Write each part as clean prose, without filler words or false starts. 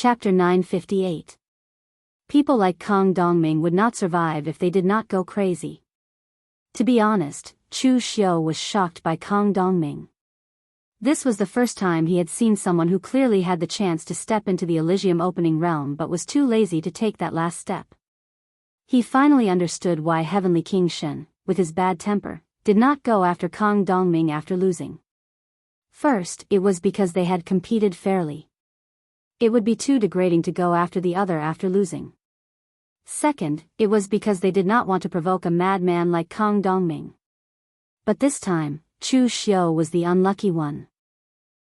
Chapter 958. People like Kang Dongming would not survive if they did not go crazy. To be honest, Chu Xiu was shocked by Kang Dongming. This was the first time he had seen someone who clearly had the chance to step into the Elysium opening realm but was too lazy to take that last step. He finally understood why Heavenly King Shen, with his bad temper, did not go after Kang Dongming after losing. First, it was because they had competed fairly. It would be too degrading to go after the other after losing. Second, it was because they did not want to provoke a madman like Kang Dongming. But this time, Chu Xiu was the unlucky one.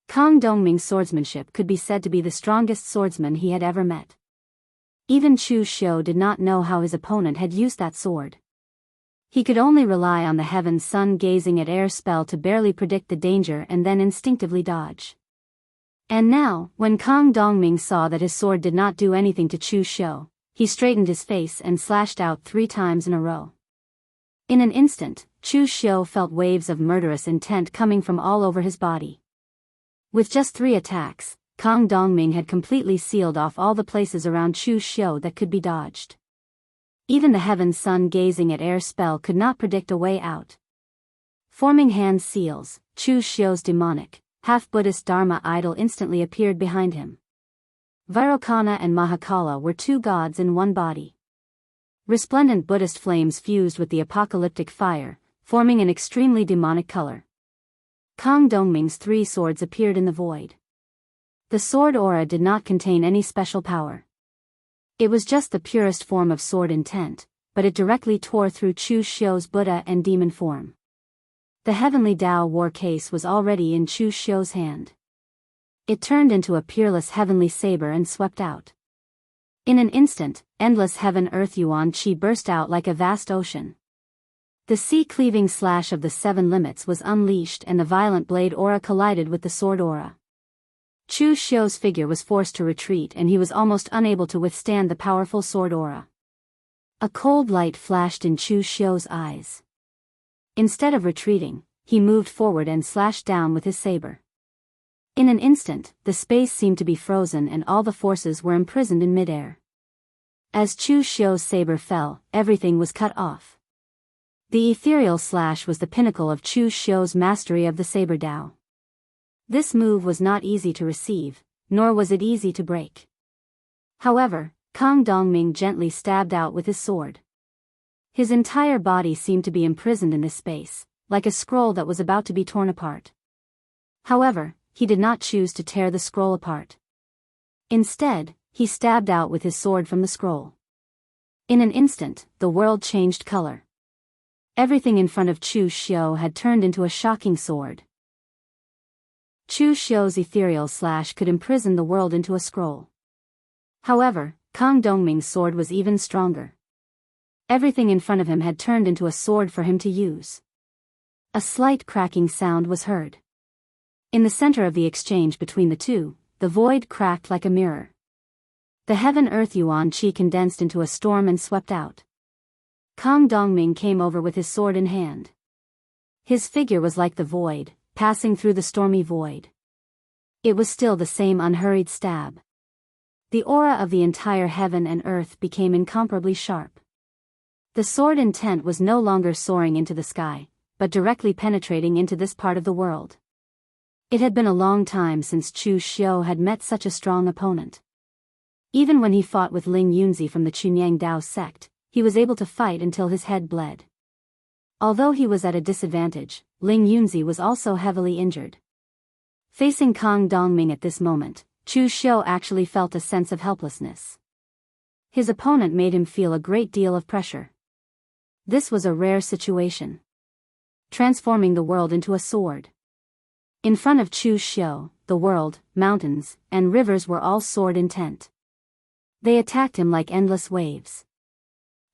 Kang Dongming's swordsmanship could be said to be the strongest swordsman he had ever met. Even Chu Xiu did not know how his opponent had used that sword. He could only rely on the heaven's sun gazing at air spell to barely predict the danger and then instinctively dodge. And now, when Kang Dongming saw that his sword did not do anything to Chu Xiu, he straightened his face and slashed out 3 times in a row. In an instant, Chu Xiu felt waves of murderous intent coming from all over his body. With just 3 attacks, Kang Dongming had completely sealed off all the places around Chu Xiu that could be dodged. Even the heaven's sun gazing at air spell could not predict a way out. Forming hand seals, Chu Xiu's demonic, half-Buddhist Dharma idol instantly appeared behind him. Vairocana and Mahakala were 2 gods in one body. Resplendent Buddhist flames fused with the apocalyptic fire, forming an extremely demonic color. Kang Dongming's 3 swords appeared in the void. The sword aura did not contain any special power. It was just the purest form of sword intent, but it directly tore through Chu Xiu's Buddha and demon form. The heavenly Tao war case was already in Chu Xiu's hand. It turned into a peerless heavenly saber and swept out. In an instant, endless heaven-earth yuan qi burst out like a vast ocean. The sea-cleaving slash of the 7 limits was unleashed and the violent blade aura collided with the sword aura. Chu Xiu's figure was forced to retreat and he was almost unable to withstand the powerful sword aura. A cold light flashed in Chu Xiu's eyes. Instead of retreating, he moved forward and slashed down with his saber. In an instant, the space seemed to be frozen and all the forces were imprisoned in midair. As Chu Xiu's saber fell, everything was cut off. The ethereal slash was the pinnacle of Chu Xiu's mastery of the saber Tao. This move was not easy to receive, nor was it easy to break. However, Kang Dongming gently stabbed out with his sword. His entire body seemed to be imprisoned in this space, like a scroll that was about to be torn apart. However, he did not choose to tear the scroll apart. Instead, he stabbed out with his sword from the scroll. In an instant, the world changed color. Everything in front of Chu Xiu had turned into a shocking sword. Chu Xiu's ethereal slash could imprison the world into a scroll. However, Kang Dongming's sword was even stronger. Everything in front of him had turned into a sword for him to use. A slight cracking sound was heard. In the center of the exchange between the two, the void cracked like a mirror. The heaven-earth yuan qi condensed into a storm and swept out. Kang Dongming came over with his sword in hand. His figure was like the void, passing through the stormy void. It was still the same unhurried stab. The aura of the entire heaven and earth became incomparably sharp. The sword intent was no longer soaring into the sky, but directly penetrating into this part of the world. It had been a long time since Chu Xiu had met such a strong opponent. Even when he fought with Ling Yunzi from the Chunyang Dao sect, he was able to fight until his head bled. Although he was at a disadvantage, Ling Yunzi was also heavily injured. Facing Kang Dongming at this moment, Chu Xiu actually felt a sense of helplessness. His opponent made him feel a great deal of pressure. This was a rare situation. Transforming the world into a sword. In front of Chu Xiu, the world, mountains, and rivers were all sword intent. They attacked him like endless waves.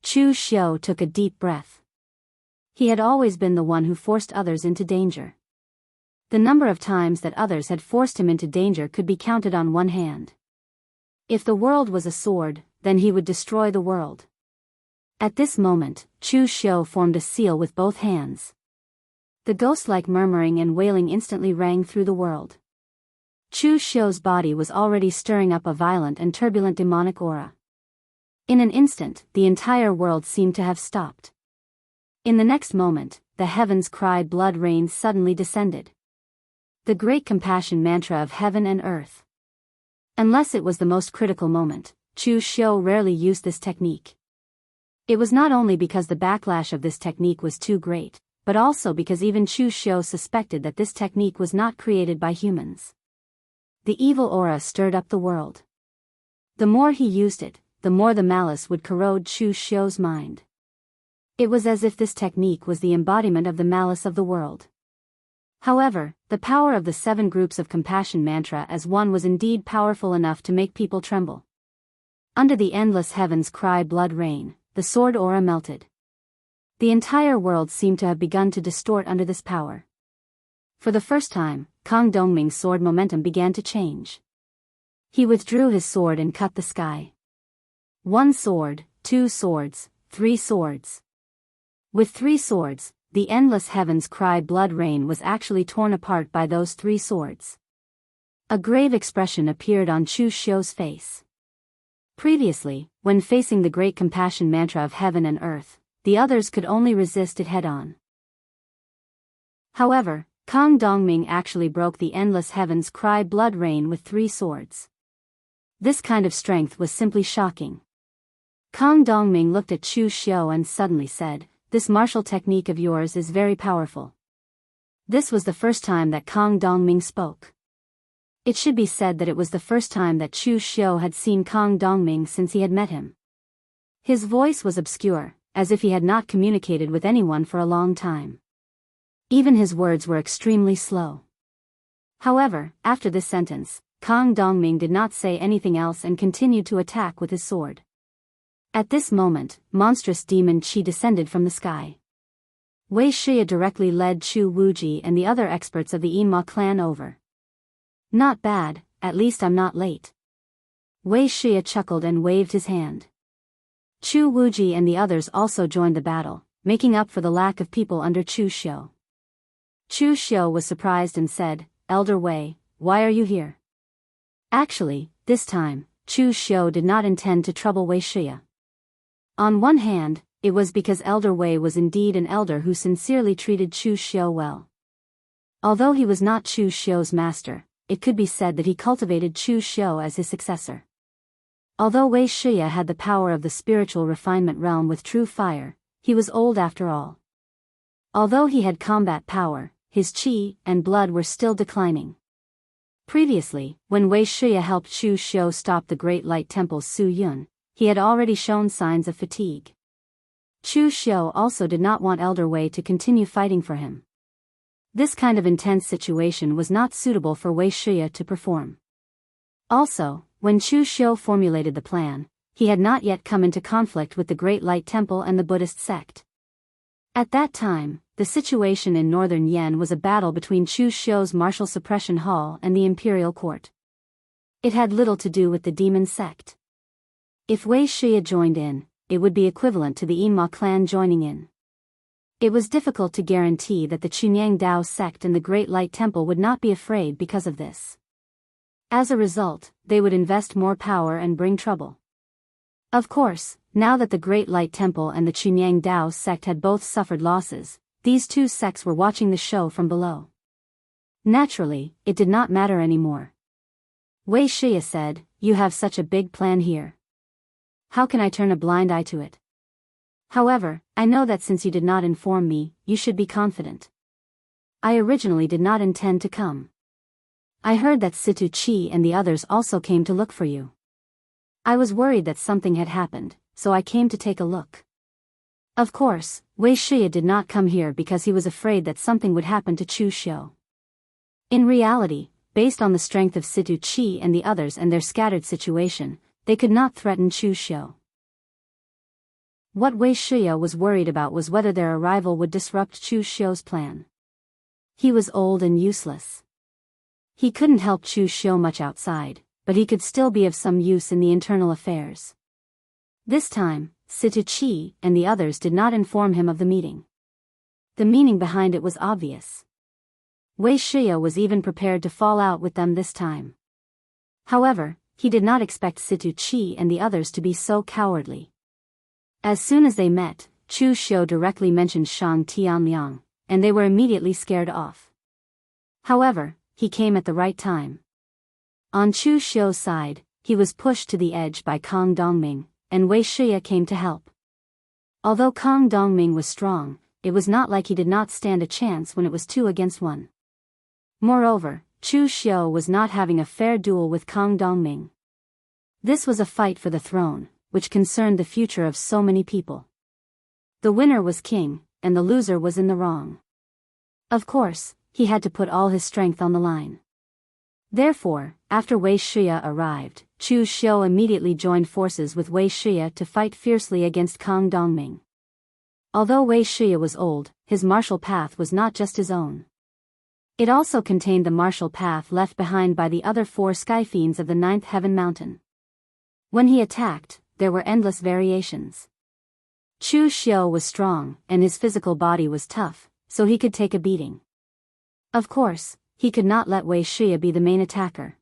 Chu Xiu took a deep breath. He had always been the one who forced others into danger. The number of times that others had forced him into danger could be counted on one hand. If the world was a sword, then he would destroy the world. At this moment, Chu Xiu formed a seal with both hands. The ghost-like murmuring and wailing instantly rang through the world. Chu Xiu's body was already stirring up a violent and turbulent demonic aura. In an instant, the entire world seemed to have stopped. In the next moment, the heavens cried blood rain suddenly descended. The great compassion mantra of heaven and earth. Unless it was the most critical moment, Chu Xiu rarely used this technique. It was not only because the backlash of this technique was too great, but also because even Chu Xiu suspected that this technique was not created by humans. The evil aura stirred up the world. The more he used it, the more the malice would corrode Chu Xiu's mind. It was as if this technique was the embodiment of the malice of the world. However, the power of the 7 groups of compassion mantra as one was indeed powerful enough to make people tremble. Under the endless heavens cry blood rain, the sword aura melted. The entire world seemed to have begun to distort under this power. For the first time, Kang Dongming's sword momentum began to change. He withdrew his sword and cut the sky. 1 sword, 2 swords, 3 swords. With 3 swords, the endless heavens cry blood rain was actually torn apart by those 3 swords. A grave expression appeared on Chu Xiu's face. Previously, when facing the great compassion mantra of heaven and earth, the others could only resist it head-on. However, Kang Dongming actually broke the endless heavens cry blood rain with 3 swords. This kind of strength was simply shocking. Kang Dongming looked at Chu Xiu and suddenly said, "This martial technique of yours is very powerful." This was the first time that Kang Dongming spoke. It should be said that it was the first time that Chu Xiu had seen Kang Dongming since he had met him. His voice was obscure, as if he had not communicated with anyone for a long time. Even his words were extremely slow. However, after this sentence, Kang Dongming did not say anything else and continued to attack with his sword. At this moment, monstrous demon qi descended from the sky. Wei Shih directly led Chu Wuji and the other experts of the Yinma clan over. "Not bad, at least I'm not late." Wei Shih chuckled and waved his hand. Chu Wuji and the others also joined the battle, making up for the lack of people under Chu Xiu. Chu Xiu was surprised and said, "Elder Wei, why are you here?" Actually, this time, Chu Xiu did not intend to trouble Wei Shih. On one hand, it was because Elder Wei was indeed an elder who sincerely treated Chu Xiu well. Although he was not Chu Xiu's master, it could be said that he cultivated Chu Xiu as his successor. Although Wei Shih had the power of the spiritual refinement realm with true fire, he was old after all. Although he had combat power, his qi and blood were still declining. Previously, when Wei Shih helped Chu Xiu stop the Great Light Temple's Su Yun, he had already shown signs of fatigue. Chu Xiu also did not want Elder Wei to continue fighting for him. This kind of intense situation was not suitable for Wei Shih to perform. Also, when Chu Xiu formulated the plan, he had not yet come into conflict with the Great Light Temple and the Buddhist sect. At that time, the situation in northern Yen was a battle between Chu Xiu's martial suppression hall and the imperial court. It had little to do with the demon sect. If Wei Shih joined in, it would be equivalent to the Yinma clan joining in. It was difficult to guarantee that the Chunyang Dao sect and the Great Light Temple would not be afraid because of this. As a result, they would invest more power and bring trouble. Of course, now that the Great Light Temple and the Chunyang Dao sect had both suffered losses, these two sects were watching the show from below. Naturally, it did not matter anymore. Wei Shih said, "You have such a big plan here. How can I turn a blind eye to it? However, I know that since you did not inform me, you should be confident. I originally did not intend to come. I heard that Situ Chi and the others also came to look for you. I was worried that something had happened, so I came to take a look." Of course, Wei Shih did not come here because he was afraid that something would happen to Chu Xiu. In reality, based on the strength of Situ Chi and the others and their scattered situation, they could not threaten Chu Xiu. What Wei Shih was worried about was whether their arrival would disrupt Chu Xiu's plan. He was old and useless. He couldn't help Chu Xiu much outside, but he could still be of some use in the internal affairs. This time, Situ Chi and the others did not inform him of the meeting. The meaning behind it was obvious. Wei Shiya was even prepared to fall out with them this time. However, he did not expect Situ Chi and the others to be so cowardly. As soon as they met, Chu Xiu directly mentioned Shang Tianliang, and they were immediately scared off. However, he came at the right time. On Chu Xiu's side, he was pushed to the edge by Kang Dongming, and Wei Shiya came to help. Although Kang Dongming was strong, it was not like he did not stand a chance when it was 2 against 1. Moreover, Chu Xiu was not having a fair duel with Kang Dongming. This was a fight for the throne, which concerned the future of so many people. The winner was king, and the loser was in the wrong. Of course, he had to put all his strength on the line. Therefore, after Wei Shiya arrived, Chu Xiu immediately joined forces with Wei Shiya to fight fiercely against Kang Dongming. Although Wei Shiya was old, his martial path was not just his own. It also contained the martial path left behind by the other 4 sky fiends of the 9th Heaven Mountain. When he attacked, there were endless variations. Chu Xiu was strong, and his physical body was tough, so he could take a beating. Of course, he could not let Wei Shiya be the main attacker.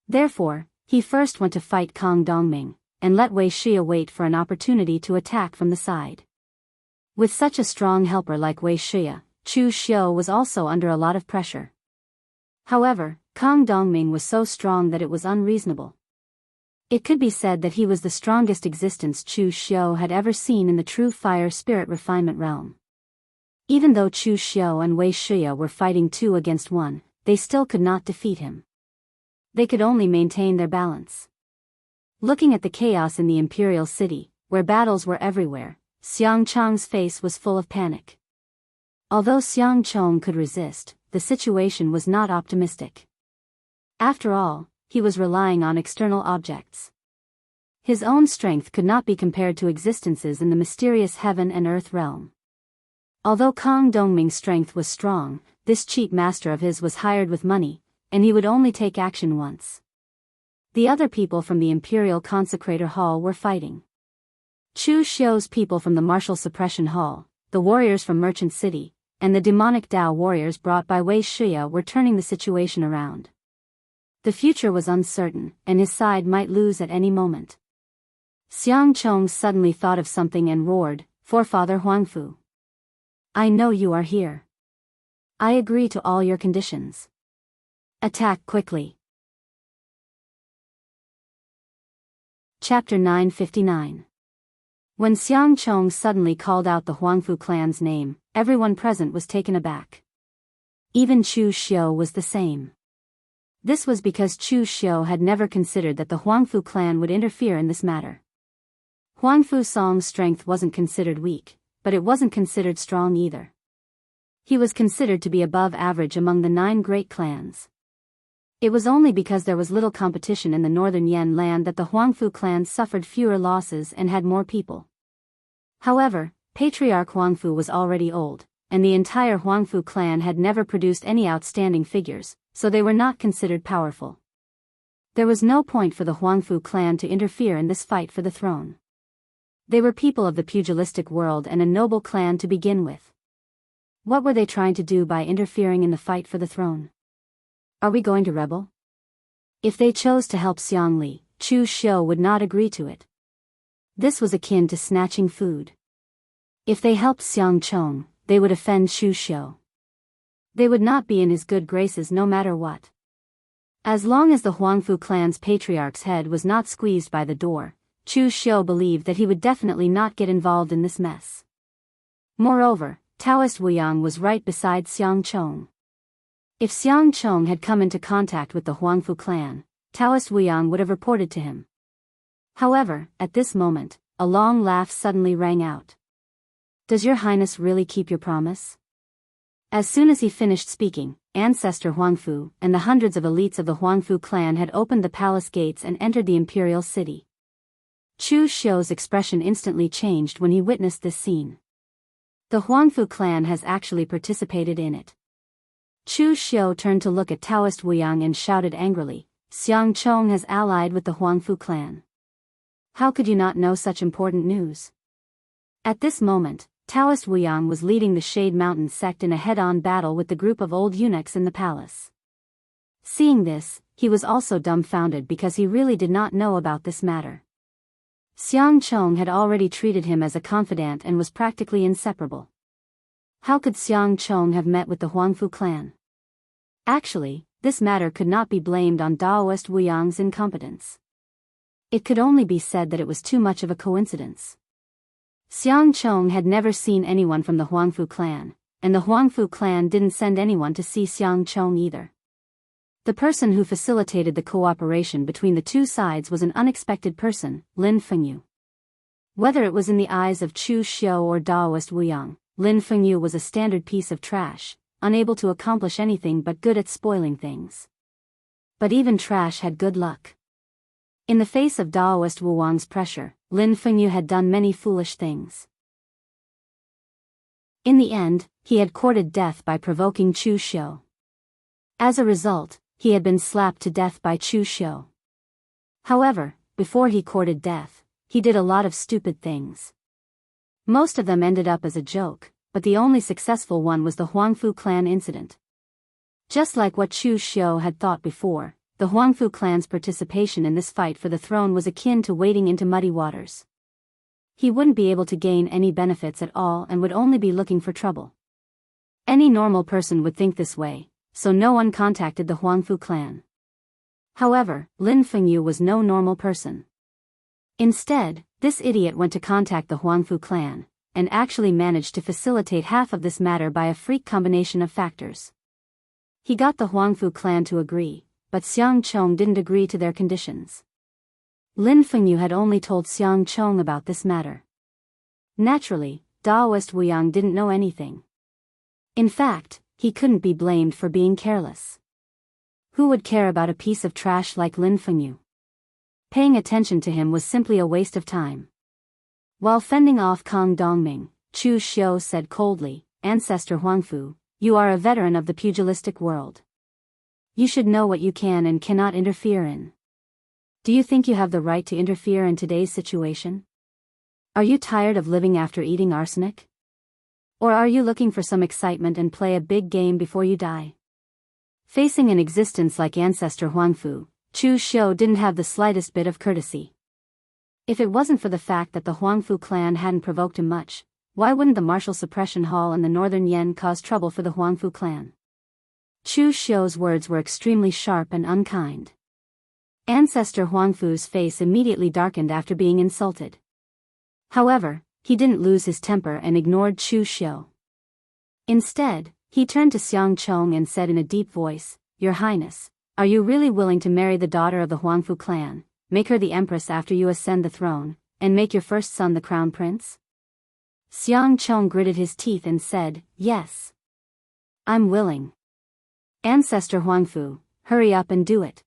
Therefore, he first went to fight Kang Dongming, and let Wei Shiya wait for an opportunity to attack from the side. With such a strong helper like Wei Shiya, Chu Xiu was also under a lot of pressure. However, Kang Dongming was so strong that it was unreasonable. It could be said that he was the strongest existence Chu Xiu had ever seen in the true fire spirit refinement realm. Even though Chu Xiu and Wei Shiya were fighting 2 against 1, they still could not defeat him. They could only maintain their balance. Looking at the chaos in the imperial city, where battles were everywhere, Xiang Chong's face was full of panic. Although Xiang Chong could resist, the situation was not optimistic. After all, he was relying on external objects. His own strength could not be compared to existences in the mysterious heaven and earth realm. Although Kang Dongming's strength was strong, this cheap master of his was hired with money, and he would only take action once. The other people from the Imperial Consecrator Hall were fighting. Chu Xiu's people from the Martial Suppression Hall, the warriors from Merchant City, and the demonic Dao warriors brought by Wei Shiya were turning the situation around. The future was uncertain, and his side might lose at any moment. Xiang Chong suddenly thought of something and roared, "Forefather Huangfu! I know you are here. I agree to all your conditions. Attack quickly." Chapter 959. When Xiang Chong suddenly called out the Huangfu clan's name, everyone present was taken aback. Even Chu Xiu was the same. This was because Chu Xiu had never considered that the Huangfu clan would interfere in this matter. Huangfu Song's strength wasn't considered weak, but it wasn't considered strong either. He was considered to be above average among the 9 great clans. It was only because there was little competition in the northern Yan land that the Huangfu clan suffered fewer losses and had more people. However, Patriarch Huangfu was already old, and the entire Huangfu clan had never produced any outstanding figures, so they were not considered powerful. There was no point for the Huangfu clan to interfere in this fight for the throne. They were people of the pugilistic world and a noble clan to begin with. What were they trying to do by interfering in the fight for the throne? Are we going to rebel? If they chose to help Xiangli, Chu Xiu would not agree to it. This was akin to snatching food. If they helped Xiang Chong, they would offend Chu Xiu. They would not be in his good graces no matter what. As long as the Huangfu clan's patriarch's head was not squeezed by the door, Chu Xiu believed that he would definitely not get involved in this mess. Moreover, Daoist Wuyang was right beside Xiang Chong. If Xiang Chong had come into contact with the Huangfu clan, Daoist Wuyang would have reported to him. However, at this moment, a long laugh suddenly rang out. "Does your highness really keep your promise?" As soon as he finished speaking, Ancestor Huangfu and the hundreds of elites of the Huangfu clan had opened the palace gates and entered the imperial city. Chu Xiu's expression instantly changed when he witnessed this scene. The Huangfu clan has actually participated in it. Chu Xiu turned to look at Daoist Wuyang and shouted angrily, "Xiang Chong has allied with the Huangfu clan. How could you not know such important news?" At this moment, Taoist Wuyang was leading the Shade Mountain sect in a head-on battle with the group of old eunuchs in the palace. Seeing this, he was also dumbfounded because he really did not know about this matter. Xiang Chong had already treated him as a confidant and was practically inseparable. How could Xiang Chong have met with the Huangfu clan? Actually, this matter could not be blamed on Daoist Wuyang's incompetence. It could only be said that it was too much of a coincidence. Xiang Chong had never seen anyone from the Huangfu clan, and the Huangfu clan didn't send anyone to see Xiang Chong either. The person who facilitated the cooperation between the two sides was an unexpected person, Lin Fengyu. Whether it was in the eyes of Chu Xiu or Daoist Wuyang, Lin Fengyu was a standard piece of trash, unable to accomplish anything but good at spoiling things. But even trash had good luck. In the face of Daoist Wuyang's pressure, Lin Fengyu had done many foolish things. In the end, he had courted death by provoking Chu Xiu. As a result, he had been slapped to death by Chu Xiu. However, before he courted death, he did a lot of stupid things. Most of them ended up as a joke, but the only successful one was the Huangfu clan incident. Just like what Chu Xiu had thought before, the Huangfu clan's participation in this fight for the throne was akin to wading into muddy waters. He wouldn't be able to gain any benefits at all and would only be looking for trouble. Any normal person would think this way, so no one contacted the Huangfu clan. However, Lin Fengyu was no normal person. Instead, this idiot went to contact the Huangfu clan, and actually managed to facilitate half of this matter by a freak combination of factors. He got the Huangfu clan to agree, but Xiang Chong didn't agree to their conditions. Lin Fengyu had only told Xiang Chong about this matter. Naturally, Daoist Wuyang didn't know anything. In fact, he couldn't be blamed for being careless. Who would care about a piece of trash like Lin Fengyu? Paying attention to him was simply a waste of time. While fending off Kang Dongming, Chu Xiu said coldly, "Ancestor Huangfu, you are a veteran of the pugilistic world. You should know what you can and cannot interfere in. Do you think you have the right to interfere in today's situation? Are you tired of living after eating arsenic? Or are you looking for some excitement and play a big game before you die?" Facing an existence like Ancestor Huangfu, Chu Xiu didn't have the slightest bit of courtesy. If it wasn't for the fact that the Huangfu clan hadn't provoked him much, why wouldn't the martial suppression hall in the northern Yen cause trouble for the Huangfu clan? Chu Xiu's words were extremely sharp and unkind. Ancestor Huangfu's face immediately darkened after being insulted. However, he didn't lose his temper and ignored Chu Xiu. Instead, he turned to Xiang Chong and said in a deep voice, "Your Highness, are you really willing to marry the daughter of the Huangfu clan, make her the empress after you ascend the throne, and make your first son the crown prince?" Xiang Chong gritted his teeth and said, "Yes. I'm willing. Ancestor Huangfu, hurry up and do it."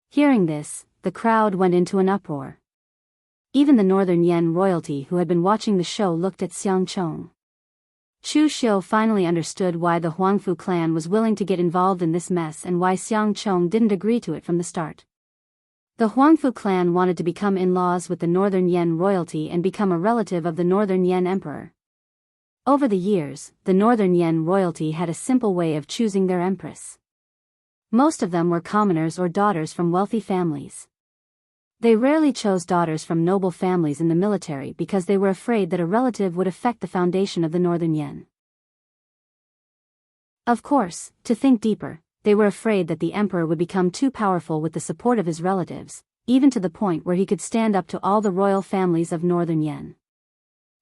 Hearing this, the crowd went into an uproar. Even the northern Yen royalty who had been watching the show looked at Xiang Chong. Chu Xiu finally understood why the Huangfu clan was willing to get involved in this mess and why Xiang Chong didn't agree to it from the start. The Huangfu clan wanted to become in-laws with the northern Yen royalty and become a relative of the northern Yen emperor. Over the years, the northern Yen royalty had a simple way of choosing their empress. Most of them were commoners or daughters from wealthy families. They rarely chose daughters from noble families in the military because they were afraid that a relative would affect the foundation of the northern Yen. Of course, to think deeper, they were afraid that the emperor would become too powerful with the support of his relatives, even to the point where he could stand up to all the royal families of northern Yen.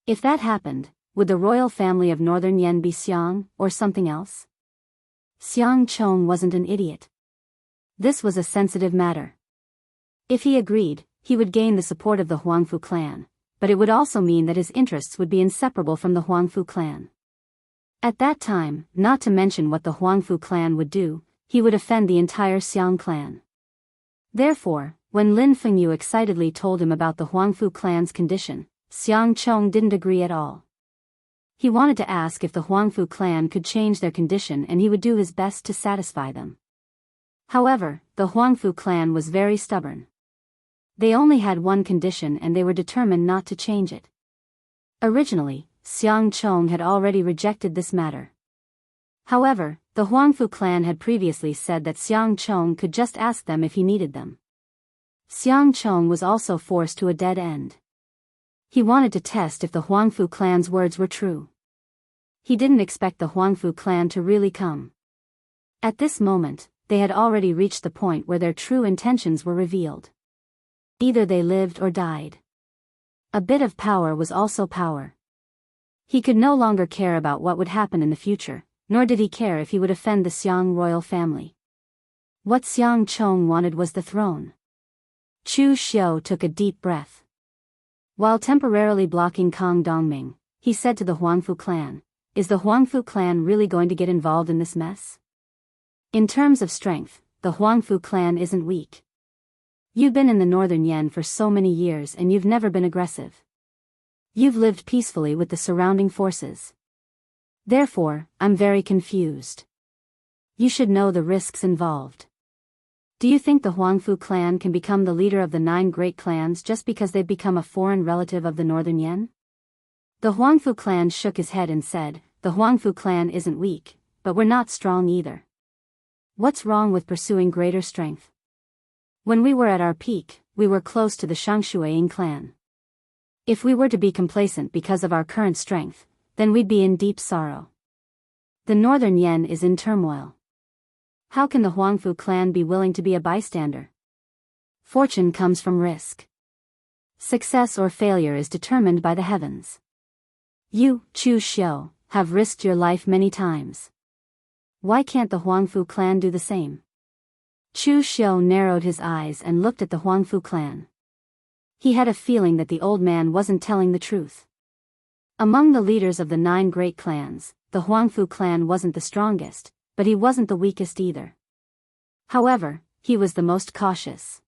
If that happened, would the royal family of northern Yen be Xiang, or something else? Xiang Chong wasn't an idiot. This was a sensitive matter. If he agreed, he would gain the support of the Huangfu clan, but it would also mean that his interests would be inseparable from the Huangfu clan. At that time, not to mention what the Huangfu clan would do, he would offend the entire Xiang clan. Therefore, when Lin Fengyu excitedly told him about the Huangfu clan's condition, Xiang Chong didn't agree at all. He wanted to ask if the Huangfu clan could change their condition and he would do his best to satisfy them. However, the Huangfu clan was very stubborn. They only had one condition and they were determined not to change it. Originally, Xiang Chong had already rejected this matter. However, the Huangfu clan had previously said that Xiang Chong could just ask them if he needed them. Xiang Chong was also forced to a dead end. He wanted to test if the Huangfu clan's words were true. He didn't expect the Huangfu clan to really come. At this moment, they had already reached the point where their true intentions were revealed. Either they lived or died. A bit of power was also power. He could no longer care about what would happen in the future, nor did he care if he would offend the Xiang royal family. What Xiang Chong wanted was the throne. Chu Xiu took a deep breath. While temporarily blocking Kang Dongming, he said to the Huangfu clan, "Is the Huangfu clan really going to get involved in this mess? In terms of strength, the Huangfu clan isn't weak. You've been in the northern Yan for so many years and you've never been aggressive. You've lived peacefully with the surrounding forces. Therefore, I'm very confused. You should know the risks involved. Do you think the Huangfu clan can become the leader of the 9 great clans just because they've become a foreign relative of the northern Yan?" The Huangfu clan shook his head and said, "The Huangfu clan isn't weak, but we're not strong either. What's wrong with pursuing greater strength? When we were at our peak, we were close to the Shangshuaying clan. If we were to be complacent because of our current strength, then we'd be in deep sorrow. The northern Yan is in turmoil. How can the Huangfu clan be willing to be a bystander? Fortune comes from risk. Success or failure is determined by the heavens. You, Chu Xiu, have risked your life many times. Why can't the Huangfu clan do the same?" Chu Xiu narrowed his eyes and looked at the Huangfu clan. He had a feeling that the old man wasn't telling the truth. Among the leaders of the 9 great clans, the Huangfu clan wasn't the strongest, but he wasn't the weakest either. However, he was the most cautious.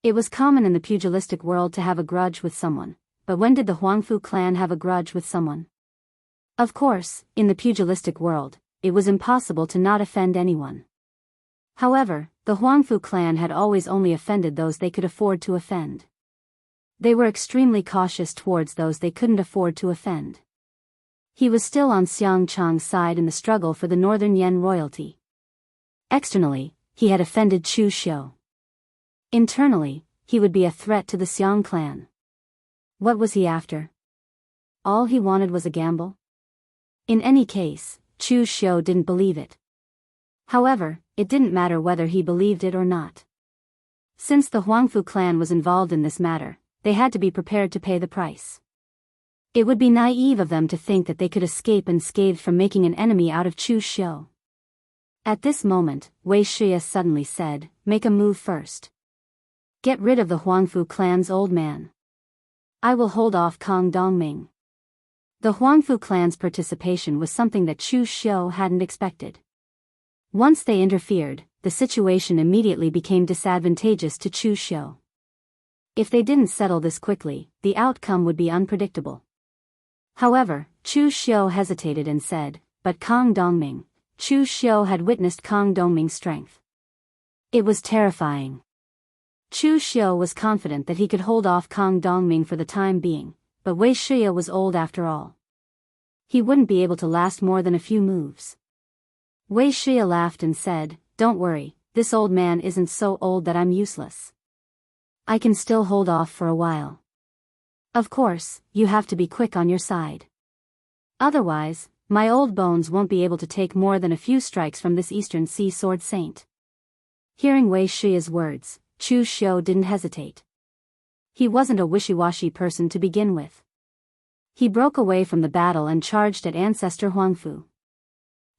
It was common in the pugilistic world to have a grudge with someone, but when did the Huangfu clan have a grudge with someone? Of course, in the pugilistic world, it was impossible to not offend anyone. However, the Huangfu clan had always only offended those they could afford to offend. They were extremely cautious towards those they couldn't afford to offend. He was still on Xiang Chang's side in the struggle for the northern Yan royalty. Externally, he had offended Chu Xiu. Internally, he would be a threat to the Xiang clan. What was he after? All he wanted was a gamble? In any case, Chu Xiu didn't believe it. However, it didn't matter whether he believed it or not. Since the Huangfu clan was involved in this matter, they had to be prepared to pay the price. It would be naive of them to think that they could escape unscathed from making an enemy out of Chu Xiu. At this moment, Wuxia suddenly said, "Make a move first. Get rid of the Huangfu clan's old man. I will hold off Kang Dongming." The Huangfu clan's participation was something that Chu Xiu hadn't expected. Once they interfered, the situation immediately became disadvantageous to Chu Xiu. If they didn't settle this quickly, the outcome would be unpredictable. However, Chu Xiu hesitated and said, "But Kang Dongming." Chu Xiu had witnessed Kang Dongming's strength. It was terrifying. Chu Xiu was confident that he could hold off Kang Dongming for the time being, but Wuxia was old after all. He wouldn't be able to last more than a few moves. Wuxia laughed and said, "Don't worry, this old man isn't so old that I'm useless. I can still hold off for a while. Of course, you have to be quick on your side. Otherwise, my old bones won't be able to take more than a few strikes from this Eastern Sea Sword Saint." Hearing Wuxia's words, Chu Xiu didn't hesitate. He wasn't a wishy-washy person to begin with. He broke away from the battle and charged at Ancestor Huangfu.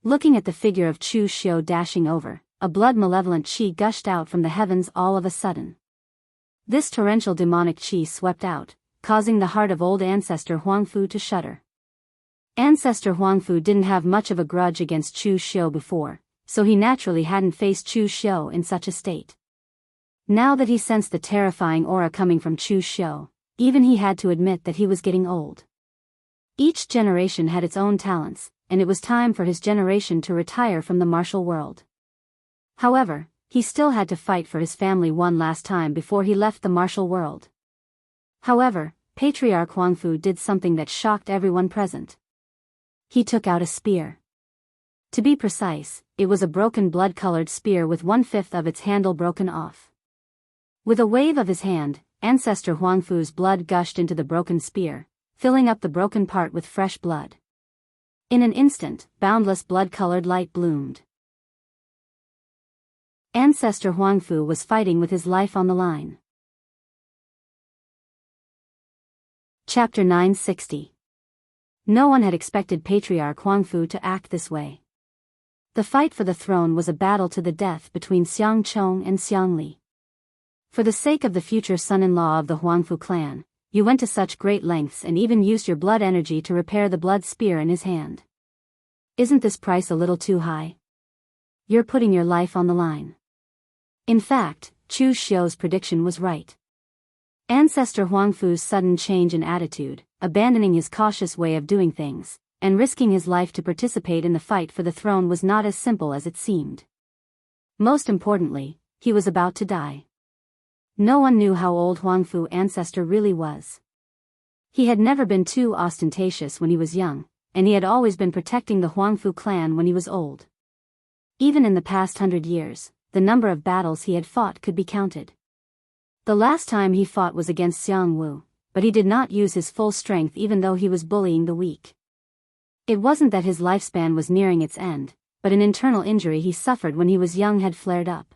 Looking at the figure of Chu Xiu dashing over, a blood-malevolent qi gushed out from the heavens all of a sudden. This torrential demonic qi swept out, causing the heart of old Ancestor Huangfu to shudder. Ancestor Huangfu didn't have much of a grudge against Chu Xiu before, so he naturally hadn't faced Chu Xiu in such a state. Now that he sensed the terrifying aura coming from Chu Xiu, even he had to admit that he was getting old. Each generation had its own talents, and it was time for his generation to retire from the martial world. However, he still had to fight for his family one last time before he left the martial world. However, Patriarch Huangfu did something that shocked everyone present. He took out a spear. To be precise, it was a broken blood-colored spear with 1/5 of its handle broken off. With a wave of his hand, Ancestor Huangfu's blood gushed into the broken spear, filling up the broken part with fresh blood. In an instant, boundless blood-colored light bloomed. Ancestor Huangfu was fighting with his life on the line. Chapter 960. No one had expected Patriarch Huangfu to act this way. The fight for the throne was a battle to the death between Xiang Chong and Xiang Li. For the sake of the future son-in-law of the Huangfu clan, you went to such great lengths and even used your blood energy to repair the blood spear in his hand. Isn't this price a little too high? You're putting your life on the line. In fact, Chu Xiu's prediction was right. Ancestor Huangfu's sudden change in attitude, abandoning his cautious way of doing things, and risking his life to participate in the fight for the throne was not as simple as it seemed. Most importantly, he was about to die. No one knew how old Huangfu ancestor really was. He had never been too ostentatious when he was young, and he had always been protecting the Huangfu clan when he was old. Even in the past 100 years, the number of battles he had fought could be counted. The last time he fought was against Jianghu, but he did not use his full strength even though he was bullying the weak. It wasn't that his lifespan was nearing its end, but an internal injury he suffered when he was young had flared up.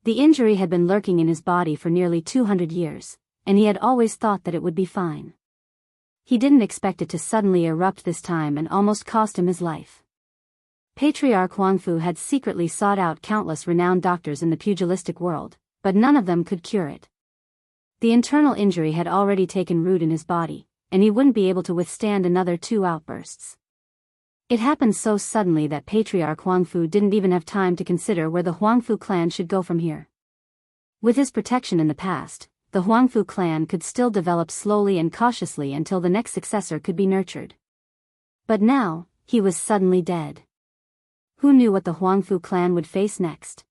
The injury had been lurking in his body for nearly 200 years, and he had always thought that it would be fine. He didn't expect it to suddenly erupt this time and almost cost him his life. Patriarch Huangfu had secretly sought out countless renowned doctors in the pugilistic world, but none of them could cure it. The internal injury had already taken root in his body, and he wouldn't be able to withstand another 2 outbursts. It happened so suddenly that Patriarch Huangfu didn't even have time to consider where the Huangfu clan should go from here. With his protection in the past, the Huangfu clan could still develop slowly and cautiously until the next successor could be nurtured. But now, he was suddenly dead. Who knew what the Huangfu clan would face next?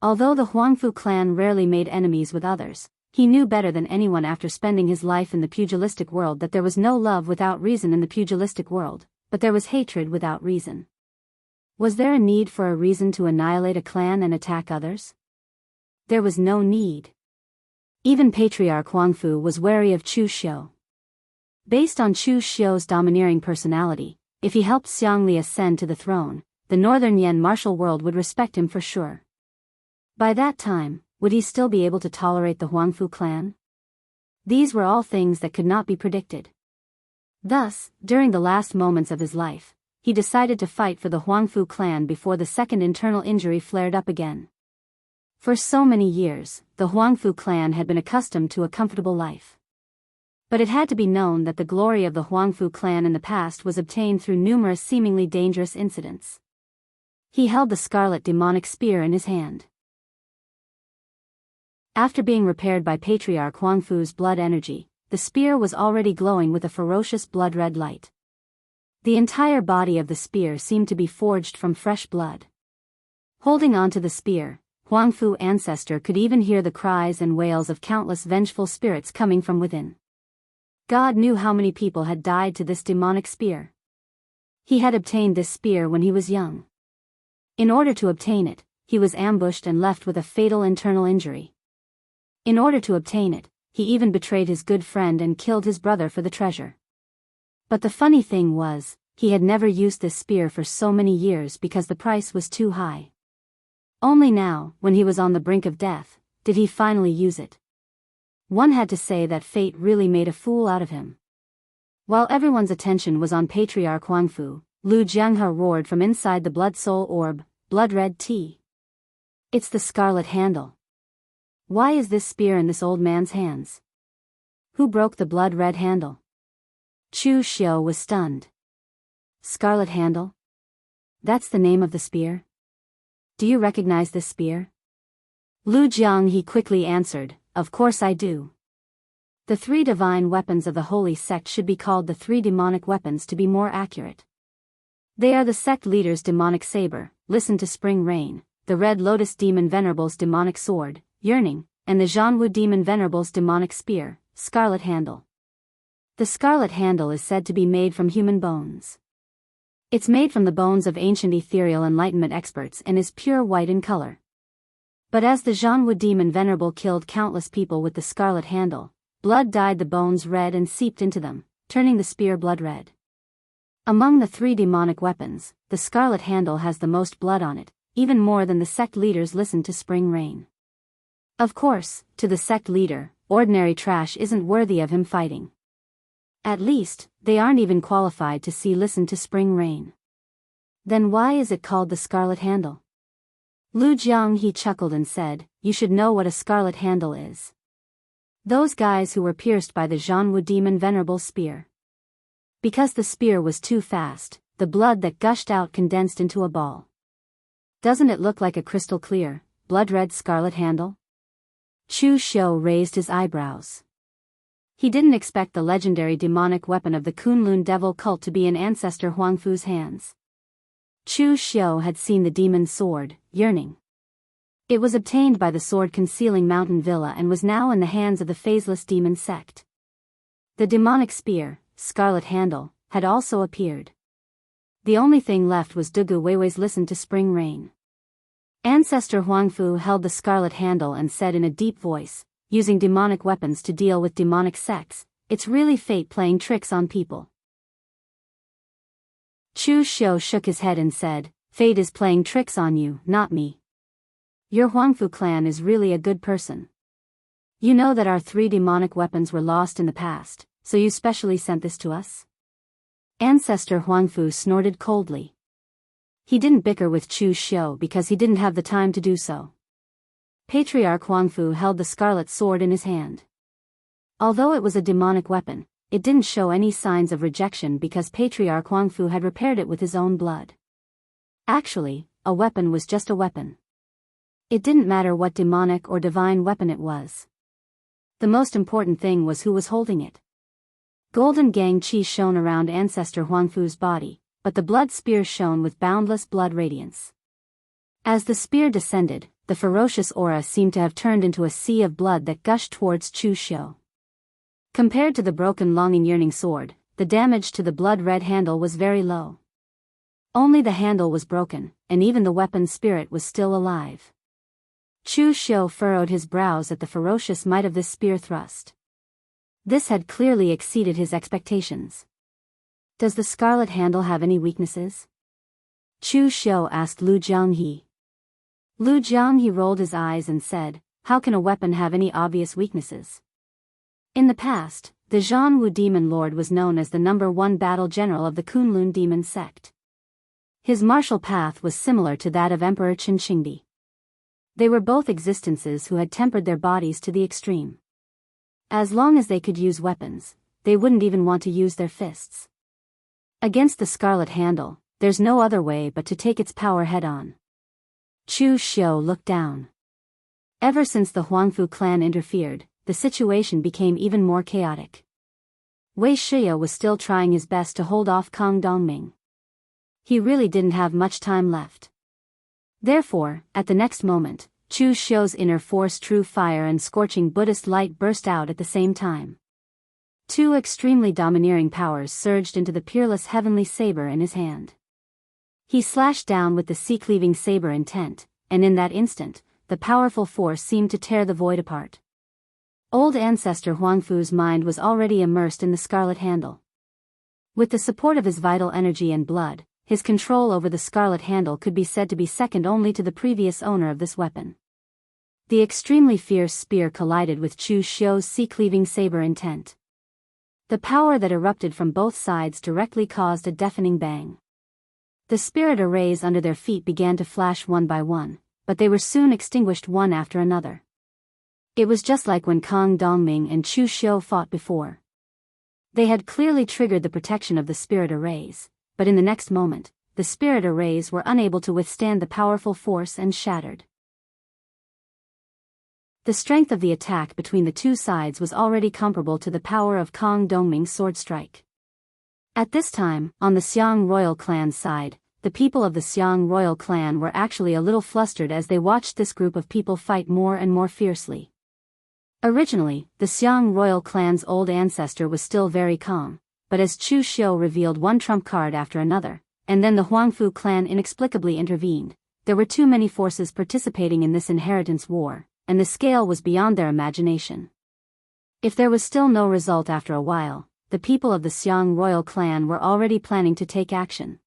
Although the Huangfu clan rarely made enemies with others, he knew better than anyone after spending his life in the pugilistic world that there was no love without reason in the pugilistic world, but there was hatred without reason. Was there a need for a reason to annihilate a clan and attack others? There was no need. Even Patriarch Huangfu was wary of Chu Xiu. Based on Chu Xiu's domineering personality, if he helped Xiang Li ascend to the throne, the Northern Yan martial world would respect him for sure. By that time, would he still be able to tolerate the Huangfu clan? These were all things that could not be predicted. Thus, during the last moments of his life, he decided to fight for the Huangfu clan before the second internal injury flared up again. For so many years, the Huangfu clan had been accustomed to a comfortable life. But it had to be known that the glory of the Huangfu clan in the past was obtained through numerous seemingly dangerous incidents. He held the scarlet demonic spear in his hand. After being repaired by Patriarch Huangfu's blood energy, the spear was already glowing with a ferocious blood-red light. The entire body of the spear seemed to be forged from fresh blood. Holding on to the spear, Huangfu ancestor could even hear the cries and wails of countless vengeful spirits coming from within. God knew how many people had died to this demonic spear. He had obtained this spear when he was young. In order to obtain it, he was ambushed and left with a fatal internal injury. In order to obtain it, he even betrayed his good friend and killed his brother for the treasure. But the funny thing was, he had never used this spear for so many years because the price was too high. Only now, when he was on the brink of death, did he finally use it. One had to say that fate really made a fool out of him. While everyone's attention was on Patriarch Huangfu, Lu Jianghu roared from inside the blood soul orb, blood-red tea. It's the scarlet handle. Why is this spear in this old man's hands? Who broke the blood-red handle? Chu Xiu was stunned. Scarlet handle? That's the name of the spear? Do you recognize this spear? Lu Jianghu quickly answered, of course I do. The 3 divine weapons of the holy sect should be called the 3 demonic weapons to be more accurate. They are the sect leader's demonic saber, listen to spring rain, the red lotus demon venerable's demonic sword, yearning, and the Jianghu demon venerable's demonic spear, Scarlet Handle. The scarlet handle is said to be made from human bones. It's made from the bones of ancient ethereal enlightenment experts and is pure white in color. But as the Jianghu demon Venerable killed countless people with the scarlet handle, blood dyed the bones red and seeped into them, turning the spear blood red. Among the 3 demonic weapons, the scarlet handle has the most blood on it, even more than the sect leaders listened to Spring Rain. Of course, to the sect leader, ordinary trash isn't worthy of him fighting. At least, they aren't even qualified to listen to Spring Rain. Then why is it called the Scarlet Handle? Lu Jianghu chuckled and said, "You should know what a scarlet handle is. Those guys who were pierced by the Jianghu demon Venerable's spear. Because the spear was too fast, the blood that gushed out condensed into a ball. Doesn't it look like a crystal clear, blood-red scarlet handle?" Chu Xiu raised his eyebrows. He didn't expect the legendary demonic weapon of the Kunlun devil cult to be in ancestor Huangfu's hands. Chu Xiu had seen the demon's sword, Yearning. It was obtained by the sword-concealing mountain villa and was now in the hands of the phaseless demon sect. The demonic spear, Scarlet Handle, had also appeared. The only thing left was Dugu Weiwei's listen to Spring Rain. Ancestor Huangfu held the scarlet handle and said in a deep voice, "Using demonic weapons to deal with demonic sects, it's really fate playing tricks on people." Chu Xiu shook his head and said, "Fate is playing tricks on you, not me. Your Huangfu clan is really a good person. You know that our 3 demonic weapons were lost in the past, so you specially sent this to us?" Ancestor Huangfu snorted coldly. He didn't bicker with Chu Xiu because he didn't have the time to do so. Patriarch Huangfu held the scarlet sword in his hand. Although it was a demonic weapon, it didn't show any signs of rejection because Patriarch Huangfu had repaired it with his own blood. Actually, a weapon was just a weapon. It didn't matter what demonic or divine weapon it was. The most important thing was who was holding it. Golden gang qi shone around Ancestor Huangfu's body, but the blood spear shone with boundless blood radiance. As the spear descended, the ferocious aura seemed to have turned into a sea of blood that gushed towards Chu Xiu. Compared to the broken longing yearning sword, the damage to the blood-red handle was very low. Only the handle was broken, and even the weapon's spirit was still alive. Chu Xiu furrowed his brows at the ferocious might of this spear thrust. This had clearly exceeded his expectations. "Does the scarlet handle have any weaknesses?" Chu Xiu asked Lu Jianghe. Lu Jianghe rolled his eyes and said, "How can a weapon have any obvious weaknesses?" In the past, the Jianghu demon lord was known as the #1 battle general of the Kunlun demon sect. His martial path was similar to that of Emperor Qin Shingdi. They were both existences who had tempered their bodies to the extreme. As long as they could use weapons, they wouldn't even want to use their fists. Against the scarlet handle, there's no other way but to take its power head-on. Chu Xiu looked down. Ever since the Huangfu clan interfered, the situation became even more chaotic. Wei Shiya was still trying his best to hold off Kang Dongming. He really didn't have much time left. Therefore, at the next moment, Chu Xiu's inner force true fire and scorching Buddhist light burst out at the same time. 2 extremely domineering powers surged into the peerless heavenly saber in his hand. He slashed down with the sea-cleaving saber intent, and in that instant, the powerful force seemed to tear the void apart. Old ancestor Huangfu's mind was already immersed in the scarlet handle. With the support of his vital energy and blood, his control over the scarlet handle could be said to be second only to the previous owner of this weapon. The extremely fierce spear collided with Chu Xiu's sea-cleaving saber intent. The power that erupted from both sides directly caused a deafening bang. The spirit arrays under their feet began to flash one by one, but they were soon extinguished one after another. It was just like when Kang Dongming and Chu Xiu fought before. They had clearly triggered the protection of the spirit arrays, but in the next moment, the spirit arrays were unable to withstand the powerful force and shattered. The strength of the attack between the two sides was already comparable to the power of Kang Dongming's sword strike. At this time, on the Xiang royal clan's side, the people of the Xiang royal clan were actually a little flustered as they watched this group of people fight more and more fiercely. Originally, the Xiang royal clan's old ancestor was still very calm, but as Chu Xiu revealed one trump card after another, and then the Huangfu clan inexplicably intervened, there were too many forces participating in this inheritance war, and the scale was beyond their imagination. If there was still no result after a while, the people of the Xiang royal clan were already planning to take action.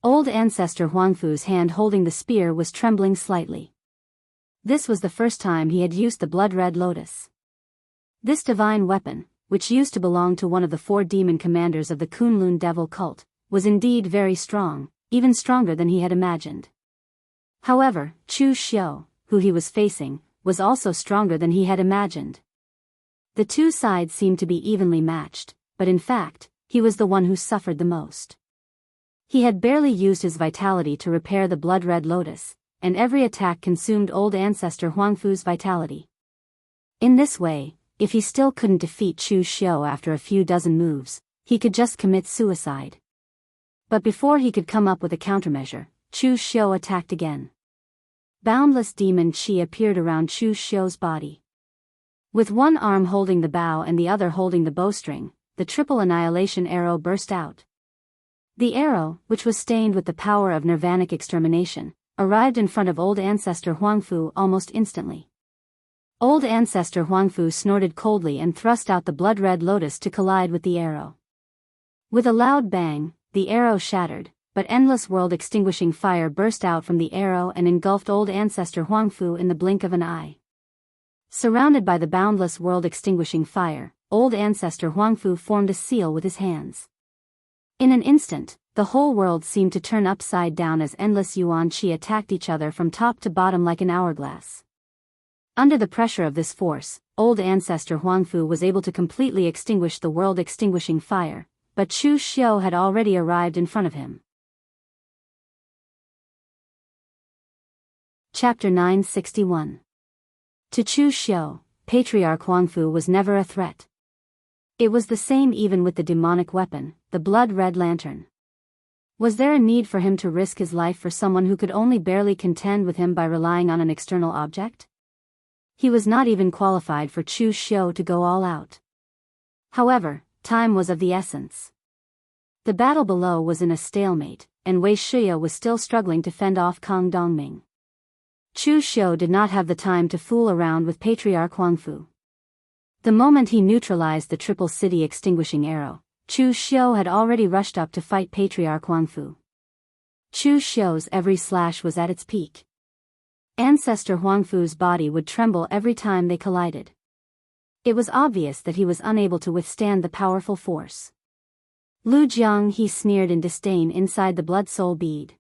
Old ancestor Huangfu's hand holding the spear was trembling slightly. This was the first time he had used the blood-red lotus. This divine weapon, which used to belong to one of the 4 demon commanders of the Kunlun devil cult, was indeed very strong, even stronger than he had imagined. However, Chu Xiu, who he was facing, was also stronger than he had imagined. The two sides seemed to be evenly matched, but in fact, he was the one who suffered the most. He had barely used his vitality to repair the blood-red lotus, and every attack consumed old ancestor Huangfu's vitality. In this way, if he still couldn't defeat Chu Xiu after a few dozen moves, he could just commit suicide. But before he could come up with a countermeasure, Chu Xiu attacked again. Boundless demon qi appeared around Chu Xiu's body. With one arm holding the bow and the other holding the bowstring, the triple annihilation arrow burst out. The arrow, which was stained with the power of nirvanic extermination, arrived in front of old ancestor Huangfu almost instantly. Old ancestor Huangfu snorted coldly and thrust out the blood-red lotus to collide with the arrow. With a loud bang, the arrow shattered, but endless world-extinguishing fire burst out from the arrow and engulfed old ancestor Huangfu in the blink of an eye. Surrounded by the boundless world-extinguishing fire, old ancestor Huangfu formed a seal with his hands. In an instant, the whole world seemed to turn upside down as endless yuan qi attacked each other from top to bottom like an hourglass. Under the pressure of this force, old ancestor Huangfu was able to completely extinguish the world-extinguishing fire, but Chu Xiu had already arrived in front of him. Chapter 961. To Chu Xiu, Patriarch Huangfu was never a threat. It was the same even with the demonic weapon, the blood-red lantern. Was there a need for him to risk his life for someone who could only barely contend with him by relying on an external object? He was not even qualified for Chu Xiu to go all out. However, time was of the essence. The battle below was in a stalemate, and Wei Shiya was still struggling to fend off Kang Dongming. Chu Xiu did not have the time to fool around with Patriarch Huangfu. The moment he neutralized the triple city extinguishing arrow, Chu Xiu had already rushed up to fight Patriarch Huangfu. Chu Xiu's every slash was at its peak. Ancestor Huangfu's body would tremble every time they collided. It was obvious that he was unable to withstand the powerful force. Lu Jiang, he sneered in disdain inside the blood soul bead.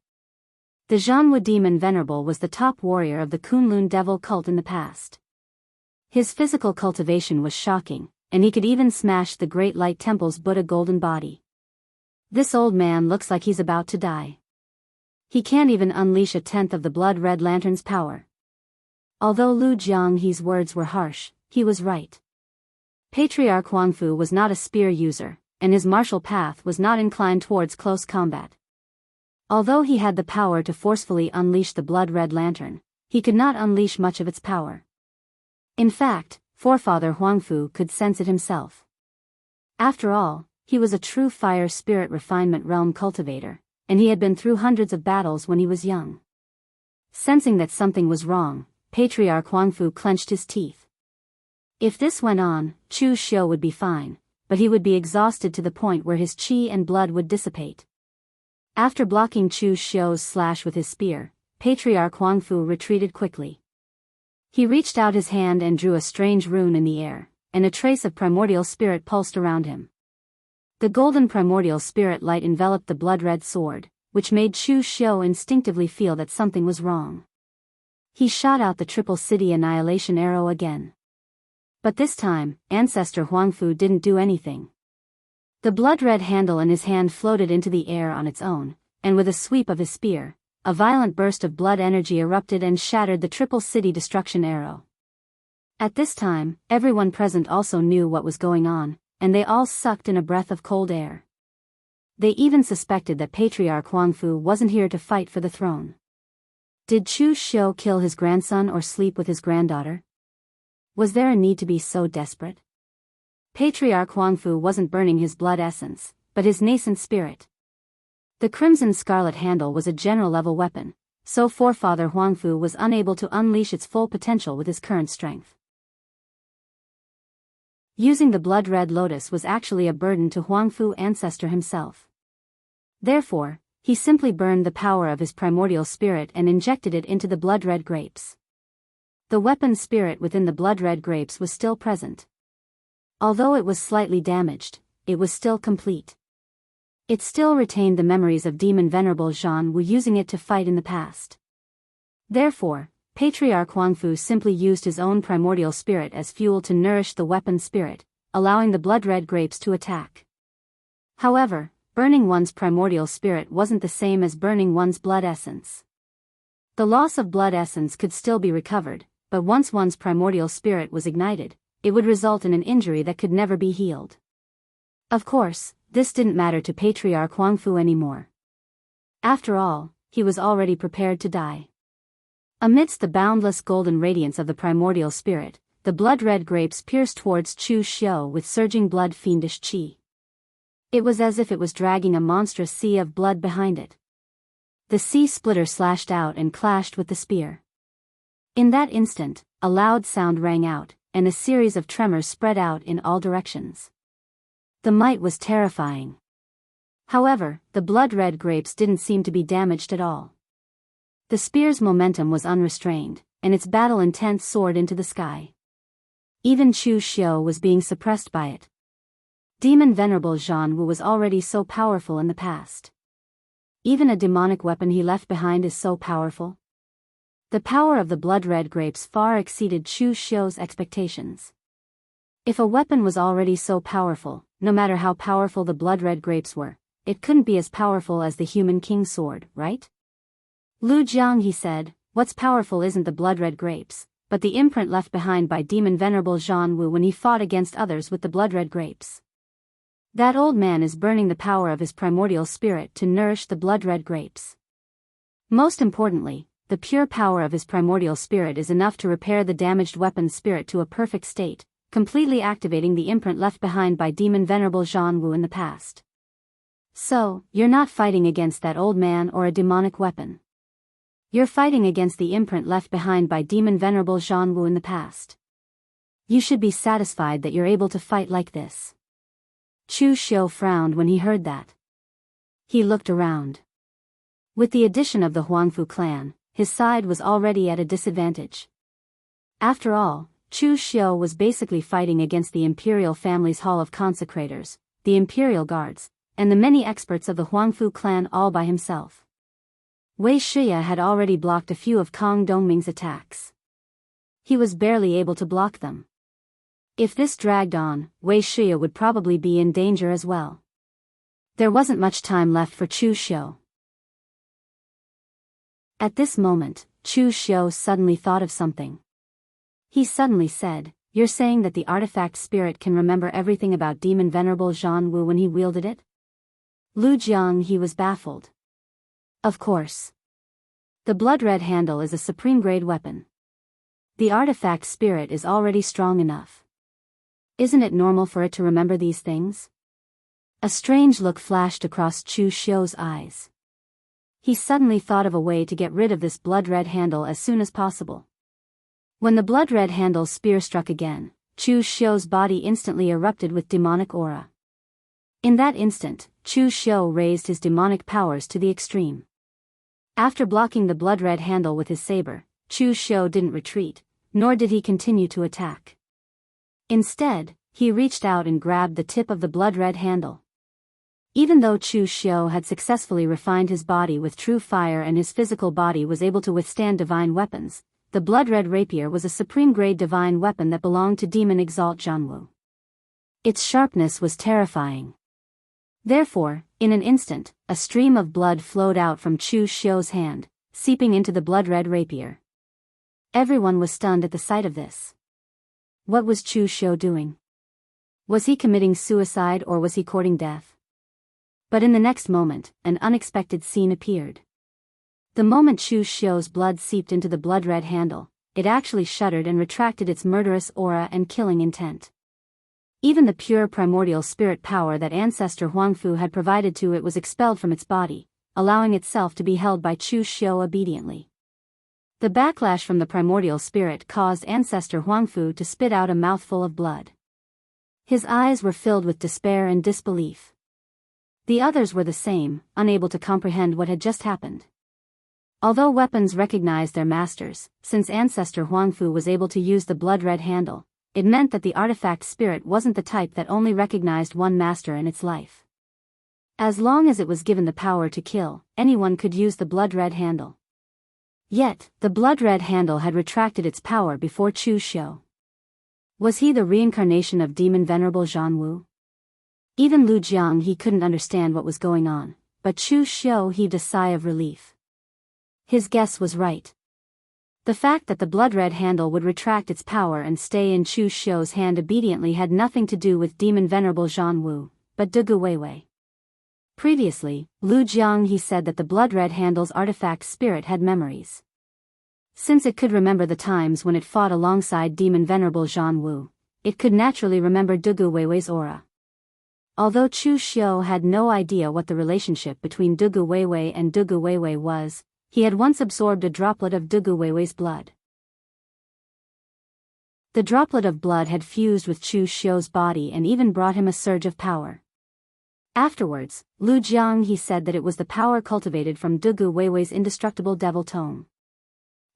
The Jianghu demon venerable was the top warrior of the Kunlun devil cult in the past. His physical cultivation was shocking, and he could even smash the Great Light Temple's Buddha golden body. This old man looks like he's about to die. He can't even unleash a tenth of the blood-red lantern's power. Although Lu Jianghe's words were harsh, he was right. Patriarch Huangfu was not a spear user, and his martial path was not inclined towards close combat. Although he had the power to forcefully unleash the blood-red lantern, he could not unleash much of its power. In fact, forefather Huangfu could sense it himself. After all, he was a true fire spirit refinement realm cultivator, and he had been through hundreds of battles when he was young. Sensing that something was wrong, Patriarch Huangfu clenched his teeth. If this went on, Chu Xiu would be fine, but he would be exhausted to the point where his qi and blood would dissipate. After blocking Chu Xiu's slash with his spear, Patriarch Huangfu retreated quickly. He reached out his hand and drew a strange rune in the air, and a trace of primordial spirit pulsed around him. The golden primordial spirit light enveloped the blood-red sword, which made Chu Xiu instinctively feel that something was wrong. He shot out the triple city annihilation arrow again. But this time, Ancestor Huangfu didn't do anything. The blood-red handle in his hand floated into the air on its own, and with a sweep of his spear, a violent burst of blood energy erupted and shattered the triple city destruction arrow. At this time, everyone present also knew what was going on, and they all sucked in a breath of cold air. They even suspected that Patriarch Huangfu wasn't here to fight for the throne. Did Chu Xiu kill his grandson or sleep with his granddaughter? Was there a need to be so desperate? Patriarch Huangfu wasn't burning his blood essence, but his nascent spirit. The crimson scarlet handle was a general-level weapon, so forefather Huangfu was unable to unleash its full potential with his current strength. Using the blood-red lotus was actually a burden to Huangfu ancestor himself. Therefore, he simply burned the power of his primordial spirit and injected it into the blood-red grapes. The weapon spirit within the blood-red grapes was still present. Although it was slightly damaged, it was still complete. It still retained the memories of Demon Venerable Jianghu using it to fight in the past. Therefore, Patriarch Huangfu simply used his own primordial spirit as fuel to nourish the weapon spirit, allowing the blood-red grapes to attack. However, burning one's primordial spirit wasn't the same as burning one's blood essence. The loss of blood essence could still be recovered, but once one's primordial spirit was ignited, it would result in an injury that could never be healed. Of course, this didn't matter to Patriarch Huangfu anymore. After all, he was already prepared to die. Amidst the boundless golden radiance of the primordial spirit, the blood-red grapes pierced towards Chu Xiu with surging blood fiendish qi. It was as if it was dragging a monstrous sea of blood behind it. The sea splitter slashed out and clashed with the spear. In that instant, a loud sound rang out, and a series of tremors spread out in all directions. The might was terrifying. However, the blood-red grapes didn't seem to be damaged at all. The spear's momentum was unrestrained, and its battle intent soared into the sky. Even Chu Xiu was being suppressed by it. Demon Venerable Jianghu was already so powerful in the past. Even a demonic weapon he left behind is so powerful. The power of the blood-red grapes far exceeded Chu Xiu's expectations. If a weapon was already so powerful, no matter how powerful the blood-red grapes were, it couldn't be as powerful as the human king's sword, right? Lu Jiang, he said, what's powerful isn't the blood-red grapes, but the imprint left behind by Demon Venerable Jianghu when he fought against others with the blood-red grapes. That old man is burning the power of his primordial spirit to nourish the blood-red grapes. Most importantly, the pure power of his primordial spirit is enough to repair the damaged weapon's spirit to a perfect state, completely activating the imprint left behind by Demon Venerable Jianghu in the past. So, you're not fighting against that old man or a demonic weapon. You're fighting against the imprint left behind by Demon Venerable Jianghu in the past. You should be satisfied that you're able to fight like this. Chu Xiu frowned when he heard that. He looked around. With the addition of the Huangfu clan, his side was already at a disadvantage. After all, Chu Xiu was basically fighting against the imperial family's hall of consecrators, the imperial guards, and the many experts of the Huangfu clan all by himself. Wei Shiya had already blocked a few of Kang Dongming's attacks. He was barely able to block them. If this dragged on, Wei Shiya would probably be in danger as well. There wasn't much time left for Chu Xiu. At this moment, Chu Xiu suddenly thought of something. He suddenly said, "You're saying that the artifact spirit can remember everything about Demon Venerable Jianghu when he wielded it?" Lu Jiang, he was baffled. Of course. The blood-red handle is a supreme-grade weapon. The artifact spirit is already strong enough. Isn't it normal for it to remember these things? A strange look flashed across Chu Xiu's eyes. He suddenly thought of a way to get rid of this blood-red handle as soon as possible. When the blood-red handle's spear struck again, Chu Xiu's body instantly erupted with demonic aura. In that instant, Chu Xiu raised his demonic powers to the extreme. After blocking the blood-red handle with his saber, Chu Xiu didn't retreat, nor did he continue to attack. Instead, he reached out and grabbed the tip of the blood-red handle. Even though Chu Xiu had successfully refined his body with true fire and his physical body was able to withstand divine weapons, the blood-red rapier was a supreme-grade divine weapon that belonged to Demon Exalt Jianghu. Its sharpness was terrifying. Therefore, in an instant, a stream of blood flowed out from Chu Xiu's hand, seeping into the blood-red rapier. Everyone was stunned at the sight of this. What was Chu Xiu doing? Was he committing suicide or was he courting death? But in the next moment, an unexpected scene appeared. The moment Chu Xiu's blood seeped into the blood-red handle, it actually shuddered and retracted its murderous aura and killing intent. Even the pure primordial spirit power that ancestor Huangfu had provided to it was expelled from its body, allowing itself to be held by Chu Xiu obediently. The backlash from the primordial spirit caused ancestor Huangfu to spit out a mouthful of blood. His eyes were filled with despair and disbelief. The others were the same, unable to comprehend what had just happened. Although weapons recognized their masters, since ancestor Huangfu was able to use the blood-red handle, it meant that the artifact spirit wasn't the type that only recognized one master in its life. As long as it was given the power to kill, anyone could use the blood-red handle. Yet, the blood-red handle had retracted its power before Chu Xiu. Was he the reincarnation of demon venerable Jianghu? Even Lu Jianghe couldn't understand what was going on, but Chu Xiu heaved a sigh of relief. His guess was right. The fact that the blood-red handle would retract its power and stay in Chu Xiu's hand obediently had nothing to do with demon venerable Jianghu, but Dugu Weiwei. Previously, Lu Jianghe said that the blood-red handle's artifact spirit had memories. Since it could remember the times when it fought alongside demon venerable Jianghu, it could naturally remember Dugu Weiwei's aura. Although Chu Xiu had no idea what the relationship between Dugu Weiwei and Dugu Weiwei was, he had once absorbed a droplet of Dugu Weiwei's blood. The droplet of blood had fused with Chu Xiu's body and even brought him a surge of power. Afterwards, Lu Jianghe said that it was the power cultivated from Dugu Weiwei's indestructible devil tome.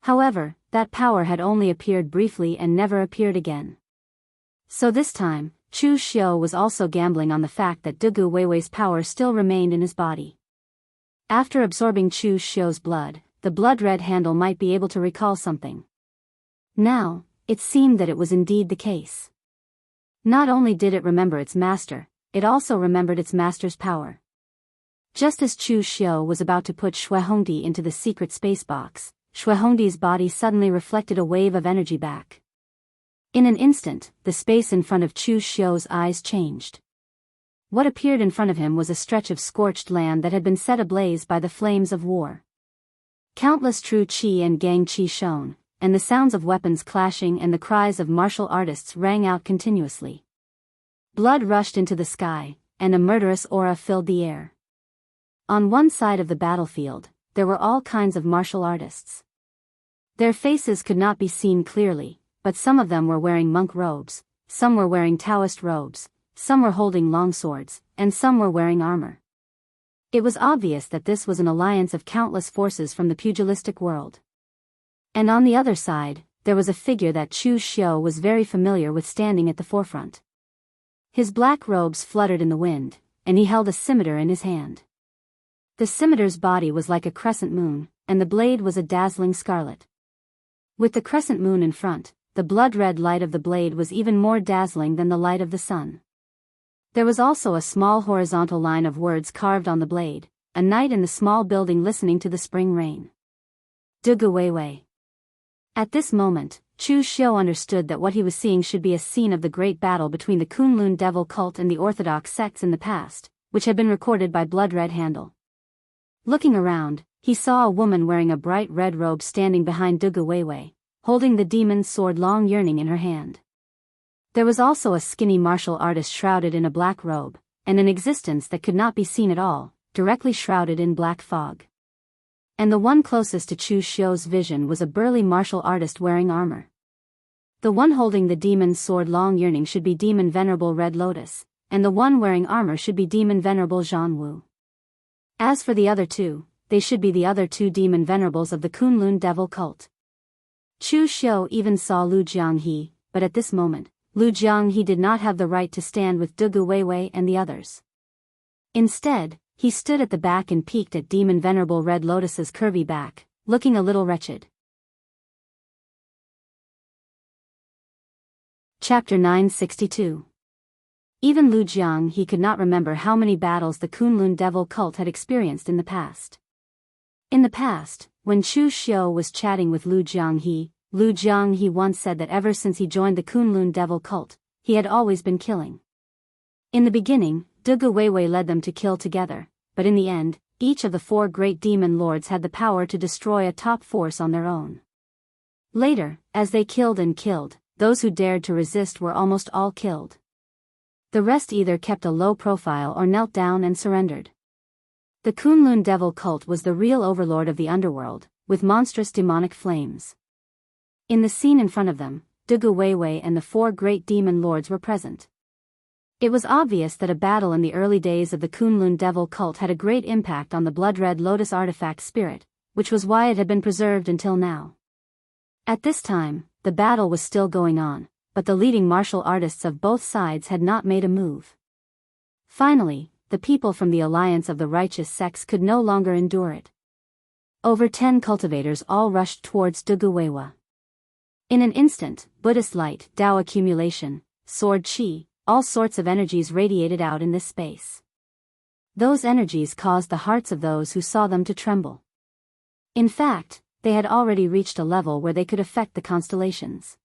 However, that power had only appeared briefly and never appeared again. So this time, Chu Xiu was also gambling on the fact that Dugu Weiwei's power still remained in his body. After absorbing Chu Xiu's blood, the blood-red handle might be able to recall something. Now, it seemed that it was indeed the case. Not only did it remember its master, it also remembered its master's power. Just as Chu Xiu was about to put Shui Hongdi into the secret space box, Shui Hongdi's body suddenly reflected a wave of energy back. In an instant, the space in front of Chu Xiu's eyes changed. What appeared in front of him was a stretch of scorched land that had been set ablaze by the flames of war. Countless true qi and gang qi shone, and the sounds of weapons clashing and the cries of martial artists rang out continuously. Blood rushed into the sky, and a murderous aura filled the air. On one side of the battlefield, there were all kinds of martial artists. Their faces could not be seen clearly, but some of them were wearing monk robes, some were wearing Daoist robes, some were holding long swords, and some were wearing armor. It was obvious that this was an alliance of countless forces from the pugilistic world. And on the other side, there was a figure that Chu Xiu was very familiar with standing at the forefront. His black robes fluttered in the wind, and he held a scimitar in his hand. The scimitar's body was like a crescent moon, and the blade was a dazzling scarlet. With the crescent moon in front, the blood-red light of the blade was even more dazzling than the light of the sun. There was also a small horizontal line of words carved on the blade, a knight in the small building listening to the spring rain. Dugu Weiwei. At this moment, Chu Xiu understood that what he was seeing should be a scene of the great battle between the Kunlun devil cult and the orthodox sects in the past, which had been recorded by Blood-Red Handle. Looking around, he saw a woman wearing a bright red robe standing behind Dugu Weiwei, holding the demon's sword Long Yearning in her hand. There was also a skinny martial artist shrouded in a black robe, and an existence that could not be seen at all, directly shrouded in black fog. And the one closest to Chu Xiu's vision was a burly martial artist wearing armor. The one holding the demon's sword Long Yearning should be Demon Venerable Red Lotus, and the one wearing armor should be Demon Venerable Jianghu. As for the other two, they should be the other two demon venerables of the Kunlun devil cult. Chu Xiu even saw Lu Jianghe, but at this moment, Lu Jianghe did not have the right to stand with Dugu Weiwei and the others. Instead, he stood at the back and peeked at Demon Venerable Red Lotus's curvy back, looking a little wretched. Chapter 962. Even Lu Jianghe could not remember how many battles the Kunlun devil cult had experienced in the past. In the past, when Chu Xiu was chatting with Lu Jianghe once said that ever since he joined the Kunlun devil cult, he had always been killing. In the beginning, Dugu Weiwei led them to kill together, but in the end, each of the four great demon lords had the power to destroy a top force on their own. Later, as they killed and killed, those who dared to resist were almost all killed. The rest either kept a low profile or knelt down and surrendered. The Kunlun devil cult was the real overlord of the underworld, with monstrous demonic flames. In the scene in front of them, Dugu Weiwei and the 4 great demon lords were present. It was obvious that a battle in the early days of the Kunlun devil cult had a great impact on the blood-red lotus artifact spirit, which was why it had been preserved until now. At this time, the battle was still going on, but the leading martial artists of both sides had not made a move. Finally, the people from the alliance of the righteous sects could no longer endure it. Over 10 cultivators all rushed towards Dugu Weiwei. In an instant, Buddhist light, Tao accumulation, sword chi, all sorts of energies radiated out in this space. Those energies caused the hearts of those who saw them to tremble. In fact, they had already reached a level where they could affect the constellations.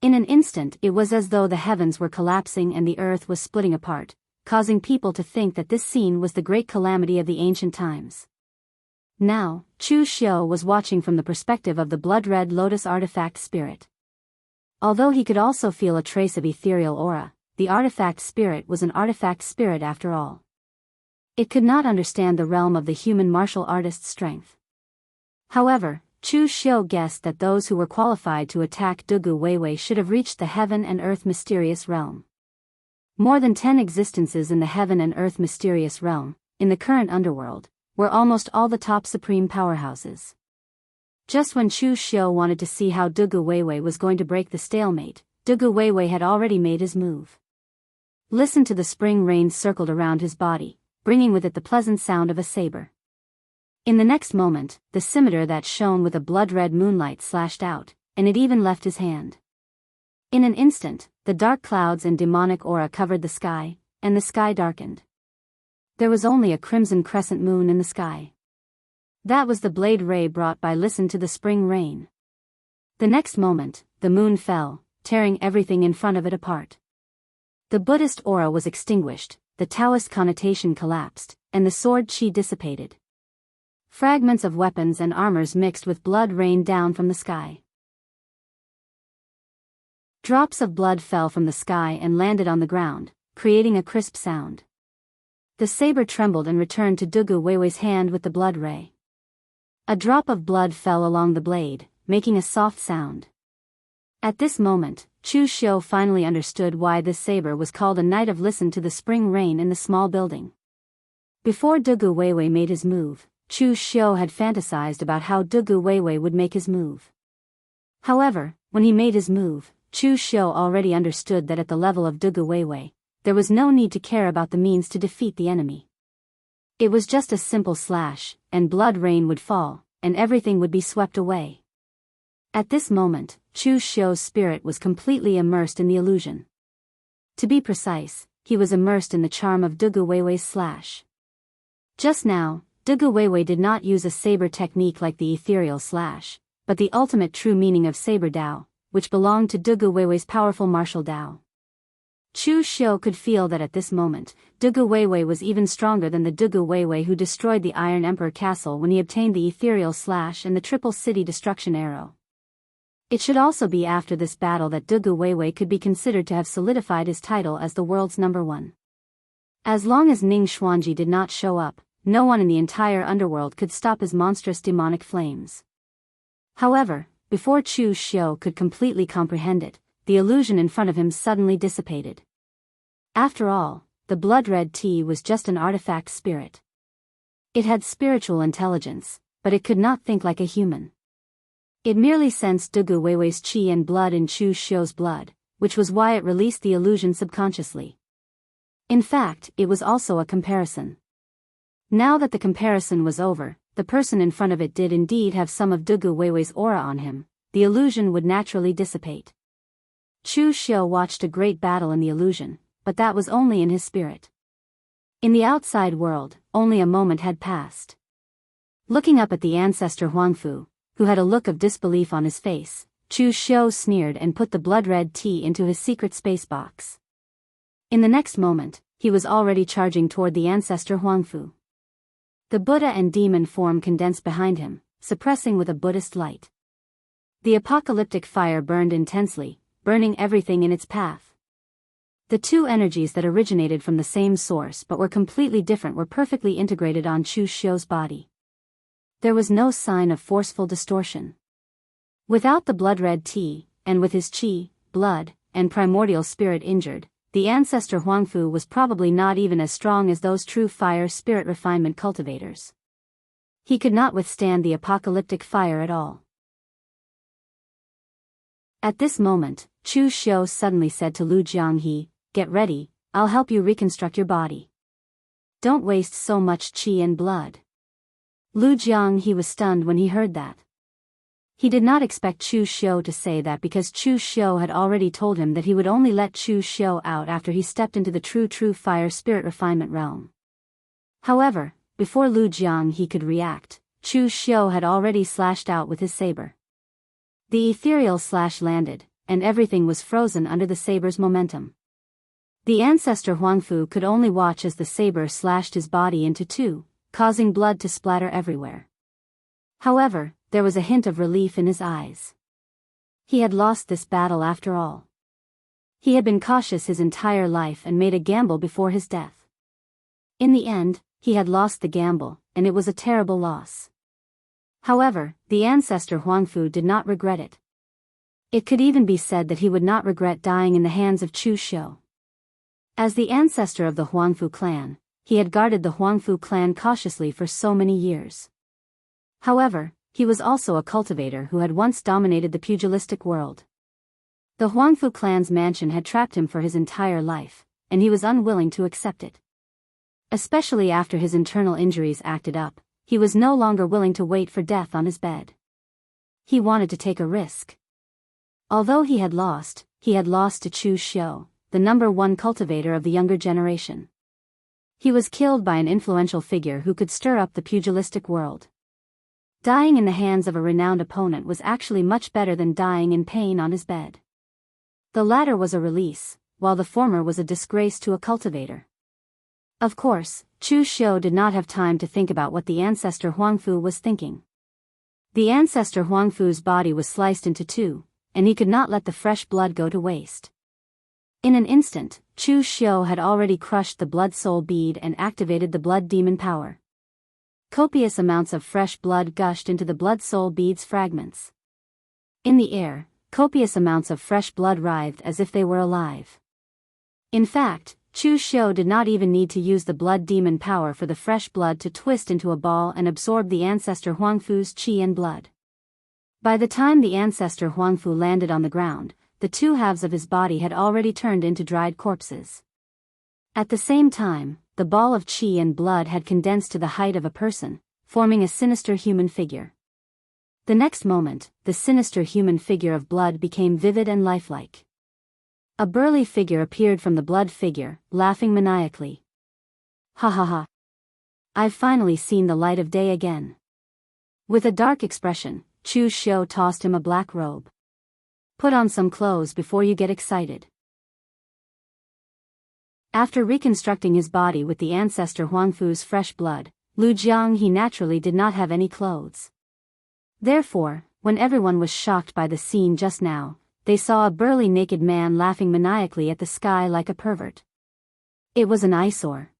In an instant it was as though the heavens were collapsing and the earth was splitting apart, causing people to think that this scene was the great calamity of the ancient times. Now, Chu Xiu was watching from the perspective of the blood-red lotus artifact spirit. Although he could also feel a trace of ethereal aura, the artifact spirit was an artifact spirit after all. It could not understand the realm of the human martial artist's strength. However, Chu Xiu guessed that those who were qualified to attack Dugu Weiwei should have reached the heaven and earth mysterious realm. More than 10 existences in the heaven and earth mysterious realm, in the current underworld, were almost all the top supreme powerhouses. Just when Chu Xiu wanted to see how Dugu Weiwei was going to break the stalemate, Dugu Weiwei had already made his move. Listen to the spring rain circled around his body, bringing with it the pleasant sound of a saber. In the next moment, the scimitar that shone with a blood-red moonlight slashed out, and it even left his hand. In an instant, the dark clouds and demonic aura covered the sky, and the sky darkened. There was only a crimson crescent moon in the sky. That was the blade ray brought by listen to the spring rain. The next moment, the moon fell, tearing everything in front of it apart. The Buddhist aura was extinguished, the Taoist connotation collapsed, and the sword chi dissipated. Fragments of weapons and armors mixed with blood rained down from the sky. Drops of blood fell from the sky and landed on the ground, creating a crisp sound. The saber trembled and returned to Dugu Weiwei's hand with the blood ray. A drop of blood fell along the blade, making a soft sound. At this moment, Chu Xiu finally understood why this saber was called a night of listen to the spring rain in the small building. Before Dugu Weiwei made his move, Chu Xiu had fantasized about how Dugu Weiwei would make his move. However, when he made his move, Chu Xiu already understood that at the level of Dugu Weiwei, there was no need to care about the means to defeat the enemy. It was just a simple slash, and blood rain would fall, and everything would be swept away. At this moment, Chu Xiu's spirit was completely immersed in the illusion. To be precise, he was immersed in the charm of Dugu Weiwei's slash. Just now, Dugu Weiwei did not use a saber technique like the ethereal slash, but the ultimate true meaning of saber Dao, which belonged to Dugu Weiwei's powerful martial Dao. Chu Xiu could feel that at this moment, Dugu Weiwei was even stronger than the Dugu Weiwei who destroyed the Iron Emperor Castle when he obtained the ethereal slash and the triple city destruction arrow. It should also be after this battle that Dugu Weiwei could be considered to have solidified his title as the world's #1. As long as Ning Xuanji did not show up, no one in the entire underworld could stop his monstrous demonic flames. However, before Chu Xiu could completely comprehend it, the illusion in front of him suddenly dissipated. After all, the blood-red tea was just an artifact spirit. It had spiritual intelligence, but it could not think like a human. It merely sensed Dugu Weiwei's qi and blood in Chu Xiu's blood, which was why it released the illusion subconsciously. In fact, it was also a comparison. Now that the comparison was over, the person in front of it did indeed have some of Dugu Weiwei's aura on him, the illusion would naturally dissipate. Chu Xiu watched a great battle in the illusion, but that was only in his spirit. In the outside world, only a moment had passed. Looking up at the ancestor Huangfu, who had a look of disbelief on his face, Chu Xiu sneered and put the blood-red tea into his secret space box. In the next moment, he was already charging toward the ancestor Huangfu. The Buddha and demon form condensed behind him, suppressing with a Buddhist light. The apocalyptic fire burned intensely, burning everything in its path. The two energies that originated from the same source but were completely different were perfectly integrated on Chu Xiu's body. There was no sign of forceful distortion. Without the blood-red tea, and with his qi, blood, and primordial spirit injured, the ancestor Huangfu was probably not even as strong as those true fire spirit refinement cultivators. He could not withstand the apocalyptic fire at all. At this moment, Chu Xiu suddenly said to Lu Jianghe, "Get ready, I'll help you reconstruct your body. Don't waste so much qi and blood." Lu Jianghe was stunned when he heard that. He did not expect Chu Xiu to say that because Chu Xiu had already told him that he would only let Chu Xiu out after he stepped into the true fire spirit refinement realm. However, before Lu Jianghe could react, Chu Xiu had already slashed out with his saber. The ethereal slash landed, and everything was frozen under the saber's momentum. The ancestor Huangfu could only watch as the saber slashed his body into two, causing blood to splatter everywhere. However, there was a hint of relief in his eyes. He had lost this battle after all. He had been cautious his entire life and made a gamble before his death. In the end, he had lost the gamble, and it was a terrible loss. However, the ancestor Huangfu did not regret it. It could even be said that he would not regret dying in the hands of Chu Xiu. As the ancestor of the Huangfu clan, he had guarded the Huangfu clan cautiously for so many years. However, he was also a cultivator who had once dominated the pugilistic world. The Huangfu clan's mansion had trapped him for his entire life, and he was unwilling to accept it. Especially after his internal injuries acted up, he was no longer willing to wait for death on his bed. He wanted to take a risk. Although he had lost to Chu Xiu, the #1 cultivator of the younger generation. He was killed by an influential figure who could stir up the pugilistic world. Dying in the hands of a renowned opponent was actually much better than dying in pain on his bed. The latter was a release, while the former was a disgrace to a cultivator. Of course, Chu Xiu did not have time to think about what the ancestor Huangfu was thinking. The ancestor Huangfu's body was sliced into two, and he could not let the fresh blood go to waste. In an instant, Chu Xiu had already crushed the blood soul bead and activated the blood demon power. Copious amounts of fresh blood gushed into the blood soul bead's fragments. In the air, copious amounts of fresh blood writhed as if they were alive. In fact, Chu Xiu did not even need to use the blood demon power for the fresh blood to twist into a ball and absorb the ancestor Huangfu's qi and blood. By the time the ancestor Huangfu landed on the ground, the two halves of his body had already turned into dried corpses. At the same time, the ball of qi and blood had condensed to the height of a person, forming a sinister human figure. The next moment, the sinister human figure of blood became vivid and lifelike. A burly figure appeared from the blood figure, laughing maniacally. "Ha ha ha. I've finally seen the light of day again." With a dark expression, Chu Xiu tossed him a black robe. "Put on some clothes before you get excited." After reconstructing his body with the ancestor Huangfu's fresh blood, Lu Jianghe naturally did not have any clothes. Therefore, when everyone was shocked by the scene just now, they saw a burly naked man laughing maniacally at the sky like a pervert. It was an eyesore.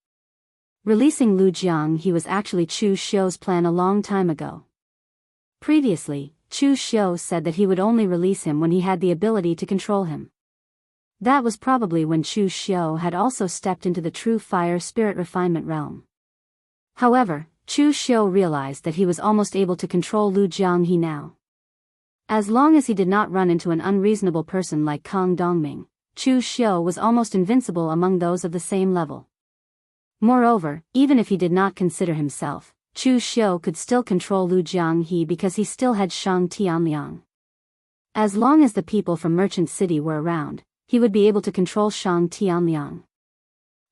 Releasing Lu Jianghe was actually Chu Xiu's plan a long time ago. Previously, Chu Xiu said that he would only release him when he had the ability to control him. That was probably when Chu Xiu had also stepped into the true fire spirit refinement realm. However, Chu Xiu realized that he was almost able to control Lu Jianghe now. As long as he did not run into an unreasonable person like Kang Dongming, Chu Xiu was almost invincible among those of the same level. Moreover, even if he did not consider himself, Chu Xiu could still control Lu Jianghe because he still had Shang Tianliang. As long as the people from Merchant City were around, he would be able to control Shang Tianliang.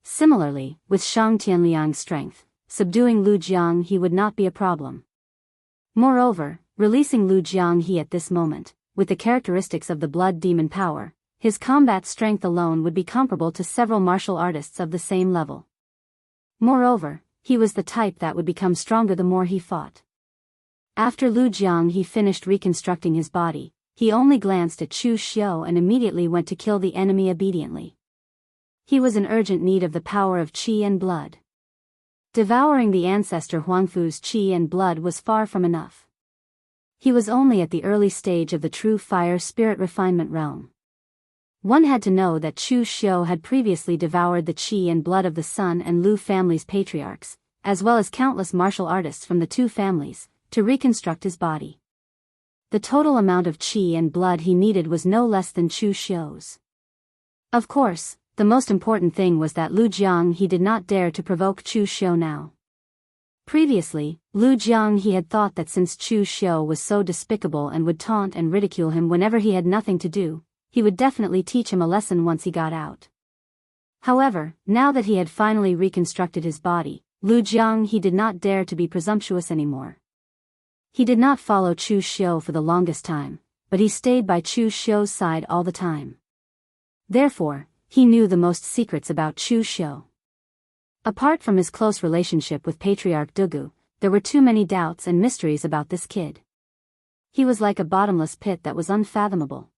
Similarly, with Shang Tianliang's strength, subduing Lu Jianghe would not be a problem. Moreover, releasing Lu Jianghe at this moment, with the characteristics of the blood demon power, his combat strength alone would be comparable to several martial artists of the same level. Moreover, he was the type that would become stronger the more he fought. After Lu Jianghe finished reconstructing his body, he only glanced at Chu Xiu and immediately went to kill the enemy obediently. He was in urgent need of the power of qi and blood. Devouring the ancestor Huangfu's qi and blood was far from enough. He was only at the early stage of the true fire spirit refinement realm. One had to know that Chu Xiu had previously devoured the qi and blood of the Sun and Lu family's patriarchs, as well as countless martial artists from the two families, to reconstruct his body. The total amount of qi and blood he needed was no less than Chu Xiu's. Of course, the most important thing was that Lu Jianghe did not dare to provoke Chu Xiu now. Previously, Lu Jianghe had thought that since Chu Xiu was so despicable and would taunt and ridicule him whenever he had nothing to do, he would definitely teach him a lesson once he got out. However, now that he had finally reconstructed his body, Lu Jianghe did not dare to be presumptuous anymore. He did not follow Chu Xiu for the longest time, but he stayed by Chu Xiu's side all the time. Therefore, he knew the most secrets about Chu Xiu. Apart from his close relationship with Patriarch Dugu, there were too many doubts and mysteries about this kid. He was like a bottomless pit that was unfathomable.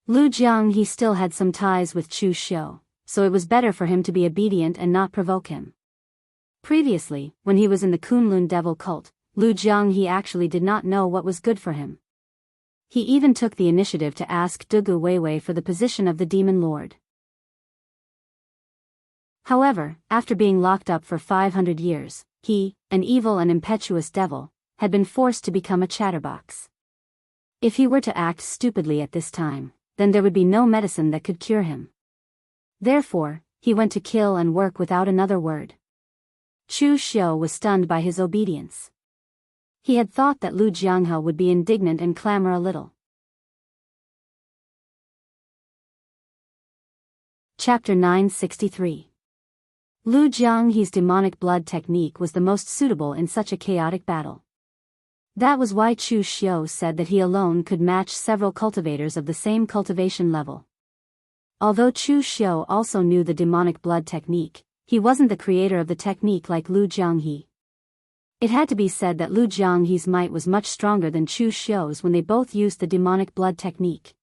Lu Jianghe still had some ties with Chu Xiu, so it was better for him to be obedient and not provoke him. Previously, when he was in the Kunlun devil cult, Lu Jianghe actually did not know what was good for him. He even took the initiative to ask Dugu Weiwei for the position of the demon lord. However, after being locked up for 500 years, he, an evil and impetuous devil, had been forced to become a chatterbox. If he were to act stupidly at this time, then there would be no medicine that could cure him. Therefore, he went to kill and work without another word. Chu Xiu was stunned by his obedience. He had thought that Lu Jianghe would be indignant and clamor a little. Chapter 963. Lu Jianghe's demonic blood technique was the most suitable in such a chaotic battle. That was why Chu Xiu said that he alone could match several cultivators of the same cultivation level. Although Chu Xiu also knew the demonic blood technique, he wasn't the creator of the technique like Lu Jianghe. It had to be said that Lu Jianghe's might was much stronger than Chu Xiu's when they both used the demonic blood technique.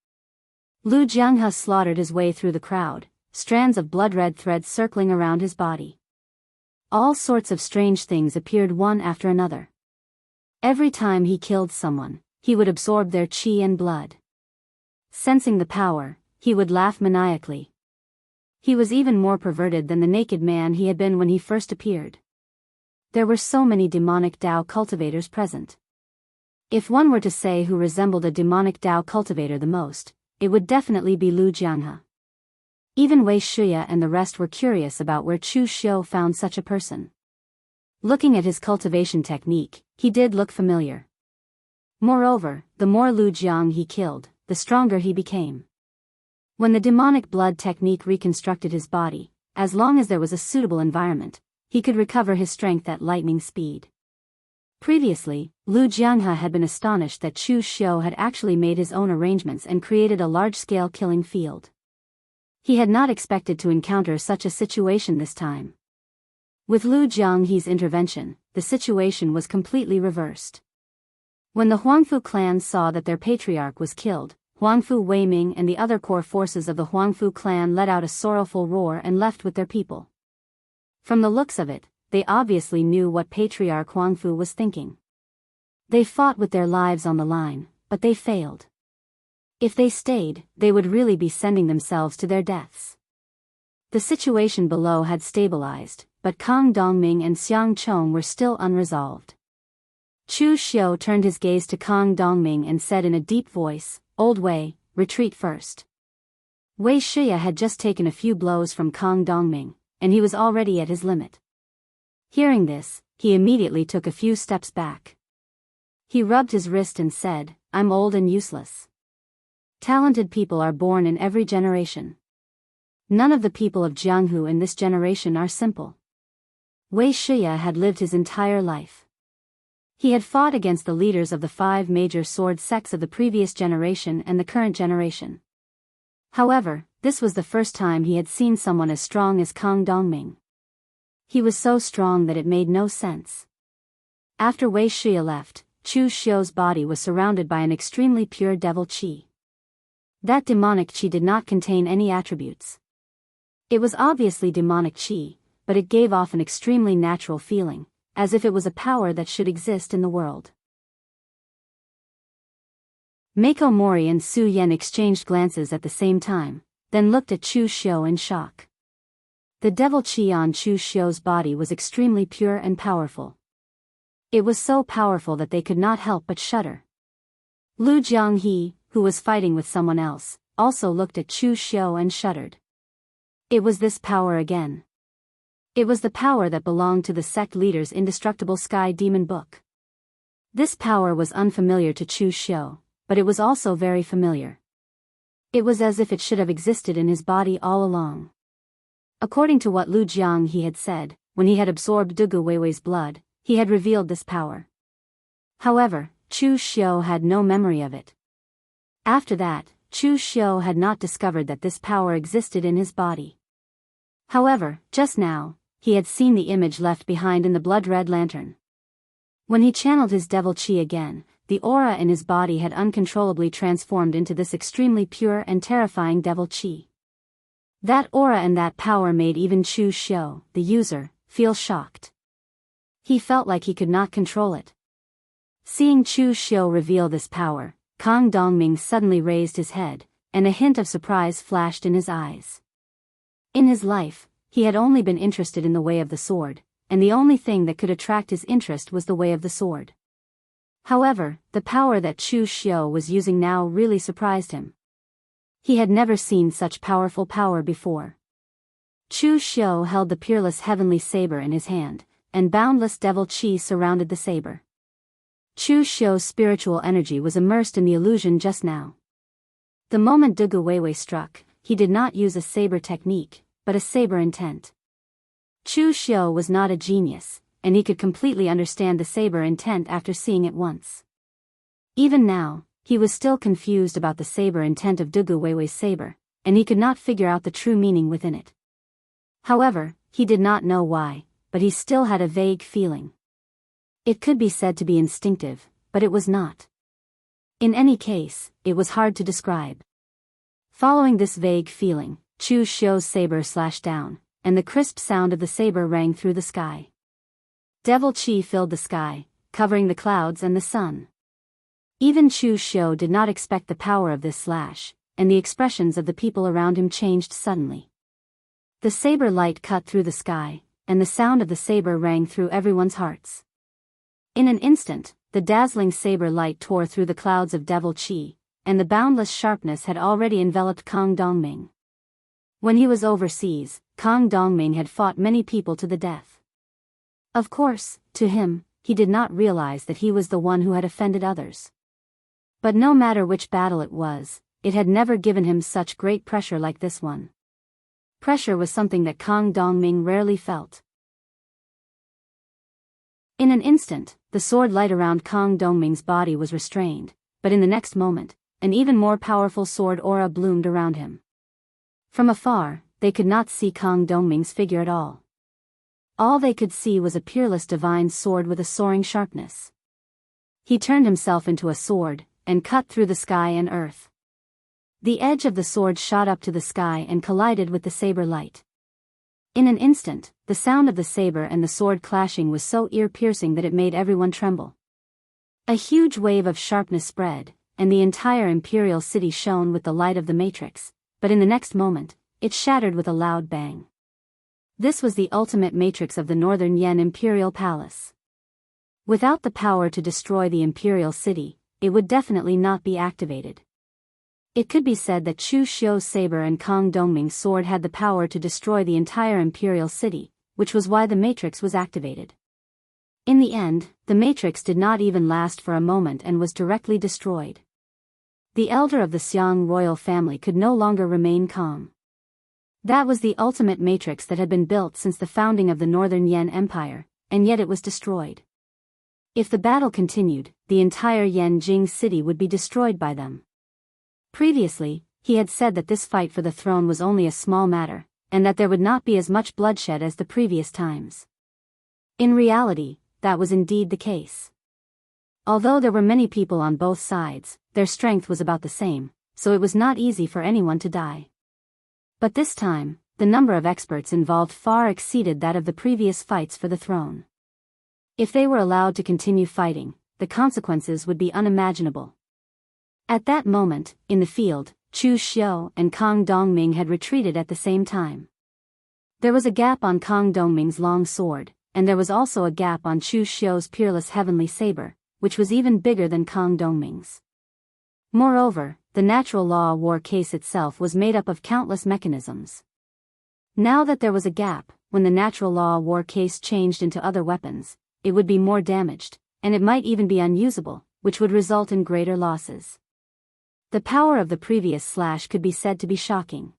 Lu Jianghe slaughtered his way through the crowd, strands of blood-red threads circling around his body. All sorts of strange things appeared one after another. Every time he killed someone, he would absorb their qi and blood. Sensing the power, he would laugh maniacally. He was even more perverted than the naked man he had been when he first appeared. There were so many demonic Dao cultivators present. If one were to say who resembled a demonic Dao cultivator the most, it would definitely be Lu Jianghe. Even Wei Shuya and the rest were curious about where Chu Xiu found such a person. Looking at his cultivation technique, he did look familiar. Moreover, the more Lu Jianghe he killed, the stronger he became. When the demonic blood technique reconstructed his body, as long as there was a suitable environment, he could recover his strength at lightning speed. Previously, Lu Jianghe had been astonished that Chu Xiu had actually made his own arrangements and created a large-scale killing field. He had not expected to encounter such a situation this time. With Lu Jianghe's intervention, the situation was completely reversed. When the Huangfu clan saw that their patriarch was killed, Huangfu Weiming and the other core forces of the Huangfu clan let out a sorrowful roar and left with their people. From the looks of it, they obviously knew what Patriarch Huangfu was thinking. They fought with their lives on the line, but they failed. If they stayed, they would really be sending themselves to their deaths. The situation below had stabilized, but Kang Dongming and Xiang Chong were still unresolved. Chu Xiu turned his gaze to Kang Dongming and said in a deep voice, "Old Wei, retreat first." Wei Shuya had just taken a few blows from Kang Dongming, and he was already at his limit. Hearing this, he immediately took a few steps back. He rubbed his wrist and said, "I'm old and useless. Talented people are born in every generation. None of the people of Jianghu in this generation are simple." Wei Shuya had lived his entire life. He had fought against the leaders of the 5 major sword sects of the previous generation and the current generation. However, this was the first time he had seen someone as strong as Kang Dongming. He was so strong that it made no sense. After Wei Shuya left, Chu Xiu's body was surrounded by an extremely pure devil qi. That demonic qi did not contain any attributes. It was obviously demonic qi, but it gave off an extremely natural feeling, as if it was a power that should exist in the world. Mako Mori and Su Yan exchanged glances at the same time, then looked at Chu Xiu in shock. The devil qi on Chu Xiu's body was extremely pure and powerful. It was so powerful that they could not help but shudder. Lu Jianghu, who was fighting with someone else, also looked at Chu Xiu and shuddered. It was this power again. It was the power that belonged to the sect leader's indestructible sky demon book. This power was unfamiliar to Chu Xiu, but it was also very familiar. It was as if it should have existed in his body all along. According to what Lu Jianghu had said, when he had absorbed Dugu Weiwei's blood, he had revealed this power. However, Chu Xiu had no memory of it. After that, Chu Xiu had not discovered that this power existed in his body. However, just now, he had seen the image left behind in the blood-red lantern. When he channeled his devil qi again, the aura in his body had uncontrollably transformed into this extremely pure and terrifying devil qi. That aura and that power made even Chu Xiu, the user, feel shocked. He felt like he could not control it. Seeing Chu Xiu reveal this power, Kang Dongming suddenly raised his head, and a hint of surprise flashed in his eyes. In his life, he had only been interested in the way of the sword, and the only thing that could attract his interest was the way of the sword. However, the power that Chu Xiu was using now really surprised him. He had never seen such powerful power before. Chu Xiu held the peerless heavenly saber in his hand, and boundless devil qi surrounded the saber. Chu Xiu's spiritual energy was immersed in the illusion just now. The moment Dugu Weiwei struck, he did not use a saber technique, but a saber intent. Chu Xiu was not a genius, and he could completely understand the saber intent after seeing it once. Even now, he was still confused about the saber intent of Dugu Weiwei's saber, and he could not figure out the true meaning within it. However, he did not know why, but he still had a vague feeling. It could be said to be instinctive, but it was not. In any case, it was hard to describe. Following this vague feeling, Chu Xiu's saber slashed down, and the crisp sound of the saber rang through the sky. Devil qi filled the sky, covering the clouds and the sun. Even Chu Xiu did not expect the power of this slash, and the expressions of the people around him changed suddenly. The saber light cut through the sky, and the sound of the saber rang through everyone's hearts. In an instant, the dazzling saber light tore through the clouds of devil qi, and the boundless sharpness had already enveloped Kang Dongming. When he was overseas, Kang Dongming had fought many people to the death. Of course, to him, he did not realize that he was the one who had offended others. But no matter which battle it was, it had never given him such great pressure like this one. Pressure was something that Kang Dongming rarely felt. In an instant, the sword light around Kang Dongming's body was restrained, but in the next moment, an even more powerful sword aura bloomed around him. From afar, they could not see Kang Dongming's figure at all. All they could see was a peerless divine sword with a soaring sharpness. He turned himself into a sword, and cut through the sky and earth. The edge of the sword shot up to the sky and collided with the saber light. In an instant, the sound of the saber and the sword clashing was so ear-piercing that it made everyone tremble. A huge wave of sharpness spread, and the entire imperial city shone with the light of the matrix, but in the next moment, it shattered with a loud bang. This was the ultimate matrix of the Northern Yan Imperial Palace. Without the power to destroy the imperial city, it would definitely not be activated. It could be said that Chu Xiu's saber and Kang Dongming's sword had the power to destroy the entire imperial city, which was why the matrix was activated. In the end, the matrix did not even last for a moment and was directly destroyed. The elder of the Xiang royal family could no longer remain calm. That was the ultimate matrix that had been built since the founding of the Northern Yan Empire, and yet it was destroyed. If the battle continued, the entire Yanjing city would be destroyed by them. Previously, he had said that this fight for the throne was only a small matter, and that there would not be as much bloodshed as the previous times. In reality, that was indeed the case. Although there were many people on both sides, their strength was about the same, so it was not easy for anyone to die. But this time, the number of experts involved far exceeded that of the previous fights for the throne. If they were allowed to continue fighting, the consequences would be unimaginable. At that moment, in the field, Chu Xiu and Kang Dongming had retreated at the same time. There was a gap on Kang Dongming's long sword, and there was also a gap on Chu Xiu's peerless heavenly saber, which was even bigger than Kang Dongming's. Moreover, the natural law war case itself was made up of countless mechanisms. Now that there was a gap, when the natural law war case changed into other weapons, it would be more damaged, and it might even be unusable, which would result in greater losses. The power of the previous slash could be said to be shocking.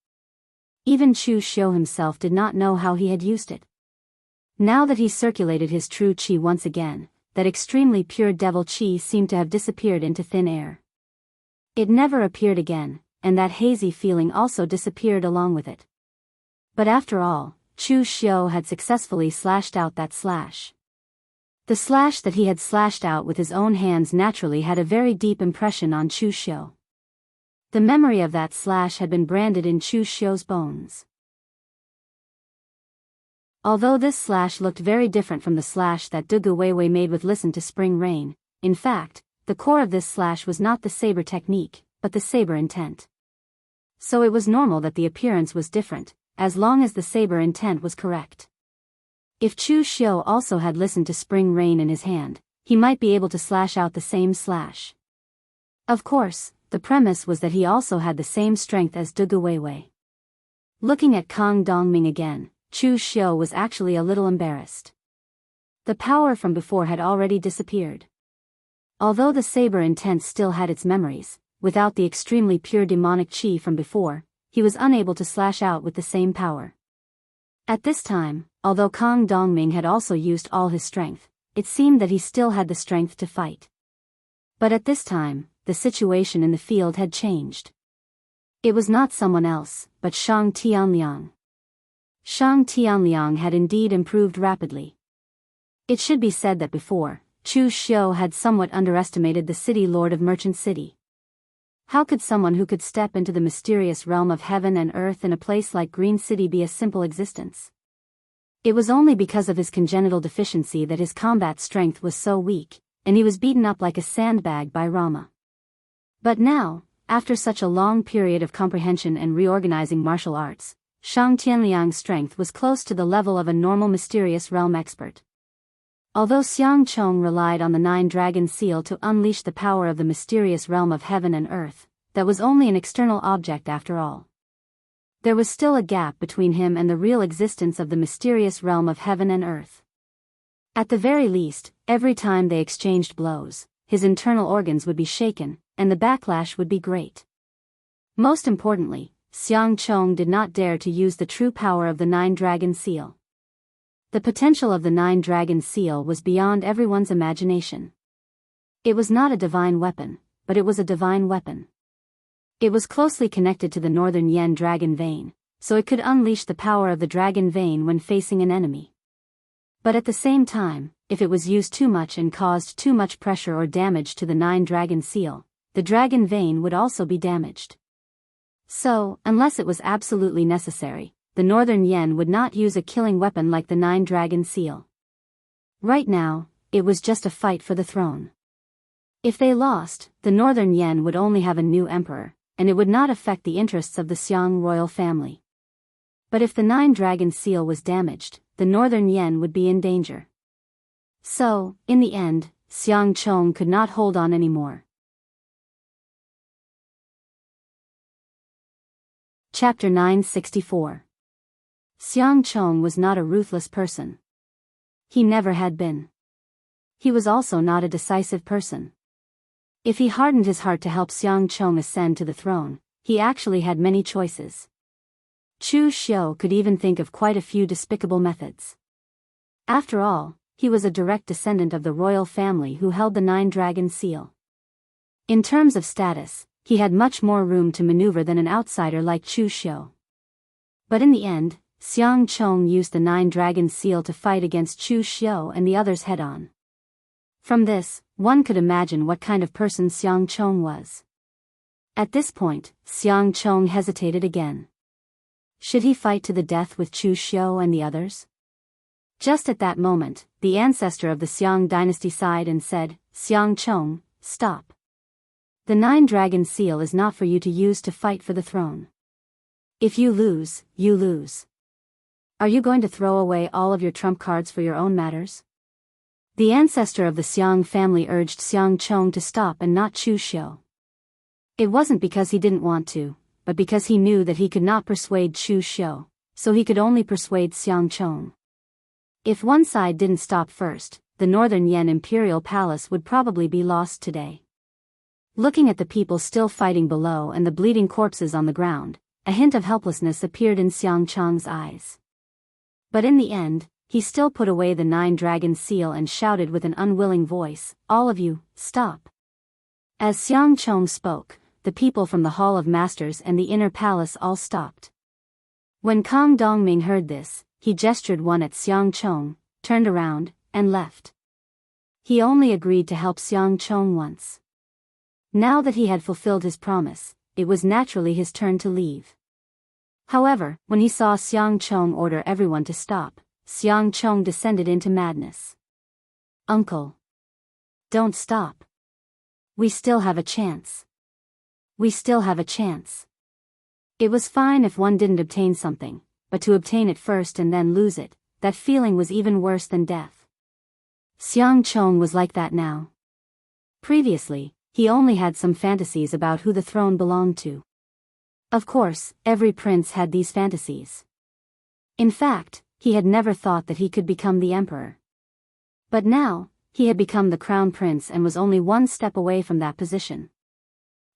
Even Chu Xiu himself did not know how he had used it. Now that he circulated his true qi once again, that extremely pure devil qi seemed to have disappeared into thin air. It never appeared again, and that hazy feeling also disappeared along with it. But after all, Chu Xiu had successfully slashed out that slash. The slash that he had slashed out with his own hands naturally had a very deep impression on Chu Xiu. The memory of that slash had been branded in Chu Xiu's bones. Although this slash looked very different from the slash that Dugu Weiwei made with Listen to Spring Rain, in fact, the core of this slash was not the saber technique, but the saber intent. So it was normal that the appearance was different, as long as the saber intent was correct. If Chu Xiu also had Listened to Spring Rain in his hand, he might be able to slash out the same slash. Of course, the premise was that he also had the same strength as Dugu Weiwei. Looking at Kang Dongming again, Chu Xiu was actually a little embarrassed. The power from before had already disappeared. Although the saber intent still had its memories, without the extremely pure demonic qi from before, he was unable to slash out with the same power. At this time, although Kang Dongming had also used all his strength, it seemed that he still had the strength to fight. But at this time, the situation in the field had changed. It was not someone else, but Shang Tianliang. Shang Tianliang had indeed improved rapidly. It should be said that before, Chu Xiu had somewhat underestimated the city lord of Merchant City. How could someone who could step into the mysterious realm of heaven and earth in a place like Green City be a simple existence? It was only because of his congenital deficiency that his combat strength was so weak, and he was beaten up like a sandbag by Rama. But now, after such a long period of comprehension and reorganizing martial arts, Shang Tianliang's strength was close to the level of a normal mysterious realm expert. Although Xiang Chong relied on the 9-dragon seal to unleash the power of the mysterious realm of heaven and earth, that was only an external object after all. There was still a gap between him and the real existence of the mysterious realm of heaven and earth. At the very least, every time they exchanged blows, his internal organs would be shaken, and the backlash would be great. Most importantly, Xiang Chong did not dare to use the true power of the 9-dragon seal. The potential of the 9-dragon seal was beyond everyone's imagination. It was not a divine weapon, but it was a divine weapon. It was closely connected to the Northern Yen dragon vein, so it could unleash the power of the dragon vein when facing an enemy. But at the same time, if it was used too much and caused too much pressure or damage to the 9-dragon seal, the dragon vein would also be damaged. So, unless it was absolutely necessary, the Northern Yen would not use a killing weapon like the 9-dragon seal. Right now, it was just a fight for the throne. If they lost, the Northern Yen would only have a new emperor, and it would not affect the interests of the Xiang royal family. But if the 9-dragon seal was damaged, the Northern Yen would be in danger. So, in the end, Xiang Chong could not hold on anymore. Chapter 964. Xiang Chong was not a ruthless person. He never had been. He was also not a decisive person. If he hardened his heart to help Xiang Chong ascend to the throne, he actually had many choices. Chu Xiu could even think of quite a few despicable methods. After all, he was a direct descendant of the royal family who held the 9-dragon seal. In terms of status, he had much more room to maneuver than an outsider like Chu Xiu. But in the end, Xiang Chong used the 9-dragon seal to fight against Chu Xiu and the others head-on. From this, One could imagine what kind of person Xianchong was. At this point, Xianchong hesitated again. Should he fight to the death with Chu Xiu and the others? Just at that moment, the ancestor of the Xiang dynasty sighed and said, Xianchong, stop. The 9-dragon seal is not for you to use to fight for the throne. If you lose, you lose. Are you going to throw away all of your trump cards for your own matters? The ancestor of the Xiang family urged Xianchong to stop and not Chu Xiu. It wasn't because he didn't want to, but because he knew that he could not persuade Chu Xiu, so he could only persuade Xianchong. If one side didn't stop first, the Northern Yan Imperial Palace would probably be lost today. Looking at the people still fighting below and the bleeding corpses on the ground, a hint of helplessness appeared in Xianchong's eyes. But in the end, he still put away the 9-dragon seal and shouted with an unwilling voice, all of you, stop. As Xianchong spoke, the people from the Hall of Masters and the inner palace all stopped. When Kang Dongming heard this, he gestured one at Xianchong, turned around, and left. He only agreed to help Xianchong once. Now that he had fulfilled his promise, it was naturally his turn to leave. However, when he saw Xianchong order everyone to stop, Xianchong descended into madness. Uncle. Don't stop. We still have a chance. We still have a chance. It was fine if one didn't obtain something, but to obtain it first and then lose it, that feeling was even worse than death. Xianchong was like that now. Previously, he only had some fantasies about who the throne belonged to. Of course, every prince had these fantasies. In fact, he had never thought that he could become the emperor. But now, he had become the crown prince and was only one step away from that position.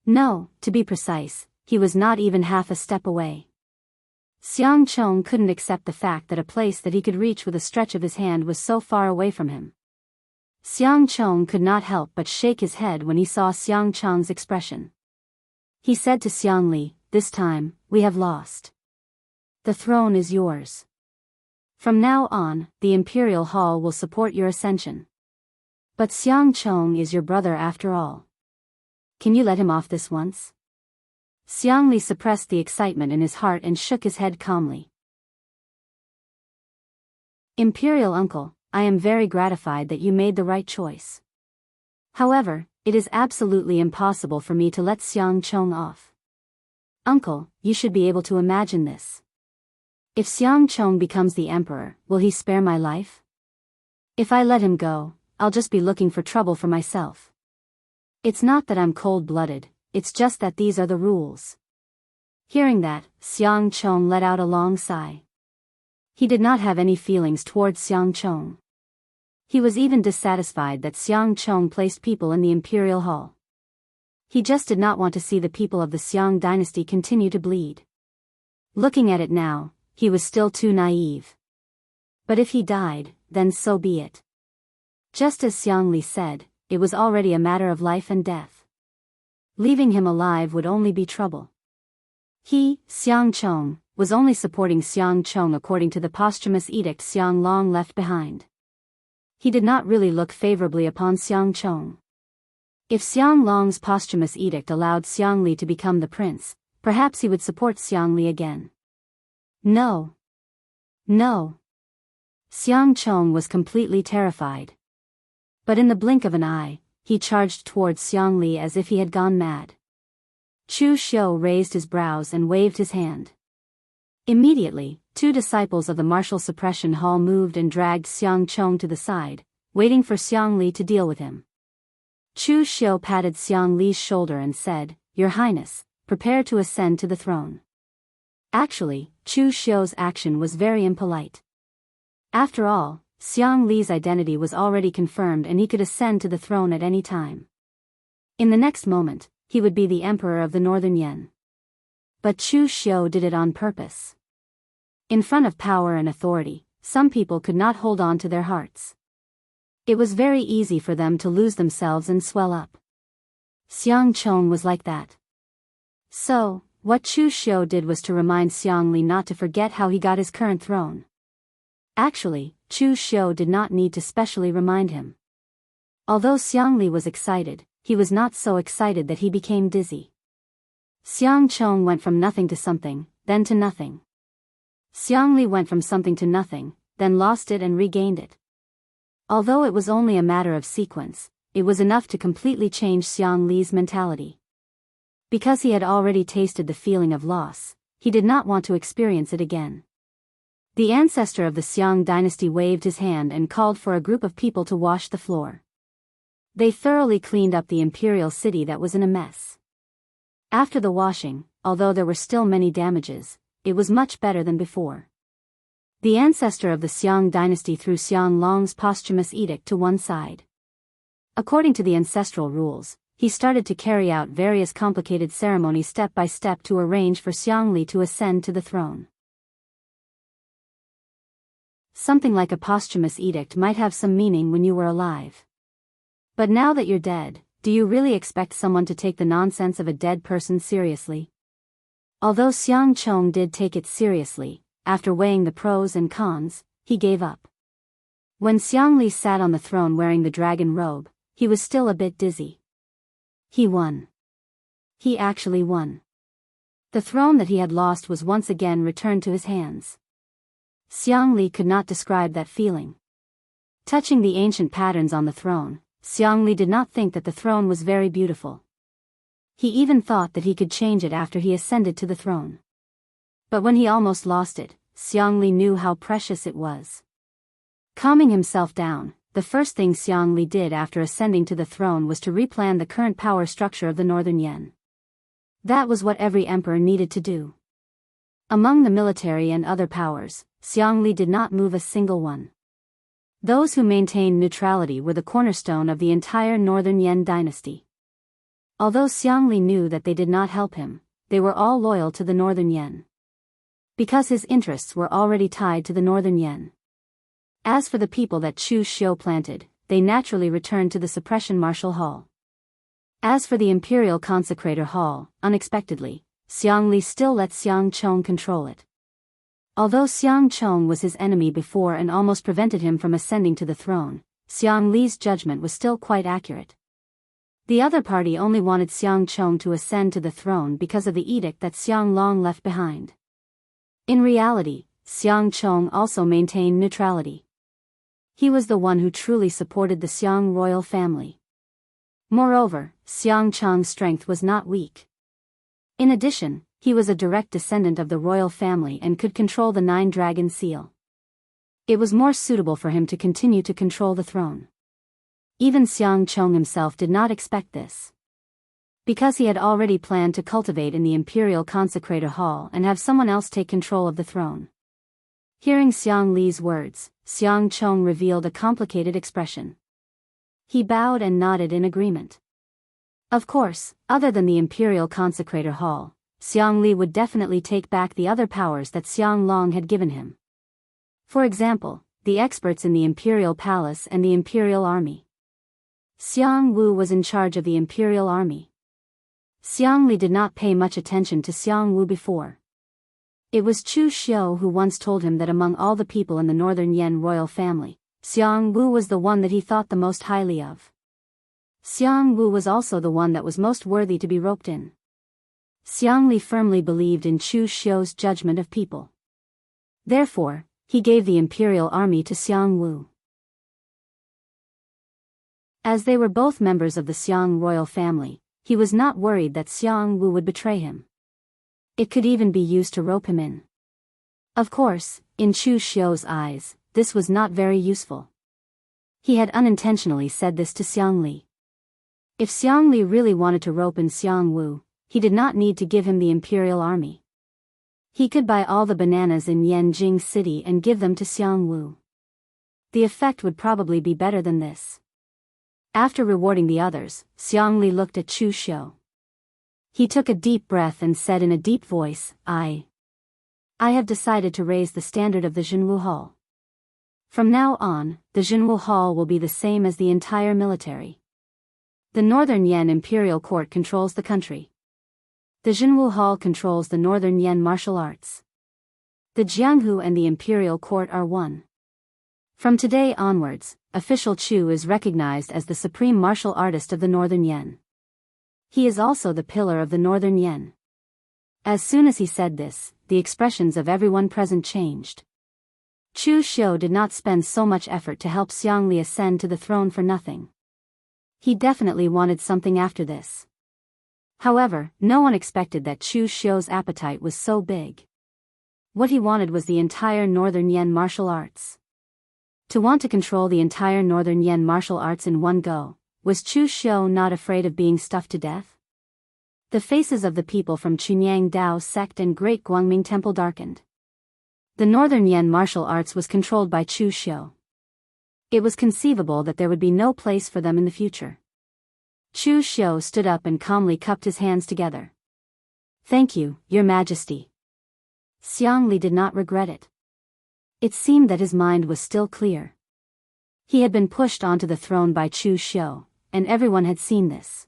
No, to be precise, he was not even half a step away. Xianchong couldn't accept the fact that a place that he could reach with a stretch of his hand was so far away from him. Xianchong could not help but shake his head when he saw Xianchong's expression. He said to Xiangli, this time, we have lost. The throne is yours. From now on, the Imperial Hall will support your ascension. But Xianchong is your brother after all. Can you let him off this once? Xiangli suppressed the excitement in his heart and shook his head calmly. Imperial Uncle, I am very gratified that you made the right choice. However, it is absolutely impossible for me to let Xianchong off. Uncle, you should be able to imagine this. If Xianchong becomes the emperor, will he spare my life? If I let him go, I'll just be looking for trouble for myself. It's not that I'm cold-blooded, it's just that these are the rules. Hearing that, Xianchong let out a long sigh. He did not have any feelings towards Xianchong. He was even dissatisfied that Xianchong placed people in the Imperial Hall. He just did not want to see the people of the Xiang dynasty continue to bleed. Looking at it now, he was still too naive. But if he died, then so be it. Just as Xiangli said, it was already a matter of life and death. Leaving him alive would only be trouble. He, Xianchong, was only supporting Xianchong according to the posthumous edict Xianglong left behind. He did not really look favorably upon Xianchong. If Xianglong's posthumous edict allowed Xiangli to become the prince, perhaps he would support Xiangli again. No. No. Xianchong was completely terrified. But in the blink of an eye, he charged towards Xiangli as if he had gone mad. Chu Xiu raised his brows and waved his hand. Immediately, 2 disciples of the martial suppression hall moved and dragged Xianchong to the side, waiting for Xiangli to deal with him. Chu Xiu patted Xiangli's shoulder and said, Your Highness, prepare to ascend to the throne. Actually, Chu Xiu's action was very impolite. After all, Xiangli's identity was already confirmed and he could ascend to the throne at any time. In the next moment, he would be the emperor of the Northern Yan. But Chu Xiu did it on purpose. In front of power and authority, some people could not hold on to their hearts. It was very easy for them to lose themselves and swell up. Xianchong was like that. So, what Chu Xiu did was to remind Xiangli not to forget how he got his current throne. Actually, Chu Xiu did not need to specially remind him. Although Xiang Li was excited, he was not so excited that he became dizzy. Xiang Chong went from nothing to something, then to nothing. Xiang Li went from something to nothing, then lost it and regained it. Although it was only a matter of sequence, it was enough to completely change Xiang Li's mentality. Because he had already tasted the feeling of loss, he did not want to experience it again. The ancestor of the Xiang dynasty waved his hand and called for a group of people to wash the floor. They thoroughly cleaned up the imperial city that was in a mess. After the washing, although there were still many damages, it was much better than before. The ancestor of the Xiang dynasty threw Xiang Long's posthumous edict to one side. According to the ancestral rules, he started to carry out various complicated ceremonies step by step to arrange for Xiang Li to ascend to the throne. Something like a posthumous edict might have some meaning when you were alive. But now that you're dead, do you really expect someone to take the nonsense of a dead person seriously? Although Xiang Chong did take it seriously, after weighing the pros and cons, he gave up. When Xiang Li sat on the throne wearing the dragon robe, he was still a bit dizzy. He won. He actually won. The throne that he had lost was once again returned to his hands. Xiang Li could not describe that feeling. Touching the ancient patterns on the throne, Xiang Li did not think that the throne was very beautiful. He even thought that he could change it after he ascended to the throne. But when he almost lost it, Xiang Li knew how precious it was. Calming himself down, the first thing Xiang Li did after ascending to the throne was to replan the current power structure of the Northern Yan. That was what every emperor needed to do. Among the military and other powers, Xiang Li did not move a single one. Those who maintained neutrality were the cornerstone of the entire Northern Yan dynasty. Although Xiang Li knew that they did not help him, they were all loyal to the Northern Yan. Because his interests were already tied to the Northern Yan. As for the people that Chu Xiu planted, they naturally returned to the Suppression Martial Hall. As for the Imperial Consecrator Hall, unexpectedly, Xiang Li still let Xiang Chong control it. Although Xiang Chong was his enemy before and almost prevented him from ascending to the throne, Xiang Li's judgment was still quite accurate. The other party only wanted Xiang Chong to ascend to the throne because of the edict that Xiang Long left behind. In reality, Xiang Chong also maintained neutrality. He was the one who truly supported the Xiang royal family. Moreover, Xiang Chong's strength was not weak. In addition, he was a direct descendant of the royal family and could control the Nine-Dragon Seal. It was more suitable for him to continue to control the throne. Even Xiang Chong himself did not expect this. Because he had already planned to cultivate in the Imperial Consecrator Hall and have someone else take control of the throne. Hearing Xiang Li's words, Xiang Chong revealed a complicated expression. He bowed and nodded in agreement. Of course, other than the Imperial Consecrator Hall, Xiang Li would definitely take back the other powers that Xiang Long had given him. For example, the experts in the Imperial Palace and the Imperial Army. Xiang Wu was in charge of the Imperial Army. Xiang Li did not pay much attention to Xiang Wu before. It was Chu Xiu who once told him that among all the people in the Northern Yan royal family, Xiang Wu was the one that he thought the most highly of. Xiang Wu was also the one that was most worthy to be roped in. Xiang Li firmly believed in Chu Xiu's judgment of people. Therefore, he gave the Imperial Army to Xiang Wu. As they were both members of the Xiang royal family, he was not worried that Xiang Wu would betray him. It could even be used to rope him in. Of course, in Chu Xiu's eyes, this was not very useful. He had unintentionally said this to Xiang Li. If Xiang Li really wanted to rope in Xiang Wu, he did not need to give him the Imperial Army. He could buy all the bananas in Yanjing City and give them to Xiang Wu. The effect would probably be better than this. After rewarding the others, Xiang Li looked at Chu Xiu. He took a deep breath and said in a deep voice, I have decided to raise the standard of the Jianghu Hall. From now on, the Jianghu Hall will be the same as the entire military. The Northern Yan Imperial Court controls the country. The Jianghu Hall controls the Northern Yan martial arts. The Jianghu and the Imperial Court are one. From today onwards, official Chu is recognized as the supreme martial artist of the Northern Yen. He is also the pillar of the Northern Yen. As soon as he said this, the expressions of everyone present changed. Chu Xiu did not spend so much effort to help Xiangli ascend to the throne for nothing. He definitely wanted something after this. However, no one expected that Chu Xiu's appetite was so big. What he wanted was the entire Northern Yen martial arts. To want to control the entire Northern Yen martial arts in one go, was Chu Xiu not afraid of being stuffed to death? The faces of the people from Chunyang Dao sect and Great Guangming Temple darkened. The Northern Yen martial arts was controlled by Chu Xiu. It was conceivable that there would be no place for them in the future. Chu Xiu stood up and calmly cupped his hands together. "Thank you, Your Majesty." Xiangli did not regret it. It seemed that his mind was still clear. He had been pushed onto the throne by Chu Xiu, and everyone had seen this.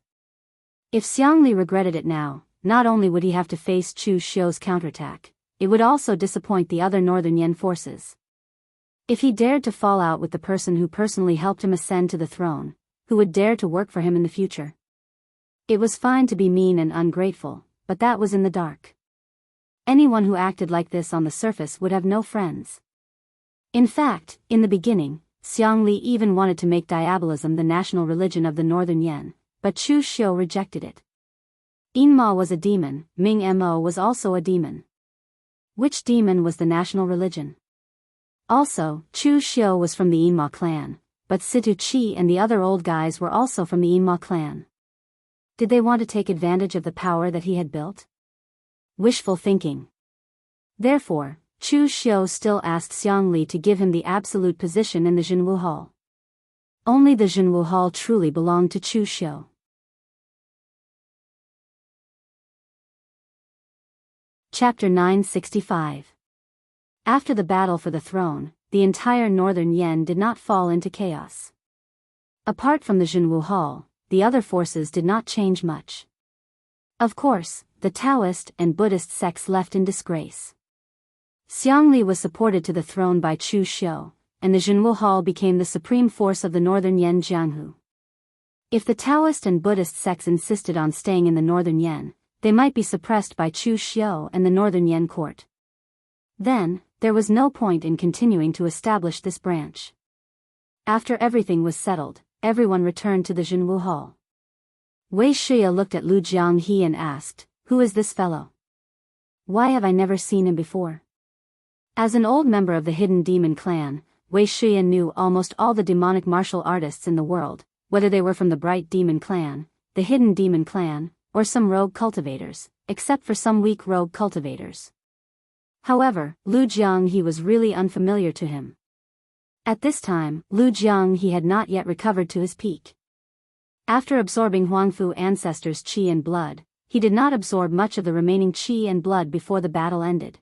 If Xiangli regretted it now, not only would he have to face Chu Xiu's counterattack, it would also disappoint the other Northern Yen forces. If he dared to fall out with the person who personally helped him ascend to the throne, who would dare to work for him in the future? It was fine to be mean and ungrateful, but that was in the dark. Anyone who acted like this on the surface would have no friends. In fact, in the beginning, Xiangli even wanted to make diabolism the national religion of the Northern Yen, but Chu Xiu rejected it. Yinma was a demon, Ming Mo was also a demon. Which demon was the national religion? Also, Chu Xiu was from the Yinma clan, but Situ Chi and the other old guys were also from the Yinma clan. Did they want to take advantage of the power that he had built? Wishful thinking. Therefore, Chu Xiu still asked Xiangli to give him the absolute position in the Jianghu Hall. Only the Jianghu Hall truly belonged to Chu Xiu. Chapter 965. After the battle for the throne, the entire Northern Yen did not fall into chaos. Apart from the Jianghu Hall, the other forces did not change much. Of course, the Daoist and Buddhist sects left in disgrace. Xiangli was supported to the throne by Chu Xiu, and the Jianghu Hall became the supreme force of the Northern Yen Jianghu. If the Daoist and Buddhist sects insisted on staying in the Northern Yen, they might be suppressed by Chu Xiu and the Northern Yen court. Then, there was no point in continuing to establish this branch. After everything was settled, everyone returned to the Jianghu Hall. Wei Shia looked at Lu Jianghe and asked, "Who is this fellow? Why have I never seen him before?" As an old member of the Hidden Demon clan, Wei Shia knew almost all the demonic martial artists in the world, whether they were from the Bright Demon clan, the Hidden Demon clan, or some rogue cultivators, except for some weak rogue cultivators. However, Lu Jianghe was really unfamiliar to him. At this time, Lu Jianghe had not yet recovered to his peak. After absorbing Huangfu ancestors' qi and blood, he did not absorb much of the remaining qi and blood before the battle ended.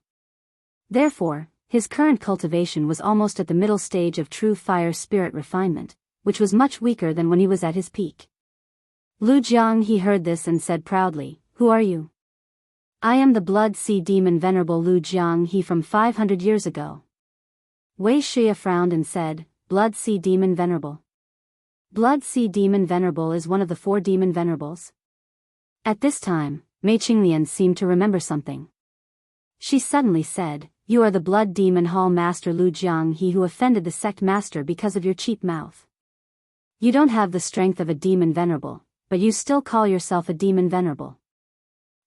Therefore, his current cultivation was almost at the middle stage of true fire spirit refinement, which was much weaker than when he was at his peak. Lu Jianghe heard this and said proudly, "Who are you?" "I am the Blood Sea Demon Venerable Lu Jianghe from 500 years ago." Wei Shia frowned and said, "Blood Sea Demon Venerable? Blood Sea Demon Venerable is one of the 4 demon venerables?" At this time, Mei Qinglian seemed to remember something. She suddenly said, "You are the Blood Demon Hall Master Lu Jianghe who offended the sect master because of your cheap mouth. You don't have the strength of a demon venerable, but you still call yourself a demon venerable.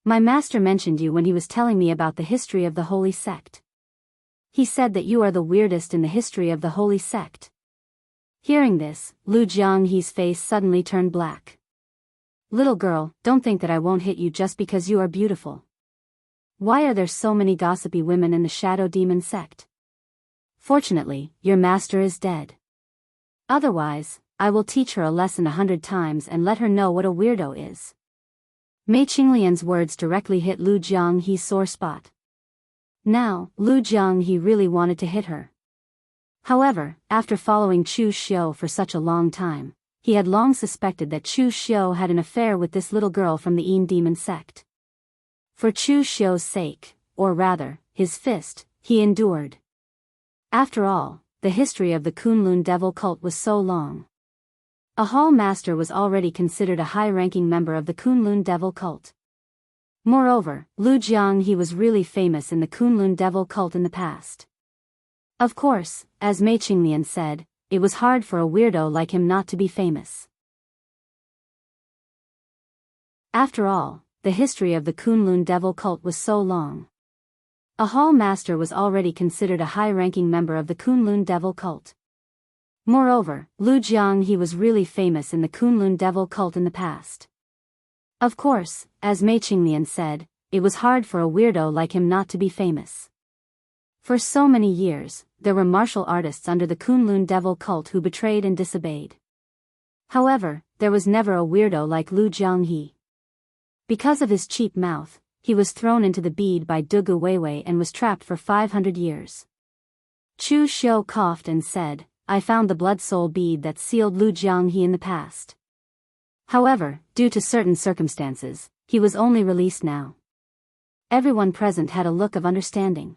My master mentioned you when he was telling me about the history of the holy sect. He said that you are the weirdest in the history of the holy sect." Hearing this, Lu Jianghe's face suddenly turned black. "Little girl, don't think that I won't hit you just because you are beautiful. Why are there so many gossipy women in the Shadow Demon sect? Fortunately, your master is dead. Otherwise, I will teach her a lesson 100 times and let her know what a weirdo is." Mei Qinglian's words directly hit Lu Jianghe's sore spot. Now, Lu Jianghe really wanted to hit her. However, after following Chu Xiu for such a long time, he had long suspected that Chu Xiu had an affair with this little girl from the Yin Demon sect. For Chu Xiu's sake, or rather, his fist, he endured. After all, the history of the Kunlun devil cult was so long. A hall master was already considered a high-ranking member of the Kunlun devil cult. Moreover, Lu Jianghe was really famous in the Kunlun devil cult in the past. Of course, as Mei Qinglian said, it was hard for a weirdo like him not to be famous. After all, the history of the Kunlun devil cult was so long. A hall master was already considered a high-ranking member of the Kunlun devil cult. Moreover, Lu Jianghe was really famous in the Kunlun devil cult in the past. Of course, as Mei Qinglian said, it was hard for a weirdo like him not to be famous. For so many years, there were martial artists under the Kunlun devil cult who betrayed and disobeyed. However, there was never a weirdo like Lu Jianghe. Because of his cheap mouth, he was thrown into the bead by Dugu Weiwei and was trapped for 500 years. Chu Xiu coughed and said, I found the blood soul bead that sealed Lu Jianghe in the past. However, due to certain circumstances, he was only released now. Everyone present had a look of understanding.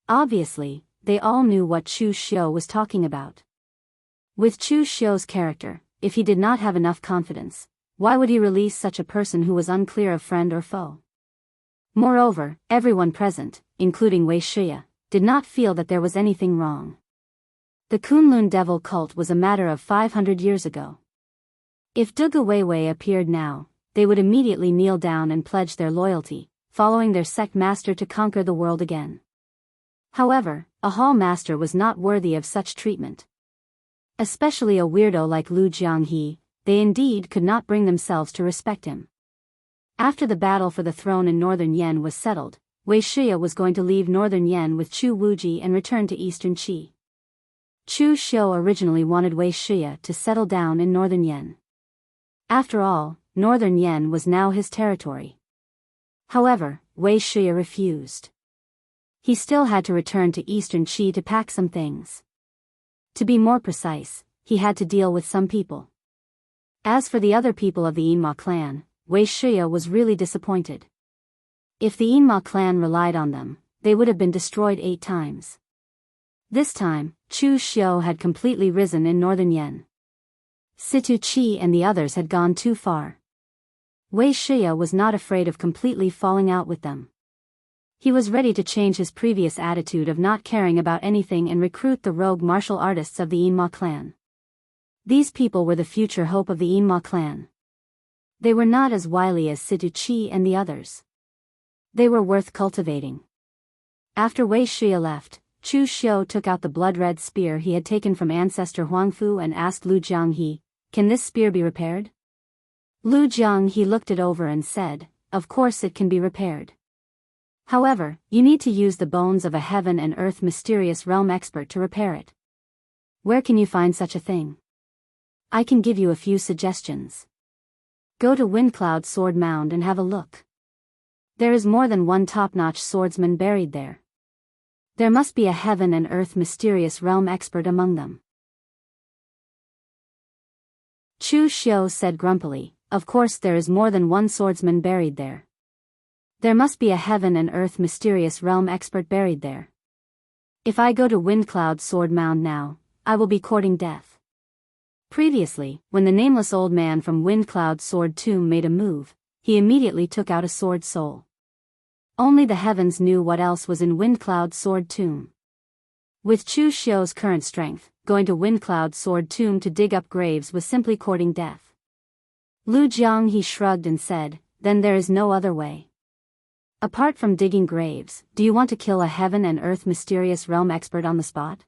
Obviously, they all knew what Chu Xiu was talking about. With Chu Xiu's character, if he did not have enough confidence, why would he release such a person who was unclear of friend or foe? Moreover, everyone present, including Wei Shih, did not feel that there was anything wrong. The Kunlun devil cult was a matter of 500 years ago. If Dugu Weiwei appeared now, they would immediately kneel down and pledge their loyalty, following their sect master to conquer the world again. However, a hall master was not worthy of such treatment. Especially a weirdo like Lu Jianghe, they indeed could not bring themselves to respect him. After the battle for the throne in northern Yan was settled, Wei Shih was going to leave northern Yan with Chu Wuji and return to eastern Qi. Chu Xiu originally wanted Wei Shih to settle down in northern Yan. After all, northern Yan was now his territory. However, Wei Shih refused. He still had to return to eastern Qi to pack some things. To be more precise, he had to deal with some people. As for the other people of the Yinma clan, Wei Shih was really disappointed. If the Yinma clan relied on them, they would have been destroyed 8 times. This time, Chu Xiu had completely risen in northern Yan. Situ Qi and the others had gone too far. Wei Shih was not afraid of completely falling out with them. He was ready to change his previous attitude of not caring about anything and recruit the rogue martial artists of the Yinma clan. These people were the future hope of the Yinma clan. They were not as wily as Situ Qi and the others. They were worth cultivating. After Wei Shih left, Chu Xiu took out the blood-red spear he had taken from ancestor Huangfu and asked Lu Jianghe, "Can this spear be repaired?" Lu Jianghe looked it over and said, "Of course it can be repaired. However, you need to use the bones of a heaven and earth mysterious realm expert to repair it. Where can you find such a thing? I can give you a few suggestions. Go to Windcloud Sword Mound and have a look. There is more than one top-notch swordsman buried there. There must be a heaven and earth mysterious realm expert among them." Chu Xiu said grumpily, "Of course there is more than one swordsman buried there. There must be a heaven and earth mysterious realm expert buried there. If I go to Windcloud Sword Mound now, I will be courting death." Previously, when the nameless old man from Windcloud Sword Tomb made a move, he immediately took out a sword soul. Only the heavens knew what else was in Windcloud Sword Tomb. With Chu Xiu's current strength, going to Windcloud Sword Tomb to dig up graves was simply courting death. Lu Jianghe shrugged and said, "Then there is no other way. Apart from digging graves, do you want to kill a heaven and earth mysterious realm expert on the spot?"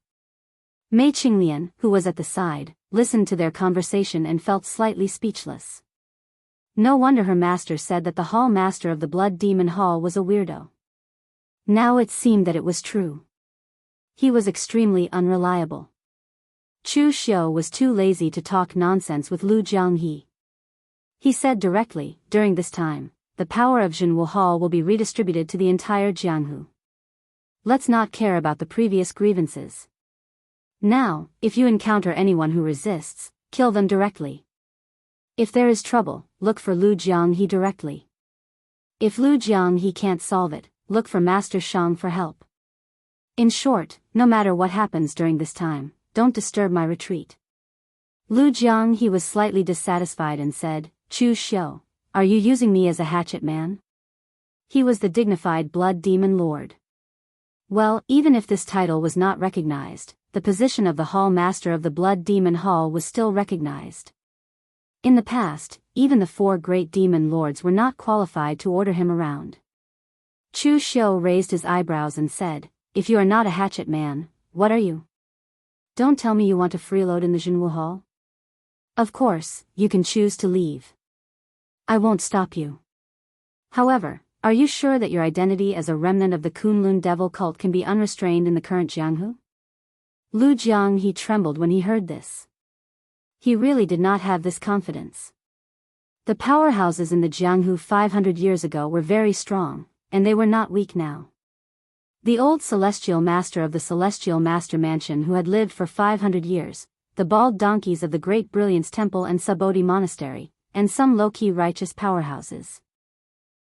Mei Qinglian, who was at the side, listened to their conversation and felt slightly speechless. No wonder her master said that the hall master of the Blood Demon Hall was a weirdo. Now it seemed that it was true. He was extremely unreliable. Chu Xiu was too lazy to talk nonsense with Lu Jianghe. He said directly, "During this time, the power of Jianwu Hall will be redistributed to the entire Jianghu. Let's not care about the previous grievances. Now, if you encounter anyone who resists, kill them directly. If there is trouble, look for Lu Jianghe directly. If Lu Jianghe can't solve it, look for Master Shang for help. In short, no matter what happens during this time, don't disturb my retreat. Lu Jianghu was slightly dissatisfied and said, Chu Xiu, are you using me as a hatchet man? He was the dignified blood demon lord. Well, even if this title was not recognized, the position of the hall master of the blood demon hall was still recognized. In the past, even the 4 great demon lords were not qualified to order him around. Chu Xiu raised his eyebrows and said, if you are not a hatchet man, what are you? Don't tell me you want to freeload in the Jianghu hall? Of course, you can choose to leave. I won't stop you. However, are you sure that your identity as a remnant of the Kunlun devil cult can be unrestrained in the current Jianghu? Lu Jianghu trembled when he heard this. He really did not have this confidence. The powerhouses in the Jianghu 500 years ago were very strong, and they were not weak now. The old celestial master of the celestial master mansion who had lived for 500 years, the bald donkeys of the Great Brilliance Temple and Subodhi Monastery, and some low-key righteous powerhouses.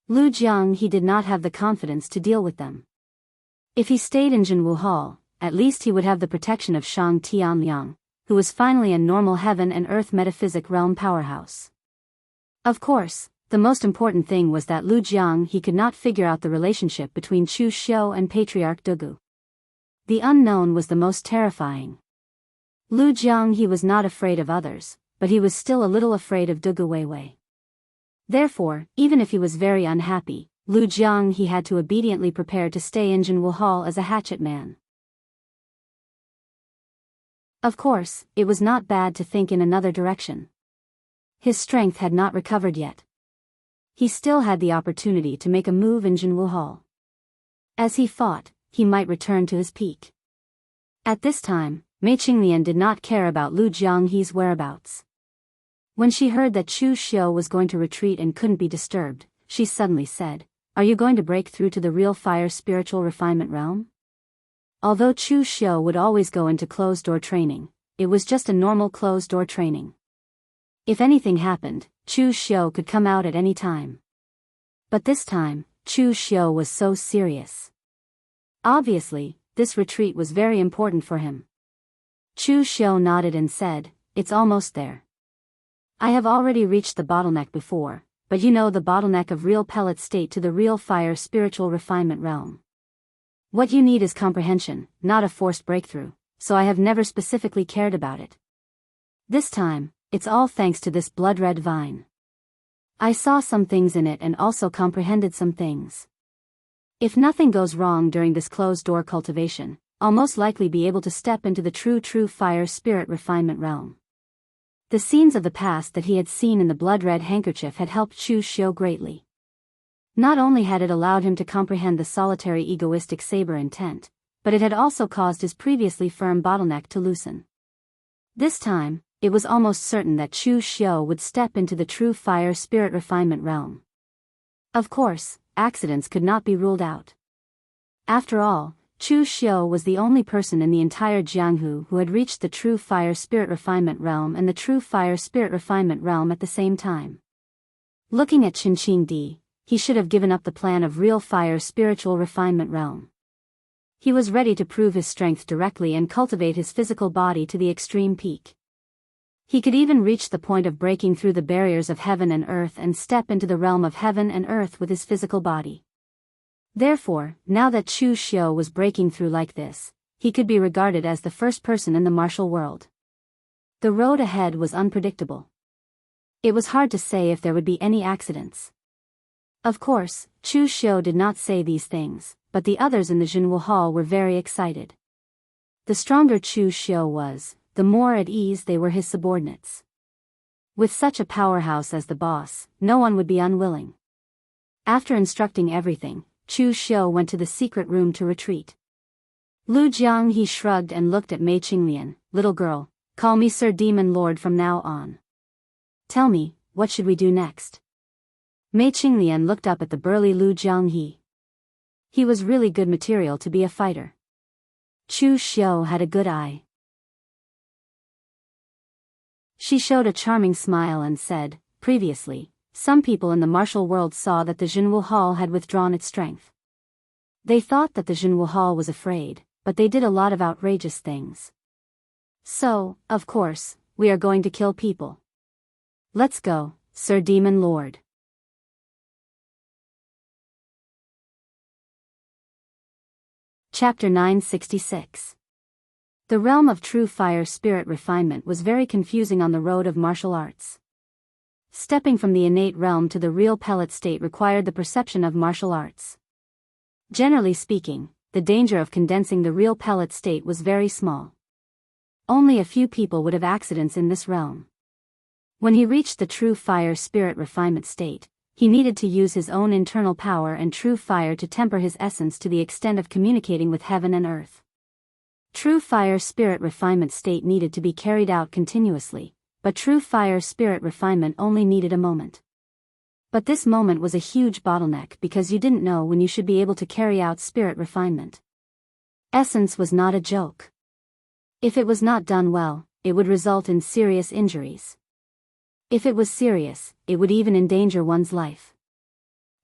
Lu Jianghu did not have the confidence to deal with them. If he stayed in Jianghu Hall, at least he would have the protection of Shang Tianliang, who was finally a normal heaven and earth metaphysic realm powerhouse. Of course, the most important thing was that Lu Jianghu could not figure out the relationship between Chu Xiu and Patriarch Dugu. The unknown was the most terrifying. Lu Jianghu was not afraid of others, but he was still a little afraid of Dugu Weiwei. Therefore, even if he was very unhappy, Lu Jianghu had to obediently prepare to stay in Jianghu Hall as a hatchet man. Of course, it was not bad to think in another direction. His strength had not recovered yet. He still had the opportunity to make a move in Jianghu Hall. As he fought, he might return to his peak. At this time, Mei Qinglian did not care about Lu Jianghu's whereabouts. When she heard that Chu Xiu was going to retreat and couldn't be disturbed, she suddenly said, are you going to break through to the real fire spiritual refinement realm? Although Chu Xiu would always go into closed-door training, it was just a normal closed-door training. If anything happened, Chu Xiu could come out at any time. But this time, Chu Xiu was so serious. Obviously, this retreat was very important for him. Chu Xiu nodded and said, it's almost there. I have already reached the bottleneck before, but you know the bottleneck of real pellet state to the real fire spiritual refinement realm. What you need is comprehension, not a forced breakthrough, so I have never specifically cared about it. This time, it's all thanks to this blood-red vine. I saw some things in it and also comprehended some things. If nothing goes wrong during this closed-door cultivation, I'll most likely be able to step into the true fire spirit refinement realm. The scenes of the past that he had seen in the blood-red handkerchief had helped Chu Xiu greatly. Not only had it allowed him to comprehend the solitary egoistic saber intent, but it had also caused his previously firm bottleneck to loosen. This time, it was almost certain that Chu Xiu would step into the true fire spirit refinement realm. Of course, accidents could not be ruled out. After all, Chu Xiu was the only person in the entire Jianghu who had reached the true fire spirit refinement realm and the true fire spirit refinement realm at the same time. Looking at Qin Di, he should have given up the plan of real fire spiritual refinement realm. He was ready to prove his strength directly and cultivate his physical body to the extreme peak. He could even reach the point of breaking through the barriers of heaven and earth and step into the realm of heaven and earth with his physical body. Therefore, now that Chu Xiu was breaking through like this, he could be regarded as the first person in the martial world. The road ahead was unpredictable. It was hard to say if there would be any accidents. Of course, Chu Xiu did not say these things, but the others in the Jianghu Hall were very excited. The stronger Chu Xiu was, the more at ease they were his subordinates. With such a powerhouse as the boss, no one would be unwilling. After instructing everything, Chu Xiu went to the secret room to retreat. Lu Jianghu shrugged and looked at Mei Qinglian, little girl, call me Sir Demon Lord from now on. Tell me, what should we do next? Mei Qinglian looked up at the burly Lu Jianghu. He was really good material to be a fighter. Chu Xiu had a good eye. She showed a charming smile and said, previously, some people in the martial world saw that the Jianghu Hall had withdrawn its strength. They thought that the Jianghu Hall was afraid, but they did a lot of outrageous things. So, of course, we are going to kill people. Let's go, Sir Demon Lord. Chapter 966. The realm of true fire spirit refinement was very confusing on the road of martial arts. Stepping from the innate realm to the real pellet state required the perception of martial arts. Generally speaking, the danger of condensing the real pellet state was very small. Only a few people would have accidents in this realm. When he reached the true fire spirit refinement state, he needed to use his own internal power and true fire to temper his essence to the extent of communicating with heaven and earth. True fire spirit refinement state needed to be carried out continuously, but true fire spirit refinement only needed a moment. But this moment was a huge bottleneck because you didn't know when you should be able to carry out spirit refinement. Essence was not a joke. If it was not done well, it would result in serious injuries. If it was serious, it would even endanger one's life.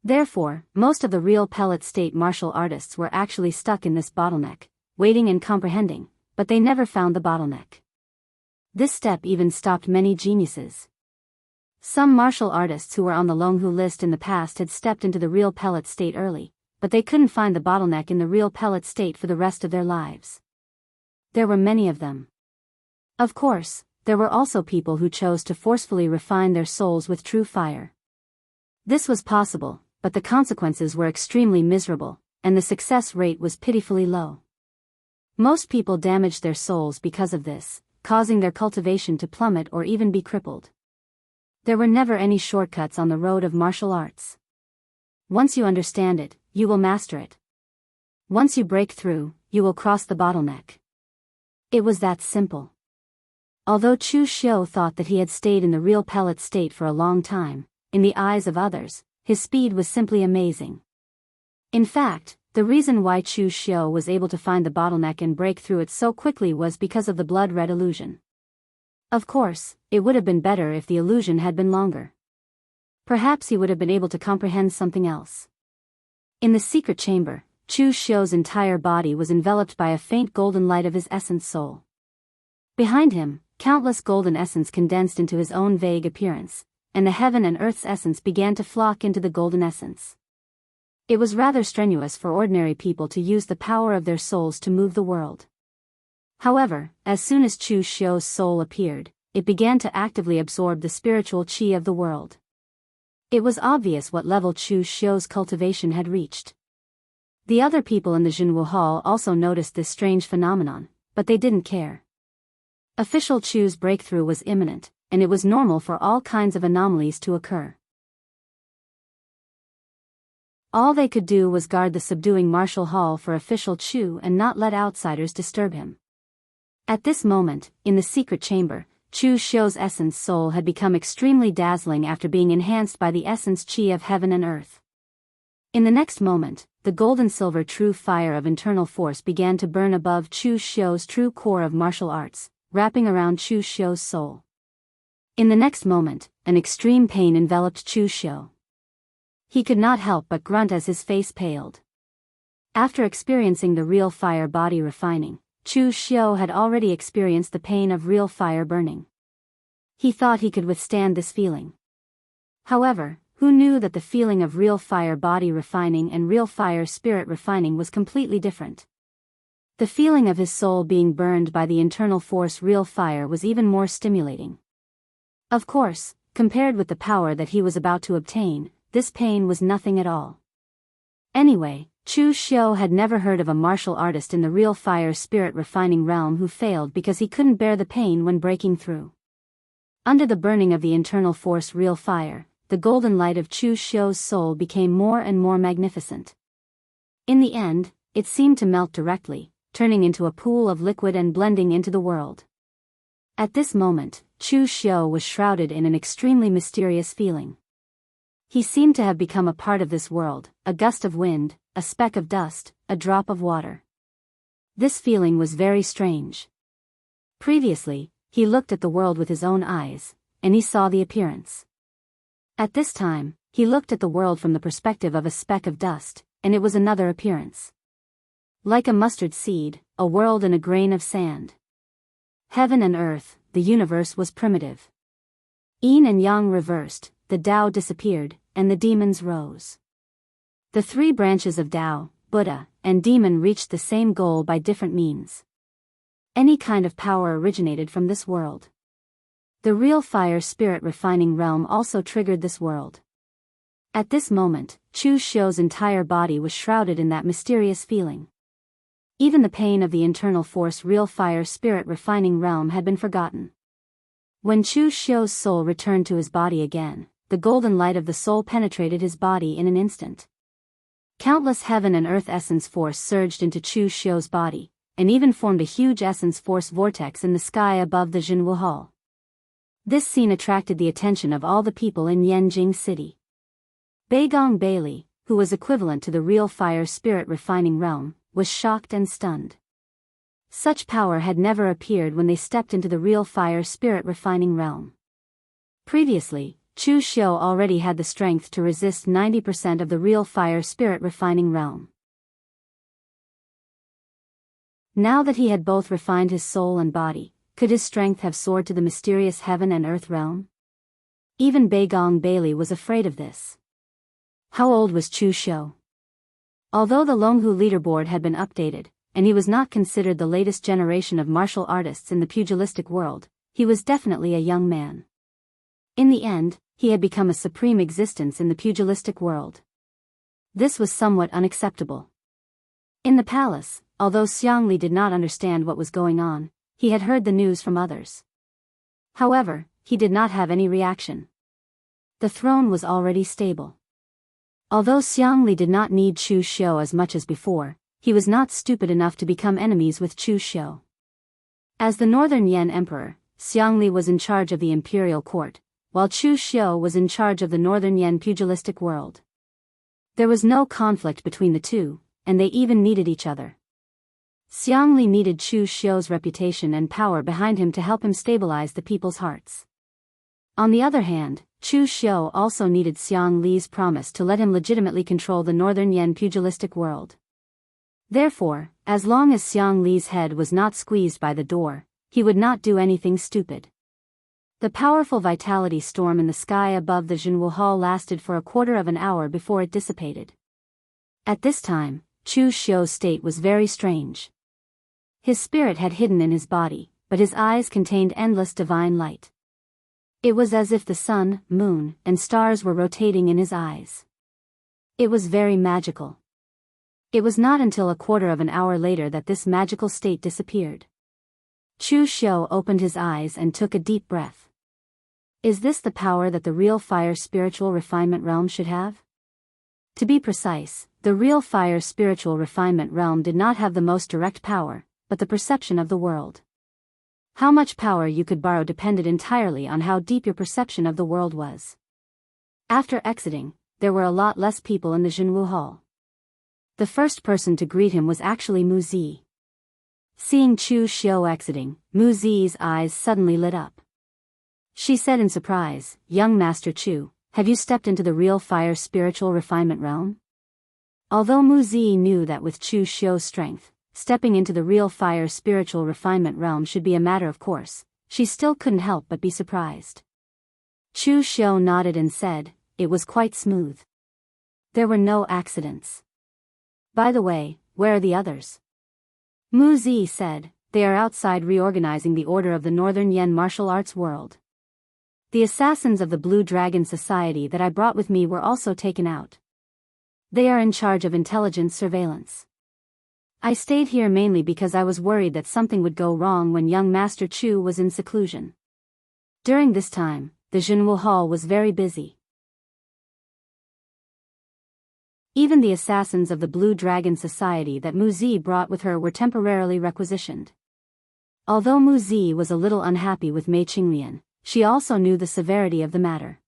Therefore, most of the real pellet state martial artists were actually stuck in this bottleneck, waiting and comprehending, but they never found the bottleneck. This step even stopped many geniuses. Some martial artists who were on the Longhu list in the past had stepped into the real pellet state early, but they couldn't find the bottleneck in the real pellet state for the rest of their lives. There were many of them. Of course, there were also people who chose to forcefully refine their souls with true fire. This was possible, but the consequences were extremely miserable, and the success rate was pitifully low. Most people damaged their souls because of this, causing their cultivation to plummet or even be crippled. There were never any shortcuts on the road of martial arts. Once you understand it, you will master it. Once you break through, you will cross the bottleneck. It was that simple. Although Chu Xiu thought that he had stayed in the real pellet state for a long time, in the eyes of others, his speed was simply amazing. In fact, the reason why Chu Xiu was able to find the bottleneck and break through it so quickly was because of the blood-red illusion. Of course, it would have been better if the illusion had been longer. Perhaps he would have been able to comprehend something else. In the secret chamber, Chu Xiu's entire body was enveloped by a faint golden light of his essence soul. Behind him, countless golden essence condensed into his own vague appearance, and the heaven and earth's essence began to flock into the golden essence. It was rather strenuous for ordinary people to use the power of their souls to move the world. However, as soon as Chu Xiu's soul appeared, it began to actively absorb the spiritual qi of the world. It was obvious what level Chu Xiu's cultivation had reached. The other people in the Jianghu hall also noticed this strange phenomenon, but they didn't care. Official Chu's breakthrough was imminent, and it was normal for all kinds of anomalies to occur. All they could do was guard the subduing martial hall for official Chu and not let outsiders disturb him. At this moment, in the secret chamber, Chu Xiu's essence soul had become extremely dazzling after being enhanced by the essence qi of heaven and earth. In the next moment, the golden-silver true fire of internal force began to burn above Chu Xiu's true core of martial arts, wrapping around Chu Xiu's soul. In the next moment, an extreme pain enveloped Chu Xiu. He could not help but grunt as his face paled. After experiencing the real fire body refining, Chu Xiu had already experienced the pain of real fire burning. He thought he could withstand this feeling. However, who knew that the feeling of real fire body refining and real fire spirit refining was completely different? The feeling of his soul being burned by the internal force real fire was even more stimulating. Of course, compared with the power that he was about to obtain, this pain was nothing at all. Anyway, Chu Xiu had never heard of a martial artist in the real fire spirit refining realm who failed because he couldn't bear the pain when breaking through. Under the burning of the internal force real fire, the golden light of Chu Xiu's soul became more and more magnificent. In the end, it seemed to melt directly, turning into a pool of liquid and blending into the world. At this moment, Chu Xiu was shrouded in an extremely mysterious feeling. He seemed to have become a part of this world, a gust of wind, a speck of dust, a drop of water. This feeling was very strange. Previously, he looked at the world with his own eyes, and he saw the appearance. At this time, he looked at the world from the perspective of a speck of dust, and it was another appearance. Like a mustard seed, a world and a grain of sand. Heaven and earth, the universe was primitive. Yin and yang reversed, the Tao disappeared, and the demons rose. The three branches of Tao, Buddha, and demon reached the same goal by different means. Any kind of power originated from this world. The real fire spirit refining realm also triggered this world. At this moment, Chu Xiu's entire body was shrouded in that mysterious feeling. Even the pain of the internal force real fire spirit refining realm had been forgotten. When Chu Xiu's soul returned to his body again, the golden light of the soul penetrated his body in an instant. Countless heaven and earth essence force surged into Chu Xiu's body, and even formed a huge essence force vortex in the sky above the Jianghu Hall. This scene attracted the attention of all the people in Yanjing City. Beigong Bailey, who was equivalent to the real fire spirit refining realm, was shocked and stunned. Such power had never appeared when they stepped into the real fire spirit refining realm. Previously, Chu Xiu already had the strength to resist 90% of the real fire spirit refining realm. Now that he had both refined his soul and body, could his strength have soared to the mysterious heaven and earth realm? Even Beigong Bailey was afraid of this. How old was Chu Xiu? Although the Longhu leaderboard had been updated, and he was not considered the latest generation of martial artists in the pugilistic world, he was definitely a young man. In the end, he had become a supreme existence in the pugilistic world. This was somewhat unacceptable. In the palace, although Xiangli did not understand what was going on, he had heard the news from others. However, he did not have any reaction. The throne was already stable. Although Xiangli did not need Chu Xiu as much as before, he was not stupid enough to become enemies with Chu Xiu. As the Northern Yan Emperor, Xiangli was in charge of the imperial court, while Chu Xiu was in charge of the Northern Yan pugilistic world. There was no conflict between the two, and they even needed each other. Xiangli needed Chu Xiu's reputation and power behind him to help him stabilize the people's hearts. On the other hand, Chu Xiu also needed Xiangli's promise to let him legitimately control the Northern Yan pugilistic world. Therefore, as long as Xiangli's head was not squeezed by the door, he would not do anything stupid. The powerful vitality storm in the sky above the Jianghu Hall lasted for a quarter of an hour before it dissipated. At this time, Chu Xiu's state was very strange. His spirit had hidden in his body, but his eyes contained endless divine light. It was as if the sun, moon, and stars were rotating in his eyes. It was very magical. It was not until a quarter of an hour later that this magical state disappeared. Chu Xiu opened his eyes and took a deep breath. Is this the power that the real fire spiritual refinement realm should have? To be precise, the real fire spiritual refinement realm did not have the most direct power, but the perception of the world. How much power you could borrow depended entirely on how deep your perception of the world was. After exiting, there were a lot less people in the Jianghu Hall. The first person to greet him was actually Mu Zi. Seeing Chu Xiu exiting, Mu Zi's eyes suddenly lit up. She said in surprise, "Young Master Chu, have you stepped into the real fire spiritual refinement realm?" Although Mu Zi knew that with Chu Xiu's strength, stepping into the real fire spiritual refinement realm should be a matter of course, she still couldn't help but be surprised. Chu Xiu nodded and said, "It was quite smooth. There were no accidents. By the way, where are the others?" Mu Zi said, "They are outside reorganizing the order of the Northern Yan martial arts world. The assassins of the Blue Dragon Society that I brought with me were also taken out. They are in charge of intelligence surveillance. I stayed here mainly because I was worried that something would go wrong when young Master Chu was in seclusion." During this time, the Jianghu Hall was very busy. Even the assassins of the Blue Dragon Society that Mu Zi brought with her were temporarily requisitioned. Although Mu Zi was a little unhappy with Mei Qinglian, she also knew the severity of the matter.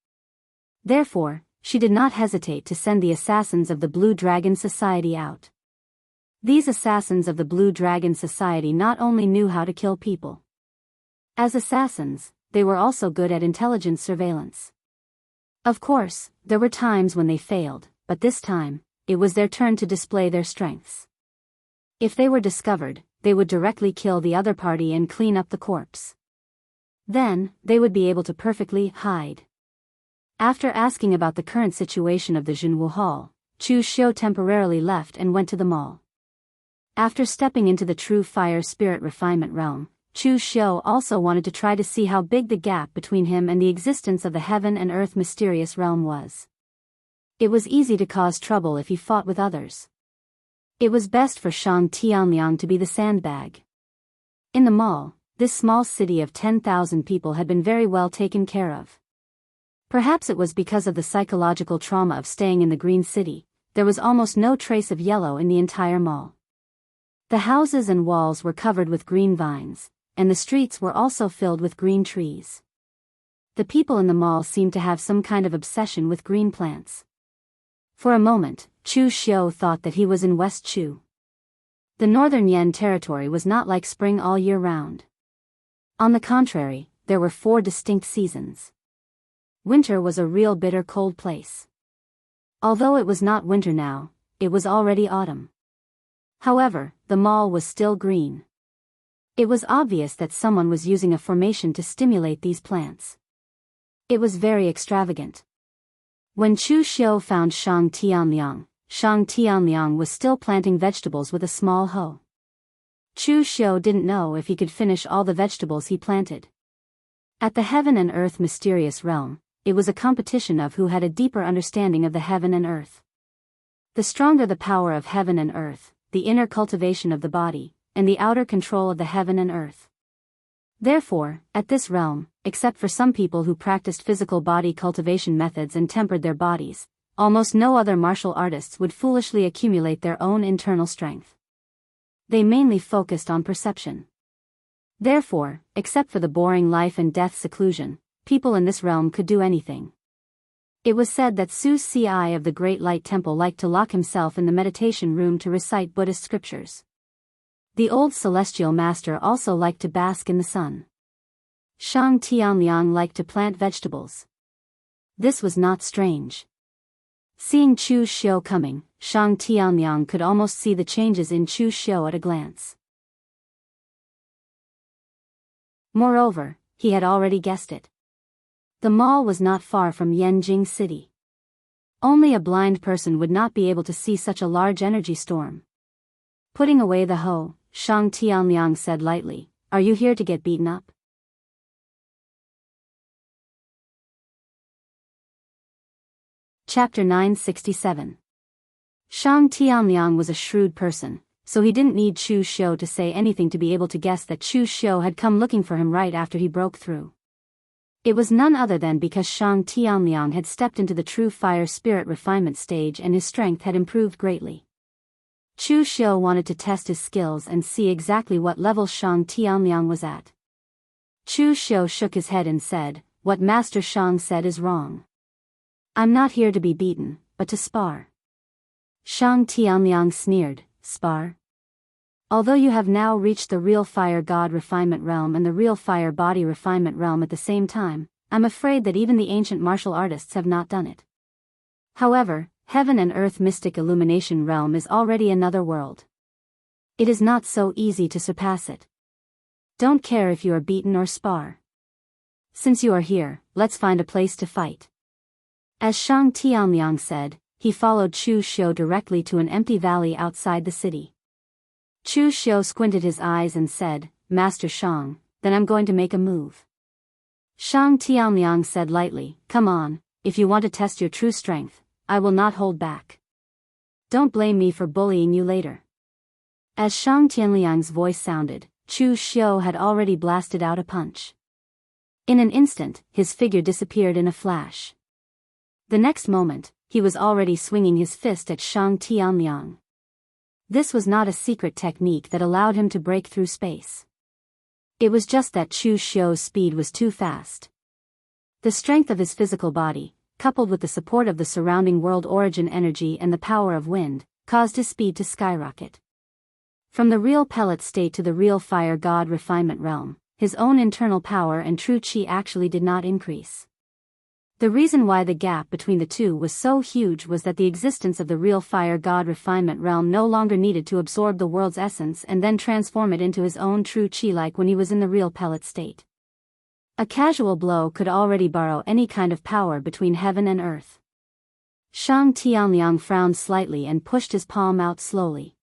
Therefore, she did not hesitate to send the assassins of the Blue Dragon Society out. These assassins of the Blue Dragon Society not only knew how to kill people. As assassins, they were also good at intelligence surveillance. Of course, there were times when they failed, but this time, it was their turn to display their strengths. If they were discovered, they would directly kill the other party and clean up the corpse. Then, they would be able to perfectly hide. After asking about the current situation of the Jianghu Hall, Chu Xiu temporarily left and went to the mall. After stepping into the true fire spirit refinement realm, Chu Xiu also wanted to try to see how big the gap between him and the existence of the heaven and earth mysterious realm was. It was easy to cause trouble if he fought with others. It was best for Shang Tianliang to be the sandbag. In the mall, this small city of 10,000 people had been very well taken care of. Perhaps it was because of the psychological trauma of staying in the Green City, there was almost no trace of yellow in the entire mall. The houses and walls were covered with green vines, and the streets were also filled with green trees. The people in the mall seemed to have some kind of obsession with green plants. For a moment, Chu Xiu thought that he was in West Chu. The northern Yan territory was not like spring all year round. On the contrary, there were 4 distinct seasons. Winter was a real bitter cold place. Although it was not winter now, it was already autumn. However, the mall was still green. It was obvious that someone was using a formation to stimulate these plants. It was very extravagant. When Chu Xiu found Shang Tianliang was still planting vegetables with a small hoe. Chu Xiu didn't know if he could finish all the vegetables he planted. At the heaven and earth mysterious realm, it was a competition of who had a deeper understanding of the heaven and earth. The stronger the power of heaven and earth, the inner cultivation of the body, and the outer control of the heaven and earth. Therefore, at this realm, except for some people who practiced physical body cultivation methods and tempered their bodies, almost no other martial artists would foolishly accumulate their own internal strength. They mainly focused on perception. Therefore, except for the boring life and death seclusion, people in this realm could do anything. It was said that Su Ci of the Great Light Temple liked to lock himself in the meditation room to recite Buddhist scriptures. The old celestial master also liked to bask in the sun. Shang Tianliang liked to plant vegetables. This was not strange. Seeing Chu Xiu coming, Shang Tianliang could almost see the changes in Chu Xiu at a glance. Moreover, he had already guessed it. The mall was not far from Yanjing City. Only a blind person would not be able to see such a large energy storm. Putting away the hoe, Shang Tianliang said lightly, "Are you here to get beaten up?" Chapter 967. Shang Tianliang was a shrewd person, so he didn't need Chu Xiu to say anything to be able to guess that Chu Xiu had come looking for him right after he broke through. It was none other than because Shang Tianliang had stepped into the true fire spirit refinement stage and his strength had improved greatly. Chu Xiu wanted to test his skills and see exactly what level Shang Tianliang was at. Chu Xiu shook his head and said, "What Master Shang said is wrong. I'm not here to be beaten, but to spar." Shang Tianliang sneered, "Spar? Although you have now reached the real fire god refinement realm and the real fire body refinement realm at the same time, I'm afraid that even the ancient martial artists have not done it. However, heaven and earth mystic illumination realm is already another world. It is not so easy to surpass it. Don't care if you are beaten or spar. Since you are here, let's find a place to fight." As Shang Tianliang said, he followed Chu Xiu directly to an empty valley outside the city. Chu Xiu squinted his eyes and said, "Master Shang, then I'm going to make a move." Shang Tianliang said lightly, "Come on, if you want to test your true strength, I will not hold back. Don't blame me for bullying you later." As Shang Tianliang's voice sounded, Chu Xiu had already blasted out a punch. In an instant, his figure disappeared in a flash. The next moment, he was already swinging his fist at Shang Tianliang. This was not a secret technique that allowed him to break through space. It was just that Chu Xiu's speed was too fast. The strength of his physical body, coupled with the support of the surrounding world origin energy and the power of wind, caused his speed to skyrocket. From the real pellet state to the real fire god refinement realm, his own internal power and true qi actually did not increase. The reason why the gap between the two was so huge was that the existence of the real fire god refinement realm no longer needed to absorb the world's essence and then transform it into his own true chi like when he was in the real pellet state. A casual blow could already borrow any kind of power between heaven and earth. Shang Tianliang frowned slightly and pushed his palm out slowly.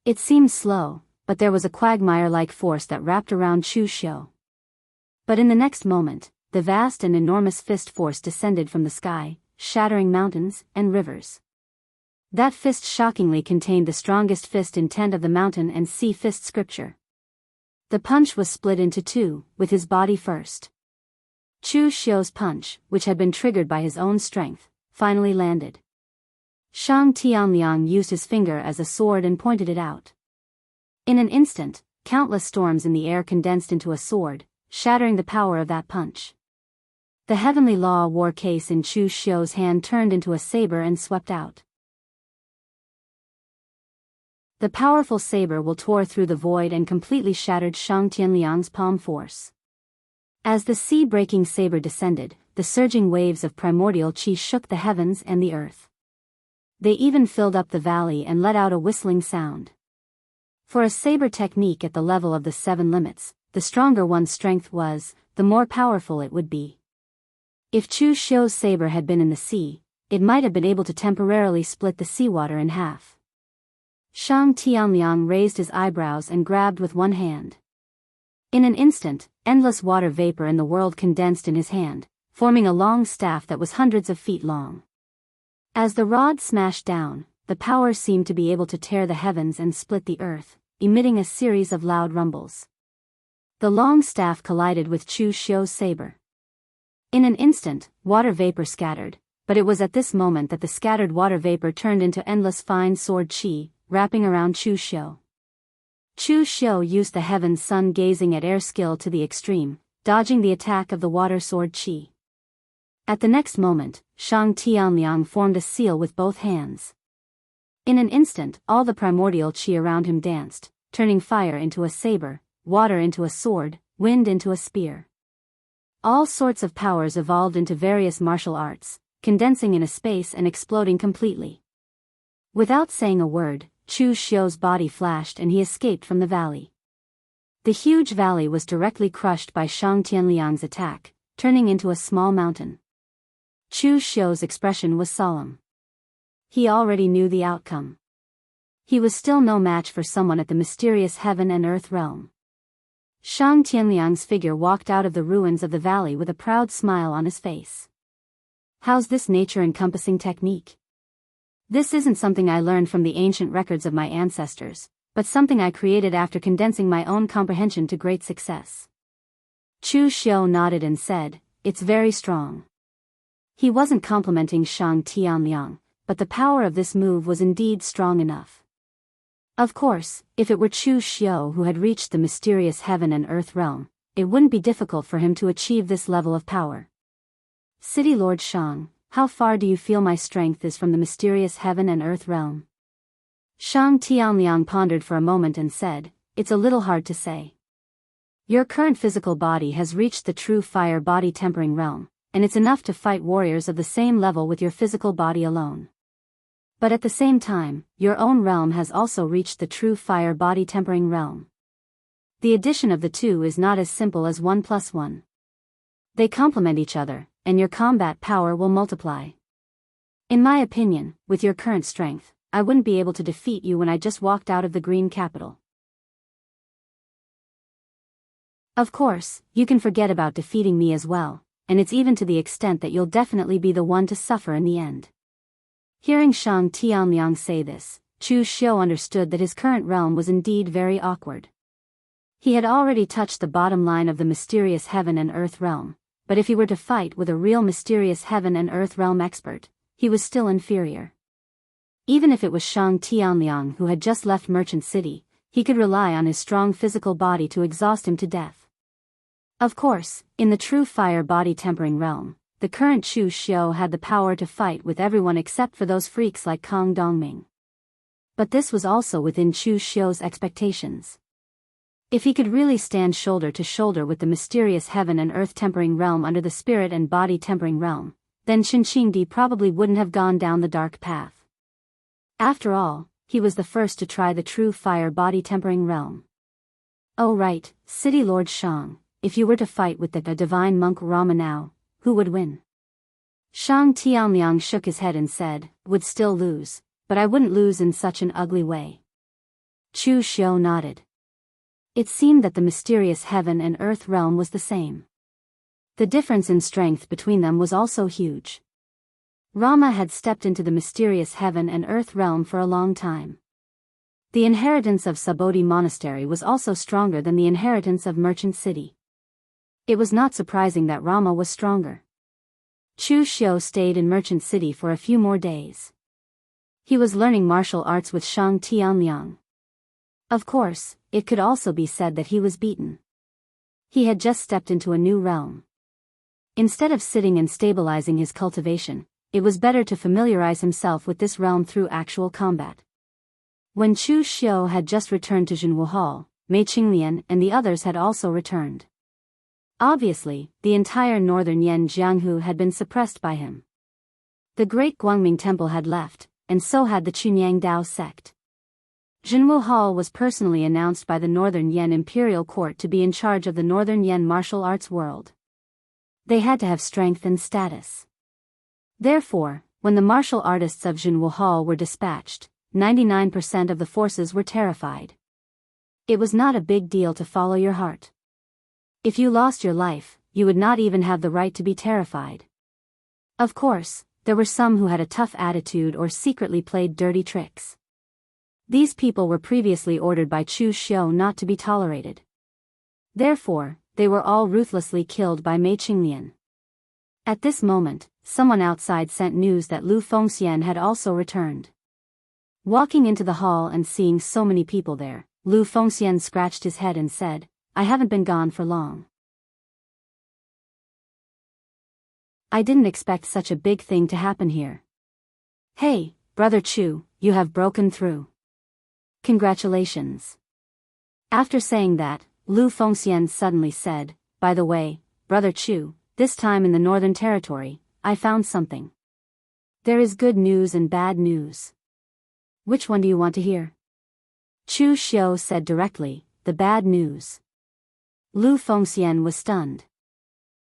It seemed slow, but there was a quagmire-like force that wrapped around Chu Xiu. But in the next moment, the vast and enormous fist force descended from the sky, shattering mountains and rivers. That fist shockingly contained the strongest fist intent of the mountain and sea fist scripture. The punch was split into two, with his body first. Chu Xiu's punch, which had been triggered by his own strength, finally landed. Shang Tianliang used his finger as a sword and pointed it out. In an instant, countless storms in the air condensed into a sword, shattering the power of that punch. The heavenly law war case in Chu Xiu's hand turned into a saber and swept out. The powerful saber will tore through the void and completely shattered Shang Tianliang's palm force. As the sea-breaking saber descended, the surging waves of primordial chi shook the heavens and the earth. They even filled up the valley and let out a whistling sound. For a saber technique at the level of the seven limits, the stronger one's strength was, the more powerful it would be. If Chu Xiu's saber had been in the sea, it might have been able to temporarily split the seawater in half. Shang Tianliang raised his eyebrows and grabbed with one hand. In an instant, endless water vapor in the world condensed in his hand, forming a long staff that was hundreds of feet long. As the rod smashed down, the power seemed to be able to tear the heavens and split the earth, emitting a series of loud rumbles. The long staff collided with Chu Xiu's saber. In an instant, water vapor scattered, but it was at this moment that the scattered water vapor turned into endless fine sword chi, wrapping around Chu Xiu. Chu Xiu used the heaven's sun gazing at air skill to the extreme, dodging the attack of the water sword chi. At the next moment, Shang Tianliang formed a seal with both hands. In an instant, all the primordial chi around him danced, turning fire into a saber, water into a sword, wind into a spear. All sorts of powers evolved into various martial arts, condensing in a space and exploding completely. Without saying a word, Chu Xiu's body flashed and he escaped from the valley. The huge valley was directly crushed by Shang Tianliang's attack, turning into a small mountain. Chu Xiu's expression was solemn. He already knew the outcome. He was still no match for someone at the mysterious heaven and earth realm. Shang Tianliang's figure walked out of the ruins of the valley with a proud smile on his face. How's this nature-encompassing technique? This isn't something I learned from the ancient records of my ancestors, but something I created after condensing my own comprehension to great success. Chu Xiu nodded and said, "It's very strong." He wasn't complimenting Shang Tianliang, but the power of this move was indeed strong enough. Of course, if it were Chu Xiu who had reached the mysterious heaven and earth realm, it wouldn't be difficult for him to achieve this level of power. City Lord Shang, how far do you feel my strength is from the mysterious heaven and earth realm? Shang Tianliang pondered for a moment and said, "It's a little hard to say. Your current physical body has reached the true fire body tempering realm, and it's enough to fight warriors of the same level with your physical body alone. But at the same time, your own realm has also reached the true fire body tempering realm. The addition of the two is not as simple as 1 + 1. They complement each other, and your combat power will multiply. In my opinion, with your current strength, I wouldn't be able to defeat you when I just walked out of the green capital. Of course, you can forget about defeating me as well, and it's even to the extent that you'll definitely be the one to suffer in the end." Hearing Shang Tianliang say this, Chu Xiu understood that his current realm was indeed very awkward. He had already touched the bottom line of the mysterious heaven and earth realm, but if he were to fight with a real mysterious heaven and earth realm expert, he was still inferior. Even if it was Shang Tianliang who had just left Merchant City, he could rely on his strong physical body to exhaust him to death. Of course, in the true fire body tempering realm, the current Chu Xiu had the power to fight with everyone except for those freaks like Kang Dongming. But this was also within Chu Xiu's expectations. If he could really stand shoulder to shoulder with the mysterious heaven and earth tempering realm under the spirit and body tempering realm, then Qingqingdi probably wouldn't have gone down the dark path. After all, he was the first to try the true fire body tempering realm. Oh right, City Lord Shang, if you were to fight with the divine monk Rama now, who would win? Shang Tianliang shook his head and said, would still lose, but I wouldn't lose in such an ugly way. Chu Xiu nodded. It seemed that the mysterious heaven and earth realm was the same. The difference in strength between them was also huge. Rama had stepped into the mysterious heaven and earth realm for a long time. The inheritance of Subodhi Monastery was also stronger than the inheritance of Merchant City. It was not surprising that Rama was stronger. Chu Xiu stayed in Merchant City for a few more days. He was learning martial arts with Shang Tianliang. Of course, it could also be said that he was beaten. He had just stepped into a new realm. Instead of sitting and stabilizing his cultivation, it was better to familiarize himself with this realm through actual combat. When Chu Xiu had just returned to Jianghu Hall, Mei Qinglian and the others had also returned. Obviously, the entire northern Yan Jianghu had been suppressed by him. The great Guangming Temple had left, and so had the Chunyang Dao sect. Jianghu Hall was personally announced by the Northern Yan Imperial Court to be in charge of the Northern Yan martial arts world. They had to have strength and status. Therefore, when the martial artists of Jianghu Hall were dispatched, 99% of the forces were terrified. It was not a big deal to follow your heart. If you lost your life, you would not even have the right to be terrified. Of course, there were some who had a tough attitude or secretly played dirty tricks. These people were previously ordered by Chu Xiu not to be tolerated. Therefore, they were all ruthlessly killed by Mei Qinglian. At this moment, someone outside sent news that Lu Fengxian had also returned. Walking into the hall and seeing so many people there, Lu Fengxian scratched his head and said, I haven't been gone for long. I didn't expect such a big thing to happen here. Hey, Brother Chu, you have broken through. Congratulations. After saying that, Lu Fengxian suddenly said, by the way, Brother Chu, this time in the Northern Territory, I found something. There is good news and bad news. Which one do you want to hear? Chu Xiu said directly, the bad news. Lu Fengxian was stunned.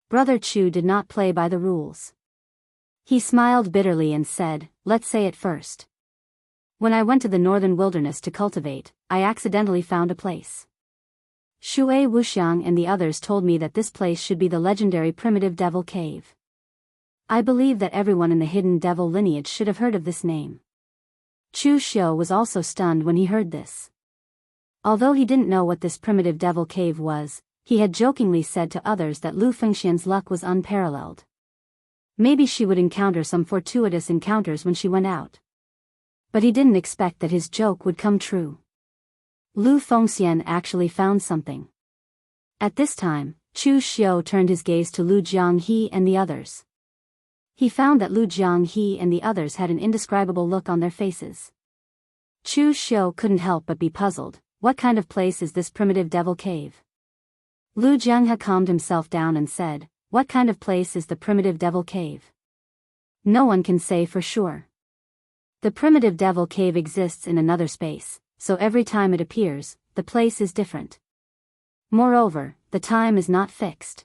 Brother Chu did not play by the rules. He smiled bitterly and said, let's say it first. When I went to the northern wilderness to cultivate, I accidentally found a place. Shui Wuxiang and the others told me that this place should be the legendary primitive devil cave. I believe that everyone in the hidden devil lineage should have heard of this name. Chu Xiu was also stunned when he heard this. Although he didn't know what this primitive devil cave was, he had jokingly said to others that Lu Fengxian's luck was unparalleled. Maybe she would encounter some fortuitous encounters when she went out. But he didn't expect that his joke would come true. Lu Fengxian actually found something. At this time, Chu Xiu turned his gaze to Lu Jianghe and the others. He found that Lu Jianghe and the others had an indescribable look on their faces. Chu Xiu couldn't help but be puzzled. What kind of place is this primitive devil cave? Lu Jianghe calmed himself down and said, what kind of place is the primitive devil cave? No one can say for sure. The primitive devil cave exists in another space, so every time it appears, the place is different. Moreover, the time is not fixed.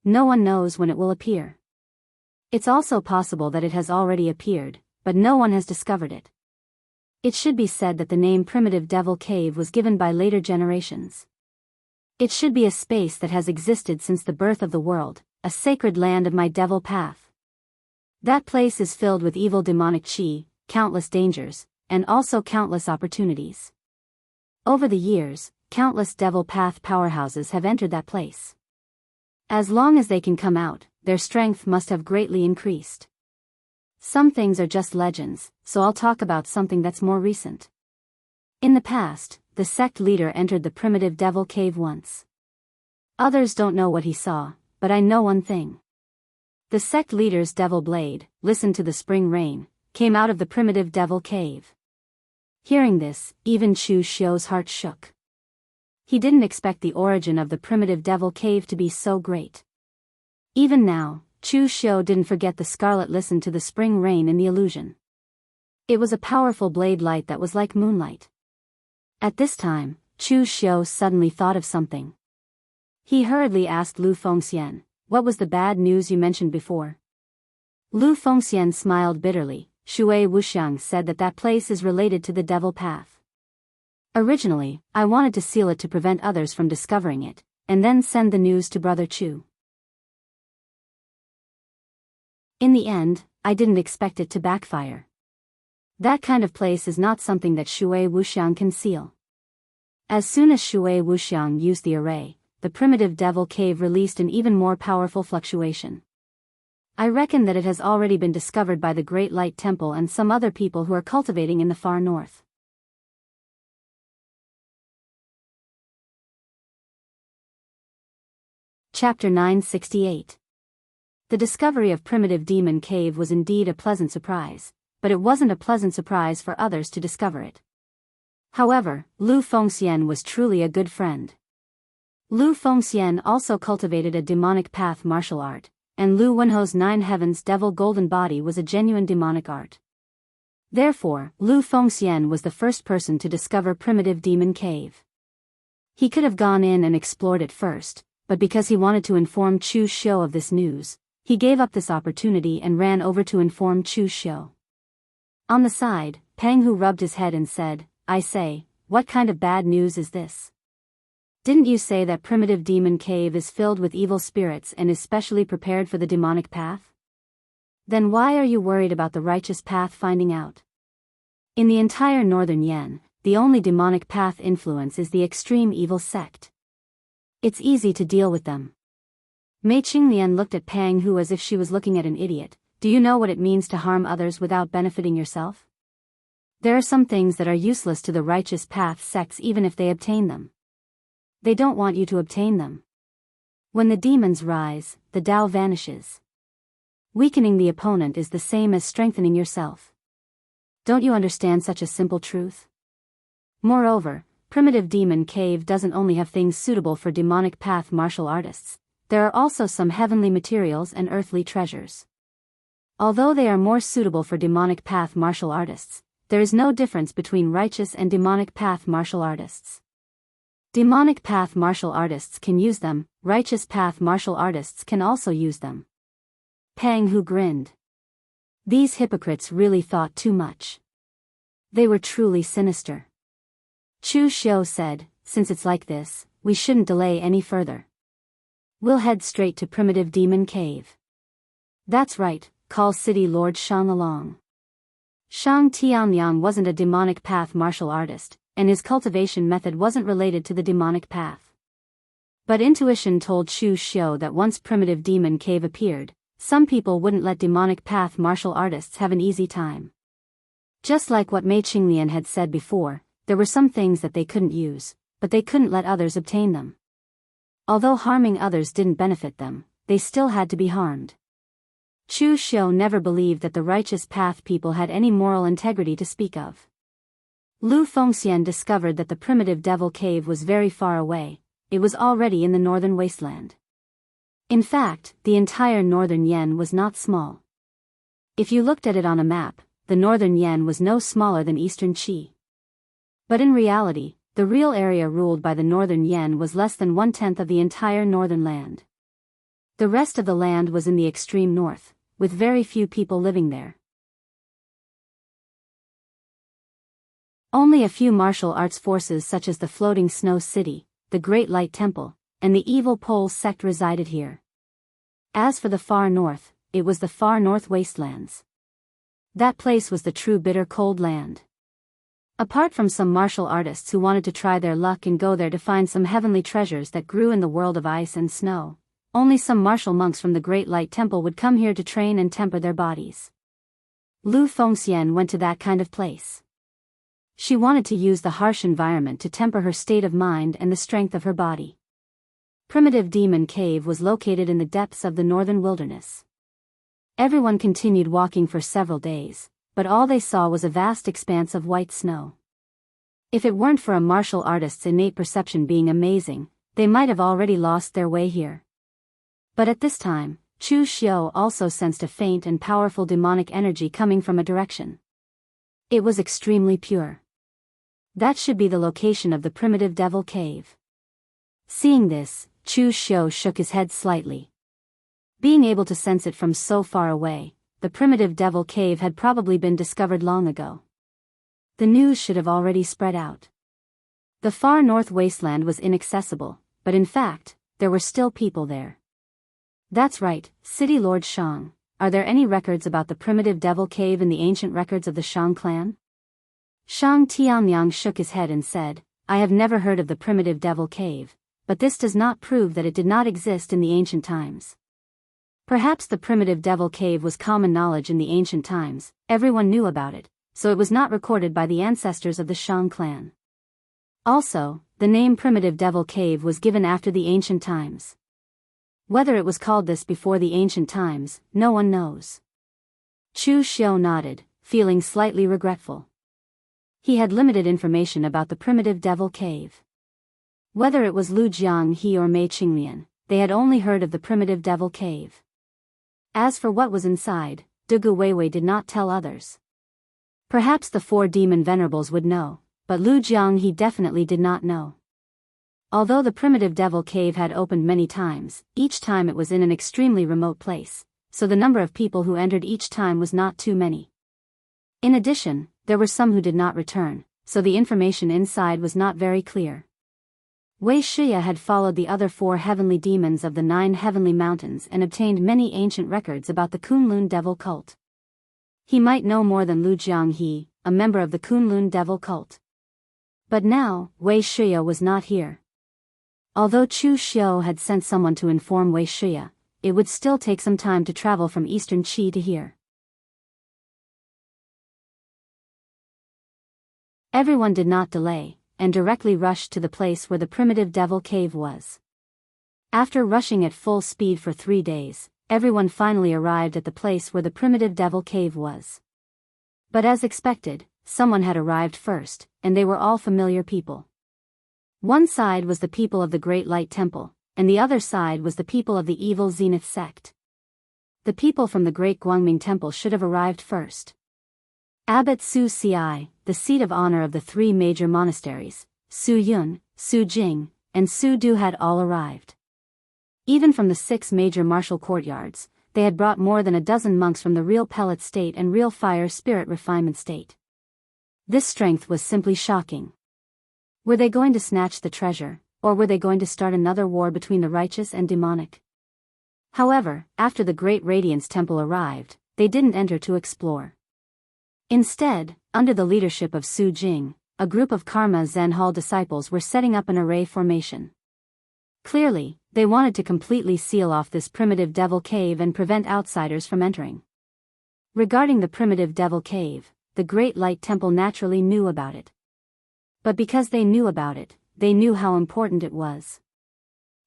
No one knows when it will appear. It's also possible that it has already appeared, but no one has discovered it. It should be said that the name Primitive Devil Cave was given by later generations. It should be a space that has existed since the birth of the world, a sacred land of my devil path. That place is filled with evil demonic chi, countless dangers, and also countless opportunities. Over the years, countless devil path powerhouses have entered that place. As long as they can come out, their strength must have greatly increased. Some things are just legends, so I'll talk about something that's more recent. In the past, the sect leader entered the primitive devil cave once. Others don't know what he saw, but I know one thing. The sect leader's devil blade, listen to the spring rain, came out of the primitive devil cave. Hearing this, even Chu Xiu's heart shook. He didn't expect the origin of the primitive devil cave to be so great. Even now, Chu Xiu didn't forget the scarlet listen to the spring rain in the illusion. It was a powerful blade light that was like moonlight. At this time, Chu Xiu suddenly thought of something. He hurriedly asked Lu Fengxian, "What was the bad news you mentioned before?" Lu Fengxian smiled bitterly. Shui Wuxiang said that place is related to the devil path. Originally, I wanted to seal it to prevent others from discovering it, and then send the news to Brother Chu. In the end, I didn't expect it to backfire. That kind of place is not something that Shui Wuxiang can seal. As soon as Shui Wuxiang used the array, the primitive devil cave released an even more powerful fluctuation. I reckon that it has already been discovered by the Great Light Temple and some other people who are cultivating in the far north. Chapter 968. The discovery of primitive demon cave was indeed a pleasant surprise, but it wasn't a pleasant surprise for others to discover it. However, Lu Fengxian was truly a good friend. Lu Fengxian also cultivated a demonic path martial art, and Lu Wenho's Nine Heavens Devil Golden Body was a genuine demonic art. Therefore, Lu Fengxian was the first person to discover primitive demon cave. He could have gone in and explored it first, but because he wanted to inform Chu Xiu of this news, he gave up this opportunity and ran over to inform Chu Xiu. On the side, Peng Hu rubbed his head and said, "I say, what kind of bad news is this? Didn't you say that primitive demon cave is filled with evil spirits and is specially prepared for the demonic path? Then why are you worried about the righteous path finding out? In the entire northern Yan, the only demonic path influence is the extreme evil sect. It's easy to deal with them." Mei Qinglian looked at Peng Hu as if she was looking at an idiot. "Do you know what it means to harm others without benefiting yourself? There are some things that are useless to the righteous path sects even if they obtain them. They don't want you to obtain them. When the demons rise, the Tao vanishes. Weakening the opponent is the same as strengthening yourself. Don't you understand such a simple truth? Moreover, primitive demon cave doesn't only have things suitable for demonic path martial artists, there are also some heavenly materials and earthly treasures. Although they are more suitable for demonic path martial artists, there is no difference between righteous and demonic path martial artists. Demonic path martial artists can use them, righteous path martial artists can also use them." Peng Hu grinned. These hypocrites really thought too much. They were truly sinister. Chu Xiu said, "Since it's like this, we shouldn't delay any further. We'll head straight to primitive demon cave." "That's right, call City Lord Shang along." Shang Tianyang wasn't a demonic path martial artist, and his cultivation method wasn't related to the demonic path. But intuition told Chu Xiu that once primitive demon cave appeared, some people wouldn't let demonic path martial artists have an easy time. Just like what Mei Qinglian had said before, there were some things that they couldn't use, but they couldn't let others obtain them. Although harming others didn't benefit them, they still had to be harmed. Chu Xiu never believed that the righteous path people had any moral integrity to speak of. Lu Fengxian discovered that the primitive devil cave was very far away. It was already in the northern wasteland. In fact, the entire northern Yan was not small. If you looked at it on a map, the northern Yan was no smaller than eastern Qi. But in reality, the real area ruled by the northern Yan was less than 1/10 of the entire northern land. The rest of the land was in the extreme north, with very few people living there. Only a few martial arts forces such as the Floating Snow City, the Great Light Temple, and the Evil Pole sect resided here. As for the far north, it was the far north wastelands. That place was the true bitter cold land. Apart from some martial artists who wanted to try their luck and go there to find some heavenly treasures that grew in the world of ice and snow, only some martial monks from the Great Light Temple would come here to train and temper their bodies. Lu Fengxian went to that kind of place. She wanted to use the harsh environment to temper her state of mind and the strength of her body. Primitive Demon Cave was located in the depths of the northern wilderness. Everyone continued walking for several days, but all they saw was a vast expanse of white snow. If it weren't for a martial artist's innate perception being amazing, they might have already lost their way here. But at this time, Chu Xiu also sensed a faint and powerful demonic energy coming from a direction. It was extremely pure. That should be the location of the primitive devil cave. Seeing this, Chu Xiu shook his head slightly. Being able to sense it from so far away, the primitive devil cave had probably been discovered long ago. The news should have already spread out. The far north wasteland was inaccessible, but in fact, there were still people there. That's right, City Lord Shang. Are there any records about the primitive devil cave in the ancient records of the Shang clan? Shang Tianyang shook his head and said, I have never heard of the primitive devil cave, but this does not prove that it did not exist in the ancient times. Perhaps the primitive devil cave was common knowledge in the ancient times, everyone knew about it, so it was not recorded by the ancestors of the Shang clan. Also, the name Primitive Devil Cave was given after the ancient times. Whether it was called this before the ancient times, no one knows. Chu Xiu nodded, feeling slightly regretful. He had limited information about the Primitive Devil Cave. Whether it was Lu Jianghe or Mei Qinglian, they had only heard of the Primitive Devil Cave. As for what was inside, Dugu Weiwei did not tell others. Perhaps the 4 demon venerables would know, but Lu Jianghe definitely did not know. Although the primitive devil cave had opened many times, each time it was in an extremely remote place, so the number of people who entered each time was not too many. In addition, there were some who did not return, so the information inside was not very clear. Wei Shiya had followed the other 4 heavenly demons of the 9 heavenly mountains and obtained many ancient records about the Kunlun devil cult. He might know more than Lu Jianghe, a member of the Kunlun devil cult. But now, Wei Shiya was not here. Although Chu Xiu had sent someone to inform Wei Shiya, it would still take some time to travel from eastern Qi to here. Everyone did not delay, and directly rushed to the place where the primitive devil cave was. After rushing at full speed for 3 days, everyone finally arrived at the place where the primitive devil cave was. But as expected, someone had arrived first, and they were all familiar people. One side was the people of the Great Light Temple, and the other side was the people of the evil Zenith sect. The people from the Great Guangming Temple should have arrived first. Abbot Su Ci, the seat of honor of the 3 major monasteries, Su Yun, Su Jing, and Su Du had all arrived. Even from the 6 major martial courtyards, they had brought more than a dozen monks from the real pellet state and real fire spirit refinement state. This strength was simply shocking. Were they going to snatch the treasure, or were they going to start another war between the righteous and demonic? However, after the Great Radiance Temple arrived, they didn't enter to explore. Instead, under the leadership of Su Jing, a group of Karma Zen Hall disciples were setting up an array formation. Clearly, they wanted to completely seal off this primitive devil cave and prevent outsiders from entering. Regarding the primitive devil cave, the Great Light Temple naturally knew about it. But because they knew about it, they knew how important it was.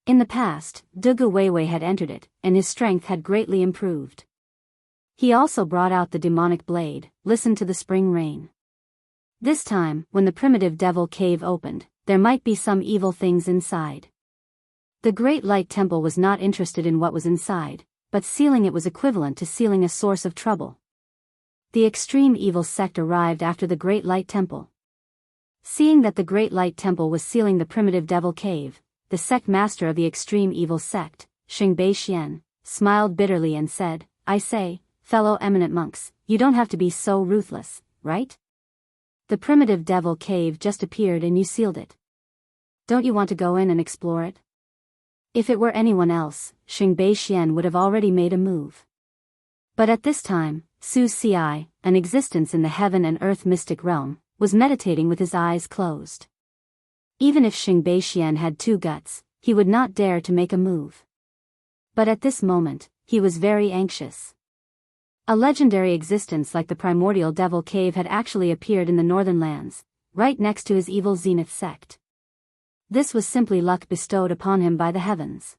In the past, Dugu Weiwei had entered it, and his strength had greatly improved. He also brought out the demonic blade, listened to the spring rain. This time, when the primitive devil cave opened, there might be some evil things inside. The Great Light Temple was not interested in what was inside, but sealing it was equivalent to sealing a source of trouble. The extreme evil sect arrived after the Great Light Temple. Seeing that the Great Light Temple was sealing the primitive devil cave, the sect master of the extreme evil sect, Xingbei Xian, smiled bitterly and said, I say, fellow eminent monks, you don't have to be so ruthless, right? The primitive devil cave just appeared and you sealed it. Don't you want to go in and explore it? If it were anyone else, Xingbei Xian would have already made a move. But at this time, Su Ci, an existence in the heaven and earth mystic realm, was meditating with his eyes closed. Even if Xingbei Xian had 2 guts, he would not dare to make a move. But at this moment, he was very anxious. A legendary existence like the primordial devil cave had actually appeared in the northern lands, right next to his evil Zenith sect. This was simply luck bestowed upon him by the heavens.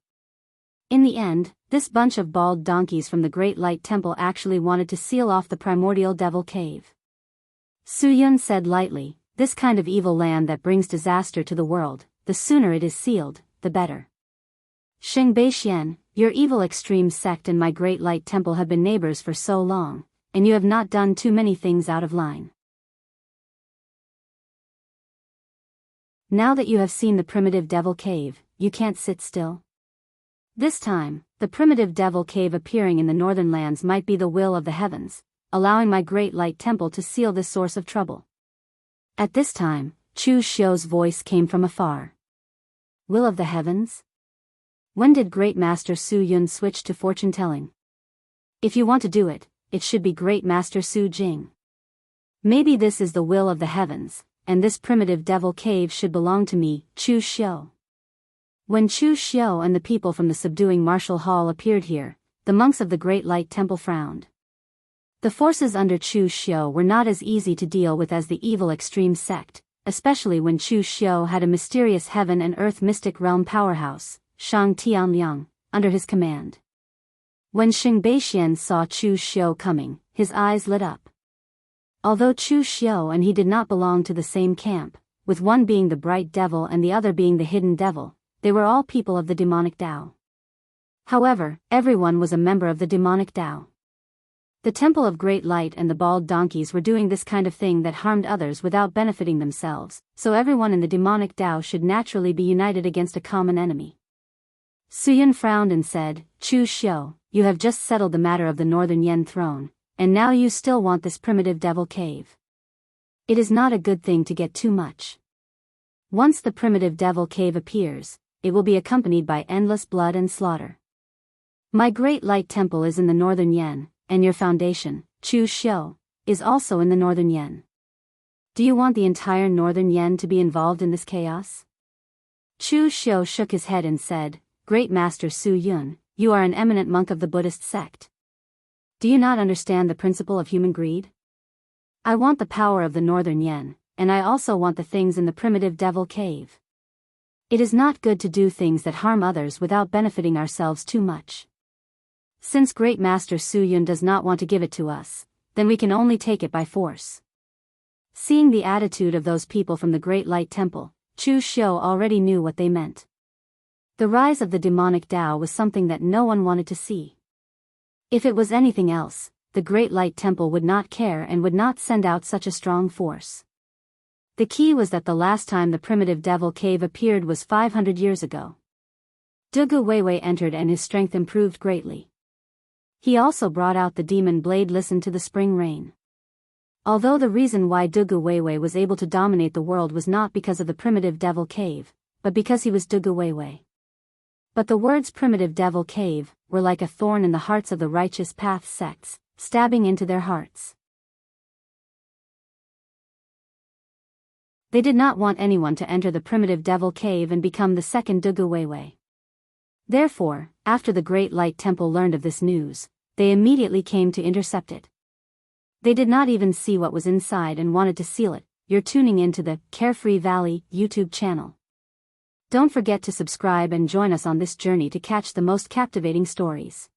In the end, this bunch of bald donkeys from the Great Light Temple actually wanted to seal off the primordial devil cave. Su Yun said lightly, This kind of evil land that brings disaster to the world, the sooner it is sealed, the better. Xingbeixian, your evil extreme sect and my great light temple have been neighbors for so long, and you have not done too many things out of line. Now that you have seen the primitive devil cave, you can't sit still. This time, the primitive devil cave appearing in the northern lands might be the will of the heavens, allowing my great light temple to seal this source of trouble. At this time, Chu Xiu's voice came from afar. Will of the heavens? When did Great Master Su Yun switch to fortune-telling? If you want to do it, it should be Great Master Su Jing. Maybe this is the will of the heavens, and this primitive devil cave should belong to me, Chu Xiu. When Chu Xiu and the people from the subduing martial hall appeared here, the monks of the Great Light Temple frowned. The forces under Chu Xiu were not as easy to deal with as the evil extreme sect, especially when Chu Xiu had a mysterious heaven and earth mystic realm powerhouse, Shang Tianliang, under his command. When Xingbeixian saw Chu Xiu coming, his eyes lit up. Although Chu Xiu and he did not belong to the same camp, with one being the bright devil and the other being the hidden devil, they were all people of the demonic Dao. However, everyone was a member of the demonic Dao. The Temple of Great Light and the bald donkeys were doing this kind of thing that harmed others without benefiting themselves, so everyone in the demonic Dao should naturally be united against a common enemy. Su Yun frowned and said, Chu Xiu, you have just settled the matter of the Northern Yen throne, and now you still want this primitive devil cave. It is not a good thing to get too much. Once the primitive devil cave appears, it will be accompanied by endless blood and slaughter. My great light temple is in the Northern Yen, and your foundation, Chu Xiu, is also in the Northern Yen. Do you want the entire Northern Yen to be involved in this chaos? Chu Xiu shook his head and said, Great Master Su Yun, you are an eminent monk of the Buddhist sect. Do you not understand the principle of human greed? I want the power of the Northern Yen, and I also want the things in the primitive devil cave. It is not good to do things that harm others without benefiting ourselves too much. Since Great Master Su Yun does not want to give it to us, then we can only take it by force. Seeing the attitude of those people from the Great Light Temple, Chu Xiu already knew what they meant. The rise of the demonic Dao was something that no one wanted to see. If it was anything else, the Great Light Temple would not care and would not send out such a strong force. The key was that the last time the primitive devil cave appeared was 500 years ago. Dugu Weiwei entered and his strength improved greatly. He also brought out the demon blade. Listened to the spring rain. Although the reason why Dugu Weiwei was able to dominate the world was not because of the primitive devil cave, but because he was Dugu Weiwei. But the words primitive devil cave were like a thorn in the hearts of the righteous path sects, stabbing into their hearts. They did not want anyone to enter the primitive devil cave and become the second Dugu Weiwei. Therefore, after the Great Light Temple learned of this news, they immediately came to intercept it. They did not even see what was inside and wanted to seal it. You're tuning into the Carefree Valley YouTube channel. Don't forget to subscribe and join us on this journey to catch the most captivating stories.